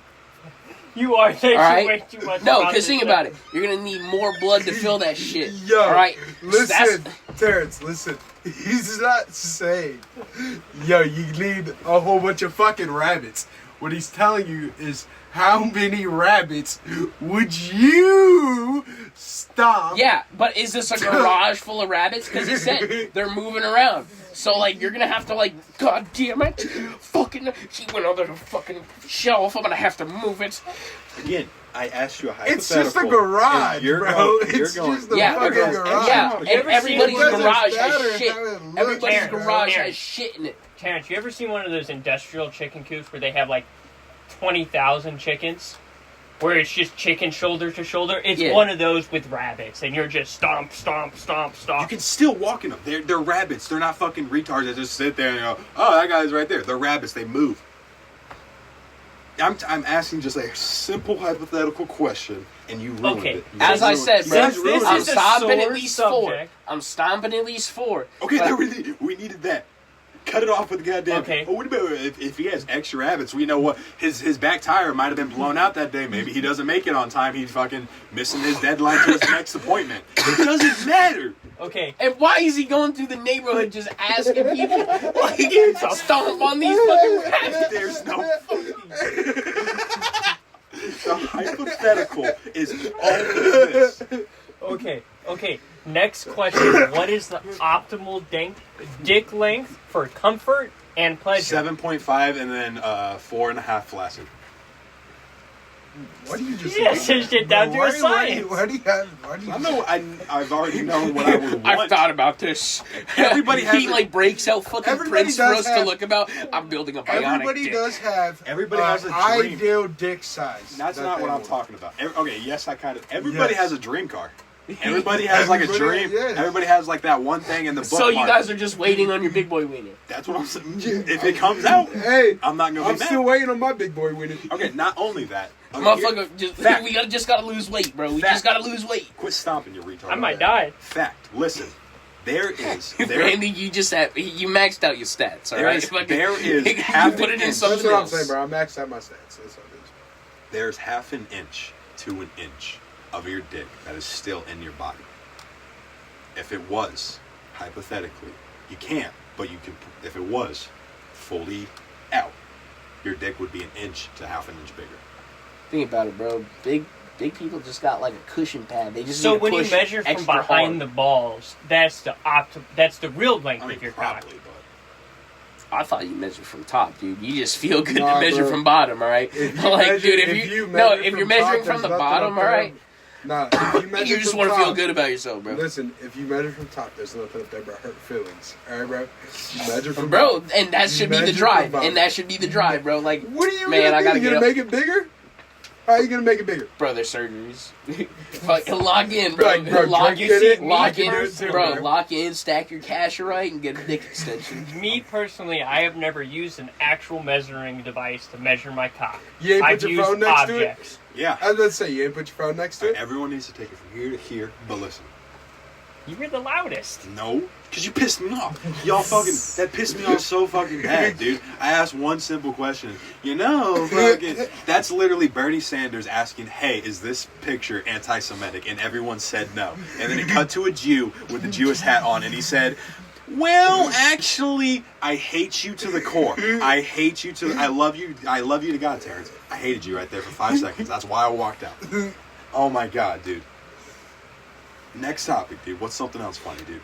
You are thinking Alright? way too much. No, about because this think shit. about it. You're gonna need more blood to fill that shit. Yo, all right. listen, Terrence, listen. He's not saying, yo, you need a whole bunch of fucking rabbits. What he's telling you is how many rabbits would you stop? Yeah, but is this a garage full of rabbits? Because he said they're moving around. So, like, you're gonna have to, like, God damn it. Fucking, he went under the fucking shelf. I'm gonna have to move it. Again, I asked you a hypothetical. It's just a garage, and you're bro. Going, It's you're going, just a Yeah, fucking because, garage. yeah, You and ever everybody's seen- garage It doesn't has matter shit. how it looks, Everybody's Terrence, garage Terrence. has shit in it. Terrence, you ever seen one of those industrial chicken coops where they have like 20,000 chickens? Where it's just chicken shoulder to shoulder? It's Yeah. one of those with rabbits, and you're just stomp, stomp, stomp, you stomp. can still walk in them. They're rabbits. They're not fucking retards that just sit there and go, oh, that guy's right there. They're rabbits. They move. I'm asking just a simple hypothetical question, and you ruined Okay. it. You As I ruined said, it. bro, Since this I'm is a stomping at sore least 4. subject. I'm stomping at least 4. Okay, But- we needed that. Cut it off with the goddamn. Okay. Oh, what about if he has extra rabbits? We know what his back tire might have been blown out that day. Maybe he doesn't make it on time. He's fucking missing his deadline to his next appointment. It doesn't matter. Okay, And why is he going through the neighborhood just asking people, like, stomp on these fucking rabbits? There's no fucking. The hypothetical is all of this. okay. Next question. What is the optimal dick length for comfort and pleasure? 7.5 and then 4.5 flaccid. What do you just Yes, say? it's just down to a science. Why do you have? Why do you? I know. I've already known what I would want. I've thought about this. Everybody has he a- like breaks out fucking Everybody prints for does us to have- look about. I'm building a bionic Everybody dick. does have. Everybody has a dream. ideal dick size. That's that not they what I'm want. talking about. Okay, yes, I kind of. Everybody Yes. has a dream car. Everybody has like a Everybody- dream. yes. Everybody has like that one thing in the book. So you mark. guys are just waiting on your big boy wiener. That's what I'm saying. If it comes out, Hey, I'm not gonna I'm be mad. still waiting on my big boy winning. Okay, not only that. Okay, Motherfucker, just, Fact. we just gotta lose weight, bro. We Fact. just gotta lose weight. Quit stomping, you retard. I might die. Fact. Listen, there is. There, Randy, you just have you maxed out your stats, There alright? is- there is you half put an it in inch. something That's what I'm else. saying, bro. I maxed out my stats. That's all it is. there's half an inch to an inch of your dick that is still in your body. If it was, hypothetically, you can't, but you can. If it was fully out, your dick would be an inch to half an inch bigger. Think about it, bro. Big people just got like a cushion pad. They just So need to when you push measure from extra behind hard. the balls, that's the real length I mean, of your cock. probably, but I thought you measured from top, dude. You just feel good Nah, to measure bro. from bottom, all right? If you Like, measure- dude, if if you you measure if you're from measuring top, from the there's nothing bottom, up all there. right, Nah, if you measure you just from want to feel top- good about yourself, bro. Listen, if you measure from top, there's nothing up there but hurt feelings. All right, bro. You measure from Bro, bottom. and that should be the Measure drive, from bottom. and that should be the drive, bro. Like, What are you man, gonna I do? gotta You get gonna up. make it bigger? How are you gonna make it bigger? Bro, there's surgeries. Fucking lock in, bro. Like, bro, lock drink in it, lock you in, can do it too, bro. bro. Lock in, stack your cash right, and get a dick extension. Me personally, I have never used an actual measuring device to measure my cock. You ain't I've put your used phone next to it? objects. yeah. I was about to say, you ain't put your phone next to it? Everyone needs to take it from here to here, but listen. You were the loudest. No, because you pissed me off. Y'all fucking, that pissed me off so fucking bad, dude. I asked one simple question. Fucking, that's literally Bernie Sanders asking, hey, is this picture anti-Semitic? And everyone said no. And then it cut to a Jew with a Jewish hat on, and he said, well, actually, I hate you to the core. I hate you to, I love you to God, Terrence. I hated you right there for 5 seconds. That's why I walked out. Oh my God, dude. Next topic, dude. What's something else funny, dude?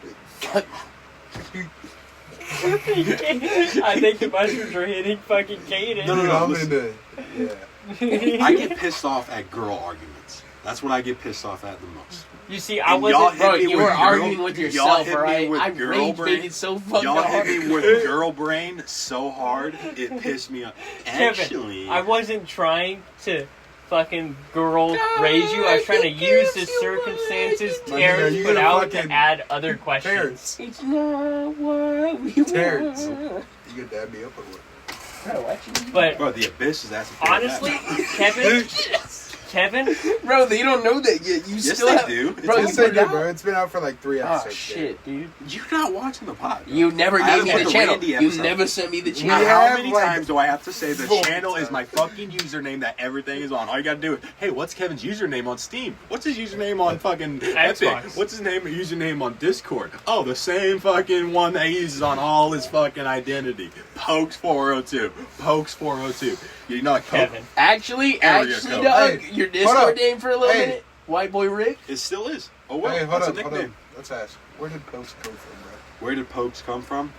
I think the mushrooms are hitting fucking Kaden. No, Dude, I'm listen. into, yeah. I get pissed off at girl arguments. That's what I get pissed off at the most. You see, I And y'all wasn't. hit Bro, me you with were girl- arguing with y'all yourself, hit me alright? with I girl rage brain. baited so fucking Y'all hard. hit me with girl brain so hard it pissed me off. Actually, Kevin, I wasn't trying to fucking girl raise you. I was trying to use the circumstances Terrence you put gonna out to fucking- add other questions. Terrence. It's not what we Terrence. want. You gonna dab me up or what? Bro, what you- But bro, the abyss is asking for honestly, that. Kevin, Bro, they don't know that yet. You Yes, still they have... do. Bro, Yes, you they put it did, out? bro. It's been out for like 3 Oh, episodes. shit, dude. You're not watching the pod. Bro. You never I gave haven't me put the the channel. Randy You episode. never sent me the We channel. How have, many like, times do I have to say the 40 channel is times. my fucking username that everything is on? All you gotta do is, hey, what's Kevin's username on Steam? What's his username on fucking Epic? Xbox. What's his username on Discord? Oh, the same fucking one that he uses on all his fucking identity. Pokes402. Pokes402. You know, Kevin. Actually, Area code. Doug, Hey, your hold Discord up. name for a little Hey. minute? White Boy Rick? It still is. Oh well, Hey, hold that's up, a hold nickname. up. Let's ask. Where did Post come from, bro? Where did Pokes come from?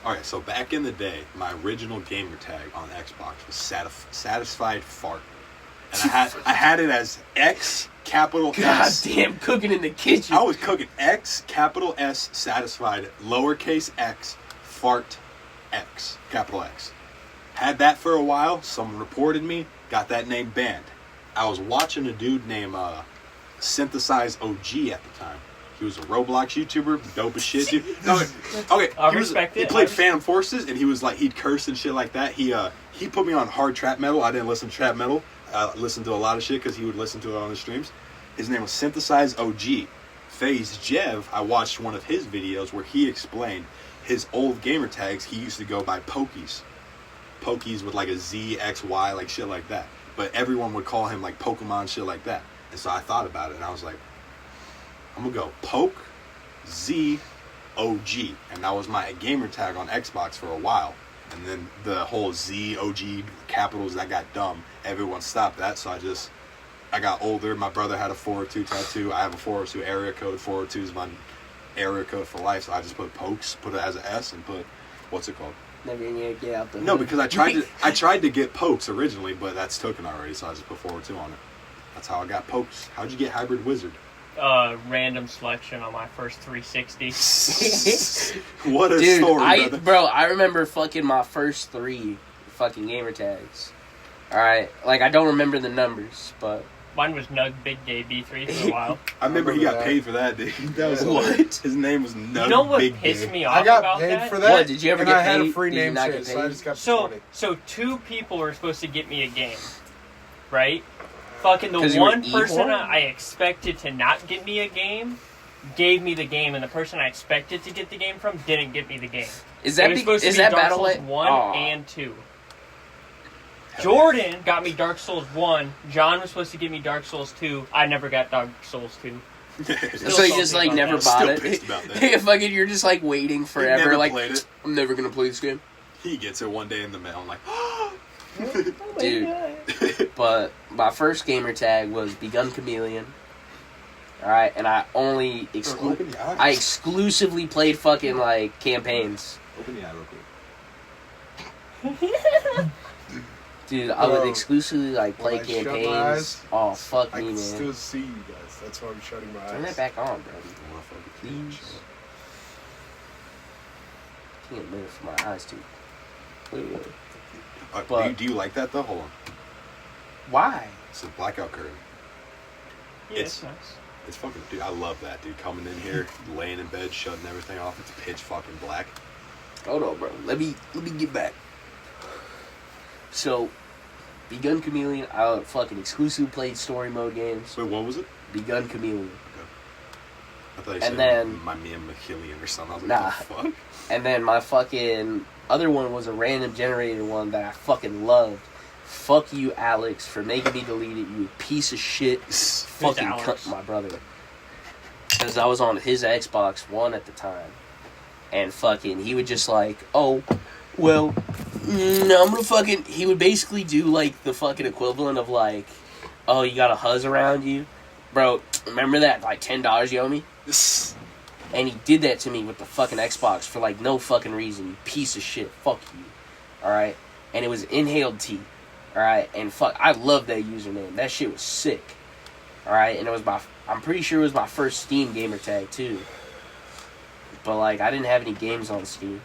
All right, so back in the day, my original gamer tag on Xbox was satisfied fart, and I had it as X capital God S. damn, cooking in the kitchen. I was cooking X capital S satisfied lowercase x fart X capital X. Had that for a while. Someone reported me. Got that name banned. I was watching a dude named Synthesize OG at the time. He was a Roblox YouTuber, dope as shit, dude. No, okay, I he respect He it. played Phantom Forces, and he was like, he'd curse and shit like that. He put me on hard trap metal. I didn't listen to trap metal. I listened to a lot of shit because he would listen to it on his streams. His name was Synthesize OG. FaZe Jev, I watched one of his videos where he explained his old gamer tags. He used to go by Pokies. Pokies with like a Z, X, Y, like shit like that. But everyone would call him like Pokemon, shit like that. And so I thought about it, and I was like, I'm gonna go Poke Z OG, and that was my gamer tag on Xbox for a while. And then the whole Z OG capitals, that got dumb. Everyone stopped that, so I got older. My brother had a 402 tattoo. I have a 402 area code. 402 is my area code for life, so I just put Pokes, put it as an S, and put what's it called? Never gonna get out the No, hood. because I tried to get Pokes originally, but that's taken already, so I just put 402 on it. That's how I got Pokes. How'd you get Hybrid Wizard? Random selection on my first 360. What a Dude, story, brother. I remember fucking my first 3 fucking gamer tags. Alright, like I don't remember the numbers, but Mine was Nug Big Day B3 for a while. I remember he remember got that. paid for that, dude. That was What? His name was Nug You know what Big pissed Day. me off I got about paid that? for that. What, did you ever and get I had paid? a free Did you name not change, get so I paid? just got the So, 20. so 2 people were supposed to get me a game, right? Fucking the 'Cause you were one person evil? I expected to not get me a game gave me the game, and the person I expected to get the game from didn't get me the game. Is It that was be- supposed to is be that Dark Battle Souls Light? 1 Aw. and 2. Jordan got me Dark Souls 1. John was supposed to give me Dark Souls 2. I never got Dark Souls 2. So you just salty like about never that. bought Still it. pissed about that. Fucking, you're just like waiting forever. never Like played it. I'm never gonna play this game, He gets it one day in the mail. I'm like, dude. But my first gamer tag was Begun Chameleon. All right, and I only open the eyes. I exclusively played fucking like campaigns. Open the eye real quick. Dude, I would Bro, exclusively like play when I shut my campaigns. eyes, Oh fuck I me, can man! still see you guys. That's why I'm shutting my Turn that eyes. back on, bro. Motherfucker. Please. Can't move for my eyes, dude. Wait. But- Do you like that though? Hold on. Why? It's a blackout curtain. Yeah, it's nice. It's fucking, dude. I love that, dude. Coming in here, laying in bed, shutting everything off. It's pitch fucking black. Hold on, bro. Let me get back. So, Begun Chameleon, I fucking exclusively played story mode games. Wait, what was it? Begun Chameleon. I thought you And said then- my man McKillian or something. I was like, Nah. what the fuck? And then my fucking other one was a random generated one that I fucking loved. Fuck you, Alex, for making me delete it, you piece of shit. Fucking Alex? cut my brother. Because I was on his Xbox One at the time. And fucking, he would just like, oh, well, I'm gonna fucking... He would basically do like the fucking equivalent of like, oh, you got a huzz around you? Bro, remember that like $10 you owe me? And he did that to me with the fucking Xbox for like no fucking reason. You piece of shit. Fuck you. Alright? And it was inhaled tea. Alright, and fuck, I love that username. That shit was sick. Alright, and it was I'm pretty sure it was my first Steam gamer tag too. But like, I didn't have any games on Steam.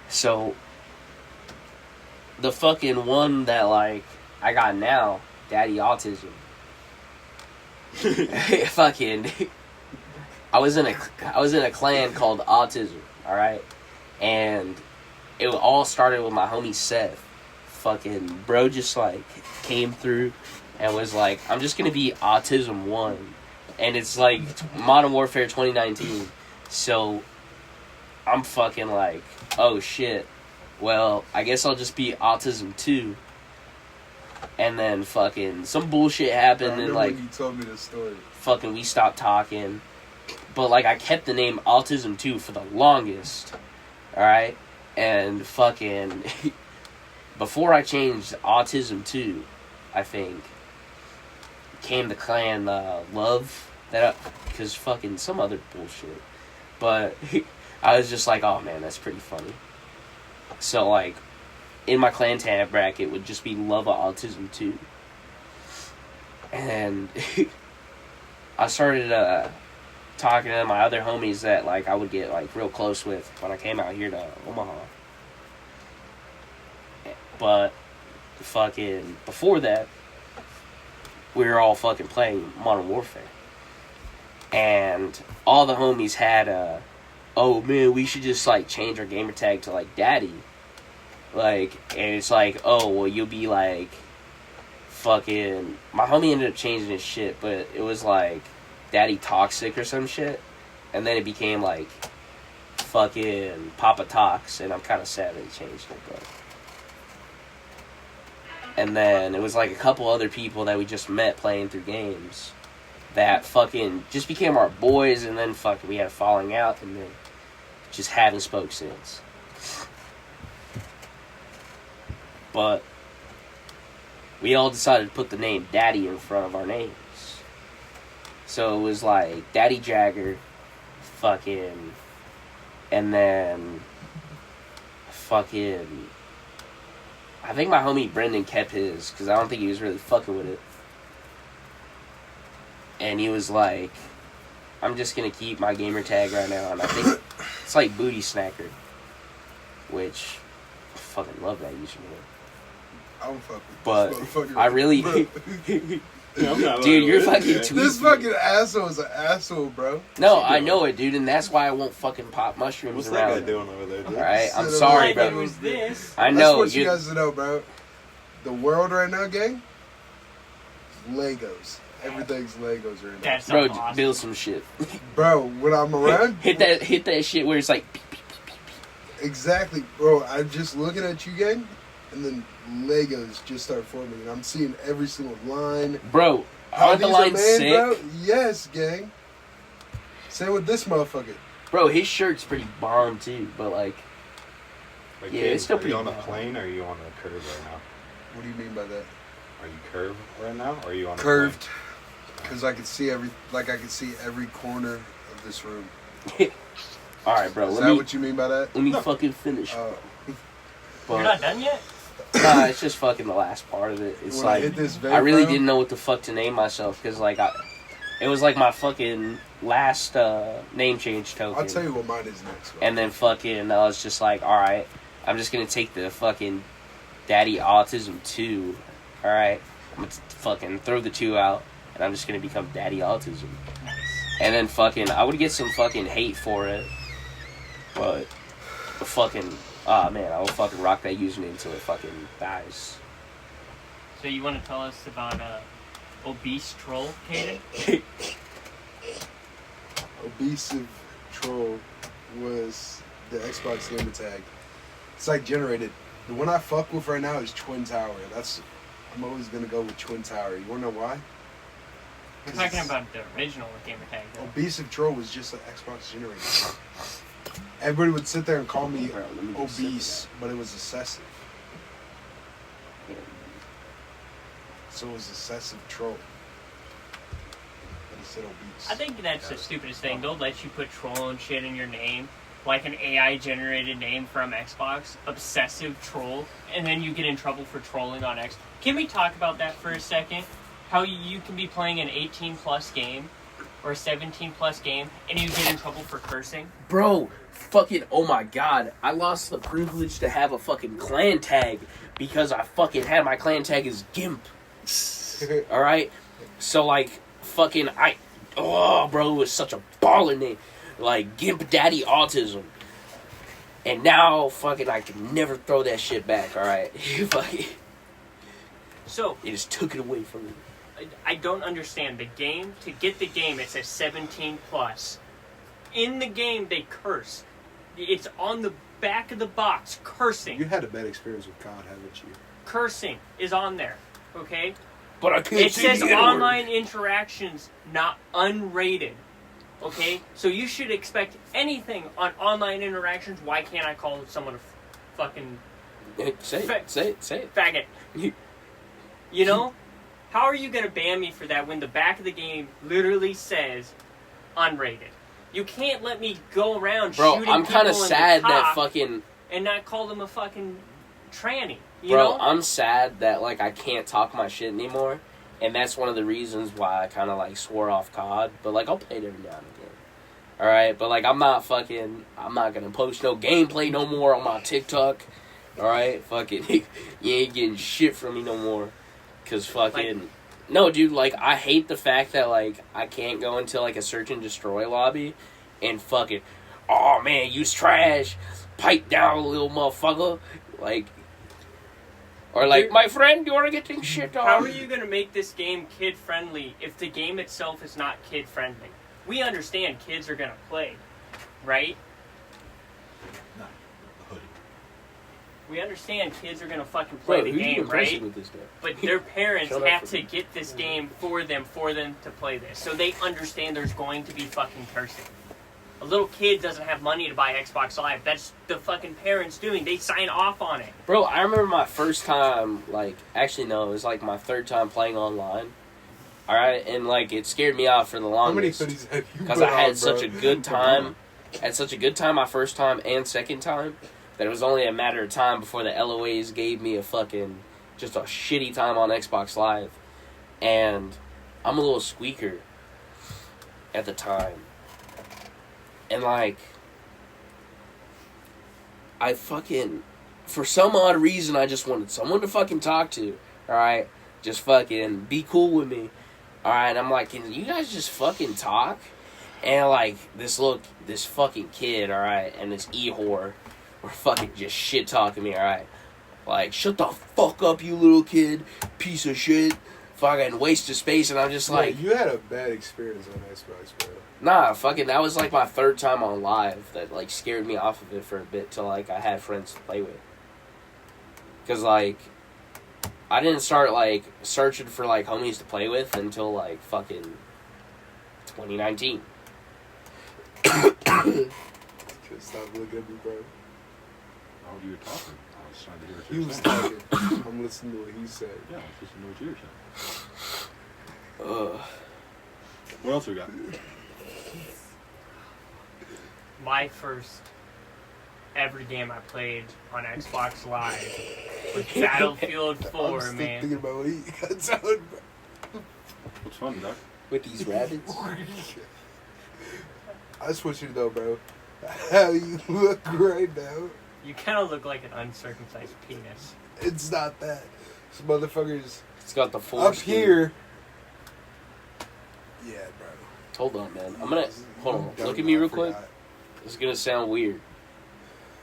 So, the fucking one that like, I got now, Daddy Autism. Fucking, I was in a clan called Autism, alright? And it all started with my homie Seth. Fucking bro just like came through and was like, I'm just gonna be Autism 1. And it's like Modern Warfare 2019. So I'm fucking like, oh shit. Well, I guess I'll just be Autism 2. And then fucking some bullshit happened and like you told me this story. Fucking we stopped talking. But like I kept the name Autism 2 for the longest. Alright? And fucking before I changed Autism 2, I think, came the clan Love, that because fucking some other bullshit. But I was just like, oh man, that's pretty funny. So like, in my clan tab bracket would just be Love of Autism 2. And I started talking to my other homies that like I would get like real close with when I came out here to Omaha. But fucking before that, we were all fucking playing Modern Warfare. And all the homies had oh man, we should just like change our gamer tag to like Daddy. Like, and it's like, oh, well, you'll be like fucking, my homie ended up changing his shit, but it was like Daddy Toxic or some shit. And then it became like fucking Papa Tox, and I'm kind of sad that he changed it, but. And then it was like a couple other people that we just met playing through games that fucking just became our boys, and then fucking we had a falling out, and then just haven't spoke since. But we all decided to put the name Daddy in front of our names. So it was like Daddy Jagger, fucking, and then fucking, I think my homie Brendan kept his, because I don't think he was really fucking with it. And he was like, I'm just going to keep my gamer tag right now. And I think it's like Booty Snacker, which I fucking love that username. I don't fuck with But this motherfucker. I really, dude, you're fucking too. This fucking asshole is an asshole, bro. No, I know it, dude, and that's why I won't fucking pop mushrooms What's around. that guy doing over there, dude? Alright, I'm Sit sorry, around. bro. Who's this? I That's know, what you you guys to know, bro. The world right now, gang, is Legos. Everything's Legos right now. That's bro, awesome. build some shit. Bro, when I'm around, hit that shit where it's like, exactly, bro. I'm just looking at you, gang, and then Legos just start forming, and I'm seeing every single line. bro, How aren't the these are lines made, sick? bro? Yes, gang. Same with this motherfucker. Bro, his shirt's pretty bomb too, but like, Like, yeah, kid, it's still are pretty you on a bomb. plane or are you on a curve right now? What do you mean by that? Are you curved right now or are you on a Curved, because I can see every corner of this room. all right, bro. Is Let that me what you mean by that? let me fucking finish. Oh. You're not But done yet? nah, it's just fucking the last part of it. It's When I like hit this vape, I really bro, didn't know what the fuck to name myself because like it was like my fucking last name change token. I'll tell you what mine is next. Bro. And then fucking, I was just like, alright, I'm just gonna take the fucking Daddy Autism 2, alright? I'm gonna fucking throw the 2 out, and I'm just gonna become Daddy Autism. And then fucking, I would get some fucking hate for it, but the fucking, man, I will fucking rock that username until it fucking dies. So you want to tell us about Obese Troll, Kaden? Obesive Troll was the Xbox gamer tag. It's like generated. The one I fuck with right now is Twin Tower. I'm always gonna go with Twin Tower. You wanna know why? We're talking about the original gamer tag, though. Obesive Troll was just an Xbox generated. Everybody would sit there and call me Bro, let me just sip obese, but it was excessive. So it was excessive troll. But he said obese. I think that's the stupidest thing. They'll let you put troll and shit in your name, like an AI generated name from Xbox, obsessive troll, and then you get in trouble for trolling on X. Can we talk about that for a second? How you can be playing an 18 plus game or a 17 plus game and you get in trouble for cursing? Bro, fucking, oh my god, I lost the privilege to have a fucking clan tag because I fucking had my clan tag as Gimp. Alright? So, like, fucking, bro, it was such a baller name. Like, Gimp Daddy Autism. And now, fucking, I can never throw that shit back, alright? Fucking. So, It just took it away from me. I don't understand. The game, to get the game, it says 17 plus. In the game, they curse. It's on the back of the box, cursing. You had a bad experience with God, haven't you? Cursing is on there, okay? But I can't It say says the N-word. online interactions, not unrated. Okay? So you should expect anything on online interactions. Why can't I call someone a fucking Say it. faggot? You know? How are you going to ban me for that when the back of the game literally says unrated? You can't let me go around Bro, shooting I'm kind of people in sad the that top fucking... and not call them a fucking tranny. You Bro, know? I'm sad that, like, I can't talk my shit anymore. And that's one of the reasons why I kind of, like, swore off COD. But, like, I'll play it every now and again. Alright? But, like, I'm not going to post no gameplay no more on my TikTok. Alright? Fucking, you ain't getting shit from me no more. Because fucking... Like, no, dude, like, I hate the fact that, like, I can't go into, like, a search and destroy lobby and fucking, oh, man, you's trash. Pipe down, little motherfucker. Like... Or like, my friend, you're getting shit on. How are you going to make this game kid-friendly if the game itself is not kid-friendly? We understand kids are going to play, right? No, the hoodie. We understand kids are going to fucking play Bro, the who you game, impressing right? with this guy? But their parents Shut up have for to me. get this game for them to play this. So they understand there's going to be fucking cursing. A little kid doesn't have money to buy Xbox Live. That's the fucking parents doing. They sign off on it. Bro, I remember my first time, like, actually, no, it was like my third time playing online. Alright, and like, it scared me off for the How many longest. hoodies have you Because put I had on, such a bro? good time. Had such a good time my first time and second time that it was only a matter of time before the LOAs gave me a fucking, just a shitty time on Xbox Live. And I'm a little squeaker at the time. And like, I fucking, for some odd reason, I just wanted someone to fucking talk to, alright? Just fucking be cool with me, alright? I'm like, can you guys just fucking talk? And like, this fucking kid, alright, and this e-whore were fucking just shit-talking me, alright? Like, shut the fuck up, you little kid, piece of shit, fucking waste of space, and I'm just like... you had a bad experience on Xbox, bro. Nah, fucking, that was like my third time on live that like scared me off of it for a bit till like I had friends to play with. Cause like, I didn't start like searching for like homies to play with until like fucking 2019. Just stop looking at me, bro. Oh, you were talking. I was trying to hear what He you were was saying. talking. I'm listening to what he said. Yeah, I was listening to what you were saying. What else we got? My first ever game I played on Xbox Live was Battlefield 4, I'm still man. thinking about what he got done, bro. What's fun, Doc? With these rabbits. I just want you to know, bro, how you look right now. You kind of look like an uncircumcised penis. It's not that. This motherfucker's It's got the up foreskin. here. Yeah, bro. Hold on, man. I'm gonna hold on. Look at me real quick. This is gonna sound weird,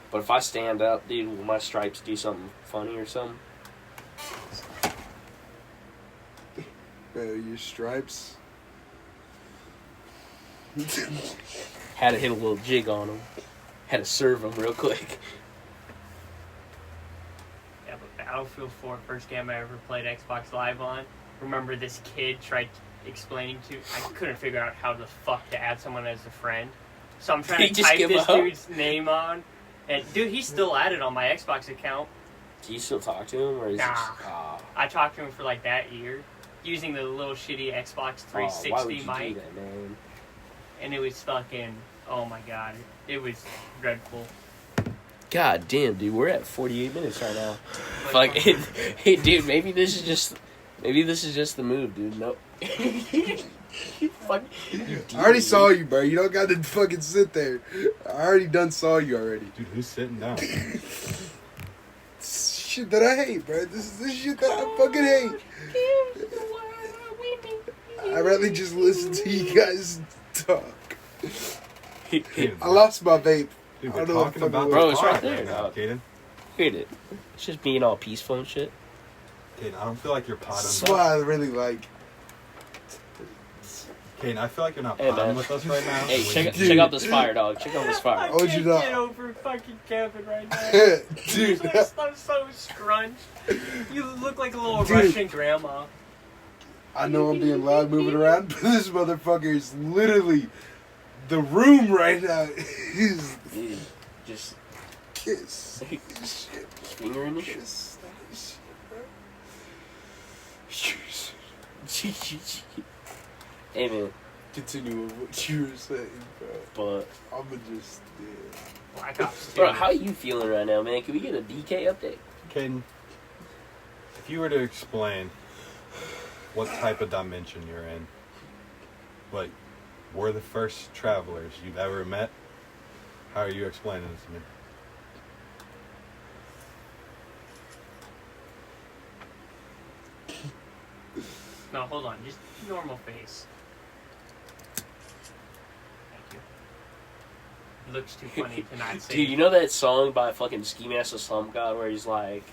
but if I stand up, dude, will my stripes do something funny or something? Bro, your stripes. Had to hit a little jig on them. Had to serve them real quick. Yeah, but Battlefield 4, first game I ever played Xbox Live on. Remember this kid tried explaining to... I couldn't figure out how the fuck to add someone as a friend. So I'm trying He to just type give this up? dude's name on. And dude, he's still added on my Xbox account. Do you still talk to him, or is Nah. it just, I talked to him for like that year. Using the little shitty Xbox why would 360 you mic. do that, man? And it was fucking Oh my god, it was dreadful. God damn, dude, we're at 48 minutes right now. Fuck, hey, dude, maybe this is just the move, dude. No. Fuck. I already saw you, bro. You don't got to fucking sit there. I already done saw you already. Dude, who's sitting down? Shit that I hate, bro. This is shit that I fucking hate. I'd rather just listen to you guys talk. I lost my vape. Dude, I we're don't know talking what about the Bro, the it's pod right there, now, dog. Caden. Heard it. It's just being all peaceful and shit. Caden, I don't feel like you're That's potting. why I really like. Caden, I feel like you're not Hey, potting man. with us right now. Hey, When check out this fire, dog. Check out this I fire. would can't you not? get over fucking Kevin right now. Dude, He's like so scrunched. You look like a little Dude. Russian grandma. I know I'm being loud moving around, but this motherfucker is literally the room right now. Is Dude, just kiss. finger in the shit. Kiss. That is shit, bro. Jeez. Hey, man, Continue with what you were saying, bro. but... I'ma just. Black Ops 2. Bro, how you feeling right now, man? Can we get a DK update? Caden, if you were to explain what type of dimension you're in, like, we're the first travelers you've ever met, how are you explaining this to me? No, hold on. Just normal face. Thank you. It looks too funny to not say. Dude, you know that song by fucking Ski Master Slump God where he's like,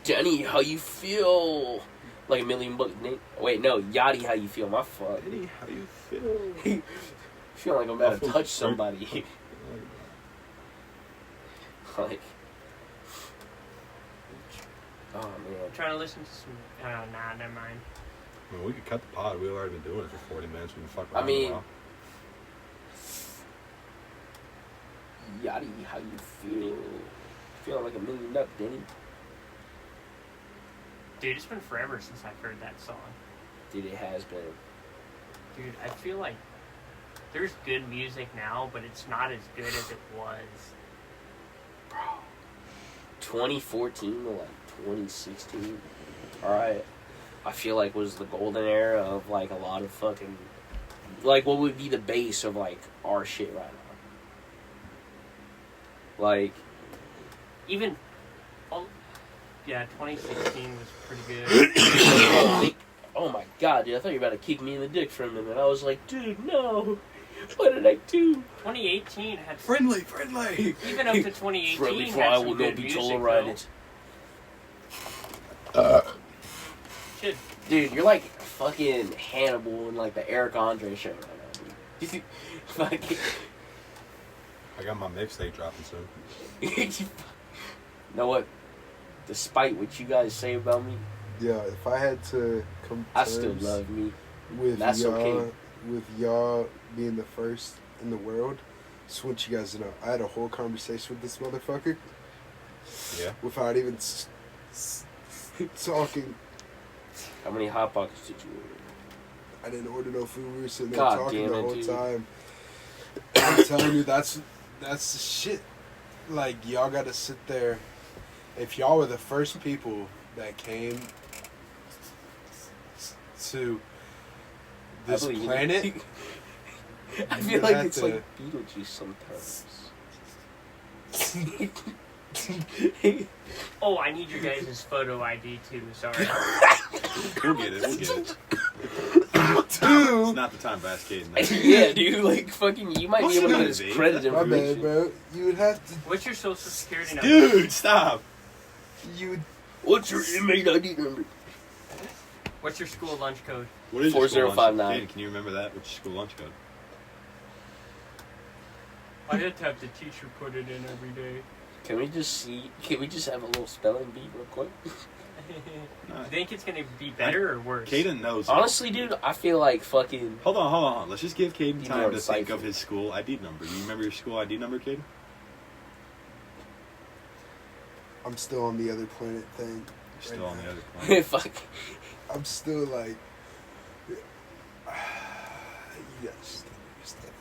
Jenny, how you feel? Like $1,000,000 Nate. Wait, no, Yachty, how you feel? My fuck. Hey, how you feel? Feel like I'm about to touch somebody. Like, oh man. I'm trying to listen to some. Nah, never mind. I mean, we could cut the pod. We've already been doing it for 40 minutes. We can fuck I around mean- a while. Yachty, how you feel? Feel like $1,000,000 Denny. Dude, it's been forever since I've heard that song. Dude, it has been. Dude, I feel like there's good music now, but it's not as good as it was. 2014 to like 2016. Alright. I feel like was the golden era of like a lot of fucking. Like what would be the base of like our shit right now. Like. Even. Yeah, 2016 was pretty good. Oh my god, dude, I thought you were about to kick me in the dick for a minute. I was like, dude, no. What did I do? 2018 had. Friendly! Even up to 2018 Friendly had fire some will good not be music, tolerated. Shit. Dude, you're like fucking Hannibal in like the Eric Andre show right now, dude. Fucking. I got my mixtape dropping soon. You know what? Despite what you guys say about me, Yeah, if I had to come to I still terms love me. with That's y'all, okay. with y'all being the first in the world, just want you guys to know, I had a whole conversation with this motherfucker Yeah. without even talking. How many hot pockets did you order? I didn't order no food. We were sitting there God talking damn the it, whole dude. time. I'm telling you, that's the shit. Like, y'all gotta sit there. If y'all were the first people that came to this I believe it. planet, I you feel like had it's to- like Beetlejuice sometimes. Oh, I need your guys' photo ID too. Sorry. We'll get it. It's two. not the time to ask Caden. Yeah, dude, like fucking, you might be able to get his Dude, credit My bad, information. bro. You would have to. What's your social security number? Dude, stop. You would. What's your inmate ID number? What's your school lunch code? What is your school lunch? 4059. Caden, can you remember that? What's your school lunch code? I had to have the teacher put it in every day. Can we just have a little spelling bee real quick? You think it's gonna be better or worse? Caden knows. Honestly, dude, I feel like fucking. Hold on. Let's just give Caden You time know to the think cipher. of his school ID number. You remember your school ID number, Caden? I'm still on the other planet thing. You're still on the other planet. Fuck. I'm still like. You guys just don't understand.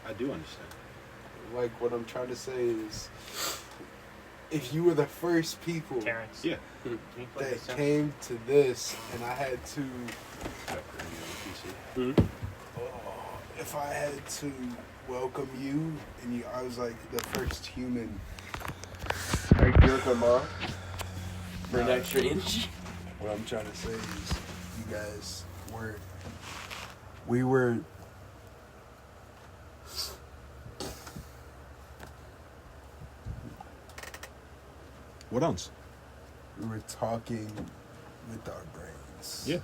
I do understand. Like, what I'm trying to say is, if you were the first people Terrence. Yeah. Can you play that this up? came to this, and I had to, if I had to welcome you, and I was like the first human. Like your grandma. For an extra inch. What I'm trying to say is, you guys we were. What else? We were talking with our brains. Yeah.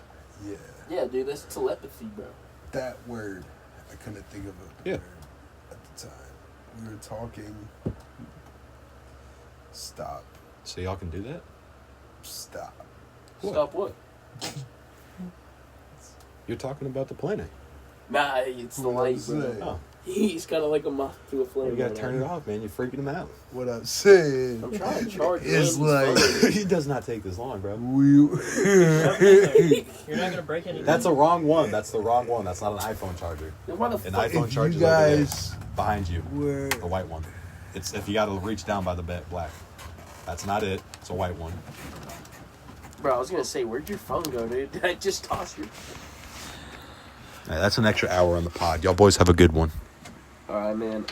Yeah. Yeah, dude, that's telepathy, bro. That word, I couldn't think of a Yeah. word at the time. We were talking. Stop. So y'all can do that? Stop. What? Stop what? You're talking about the planet. Nah, it's the light, bro. Oh. He's kind of like a moth to a flame. You gotta right turn now. it off, man. You're freaking him out. What I'm saying I'm trying to charge is him. like It does not take this long, bro. You're not gonna break anything. That's a wrong one. That's the wrong one. That's not an iPhone charger. Then why the An fuck? iPhone if charger you guys behind you, were the white one. It's if you gotta reach down by the black. That's not it. It's a white one. Bro, I was gonna say, where'd your phone go, dude? Did I just toss your? That's an extra hour on the pod. Y'all boys have a good one. All right, man.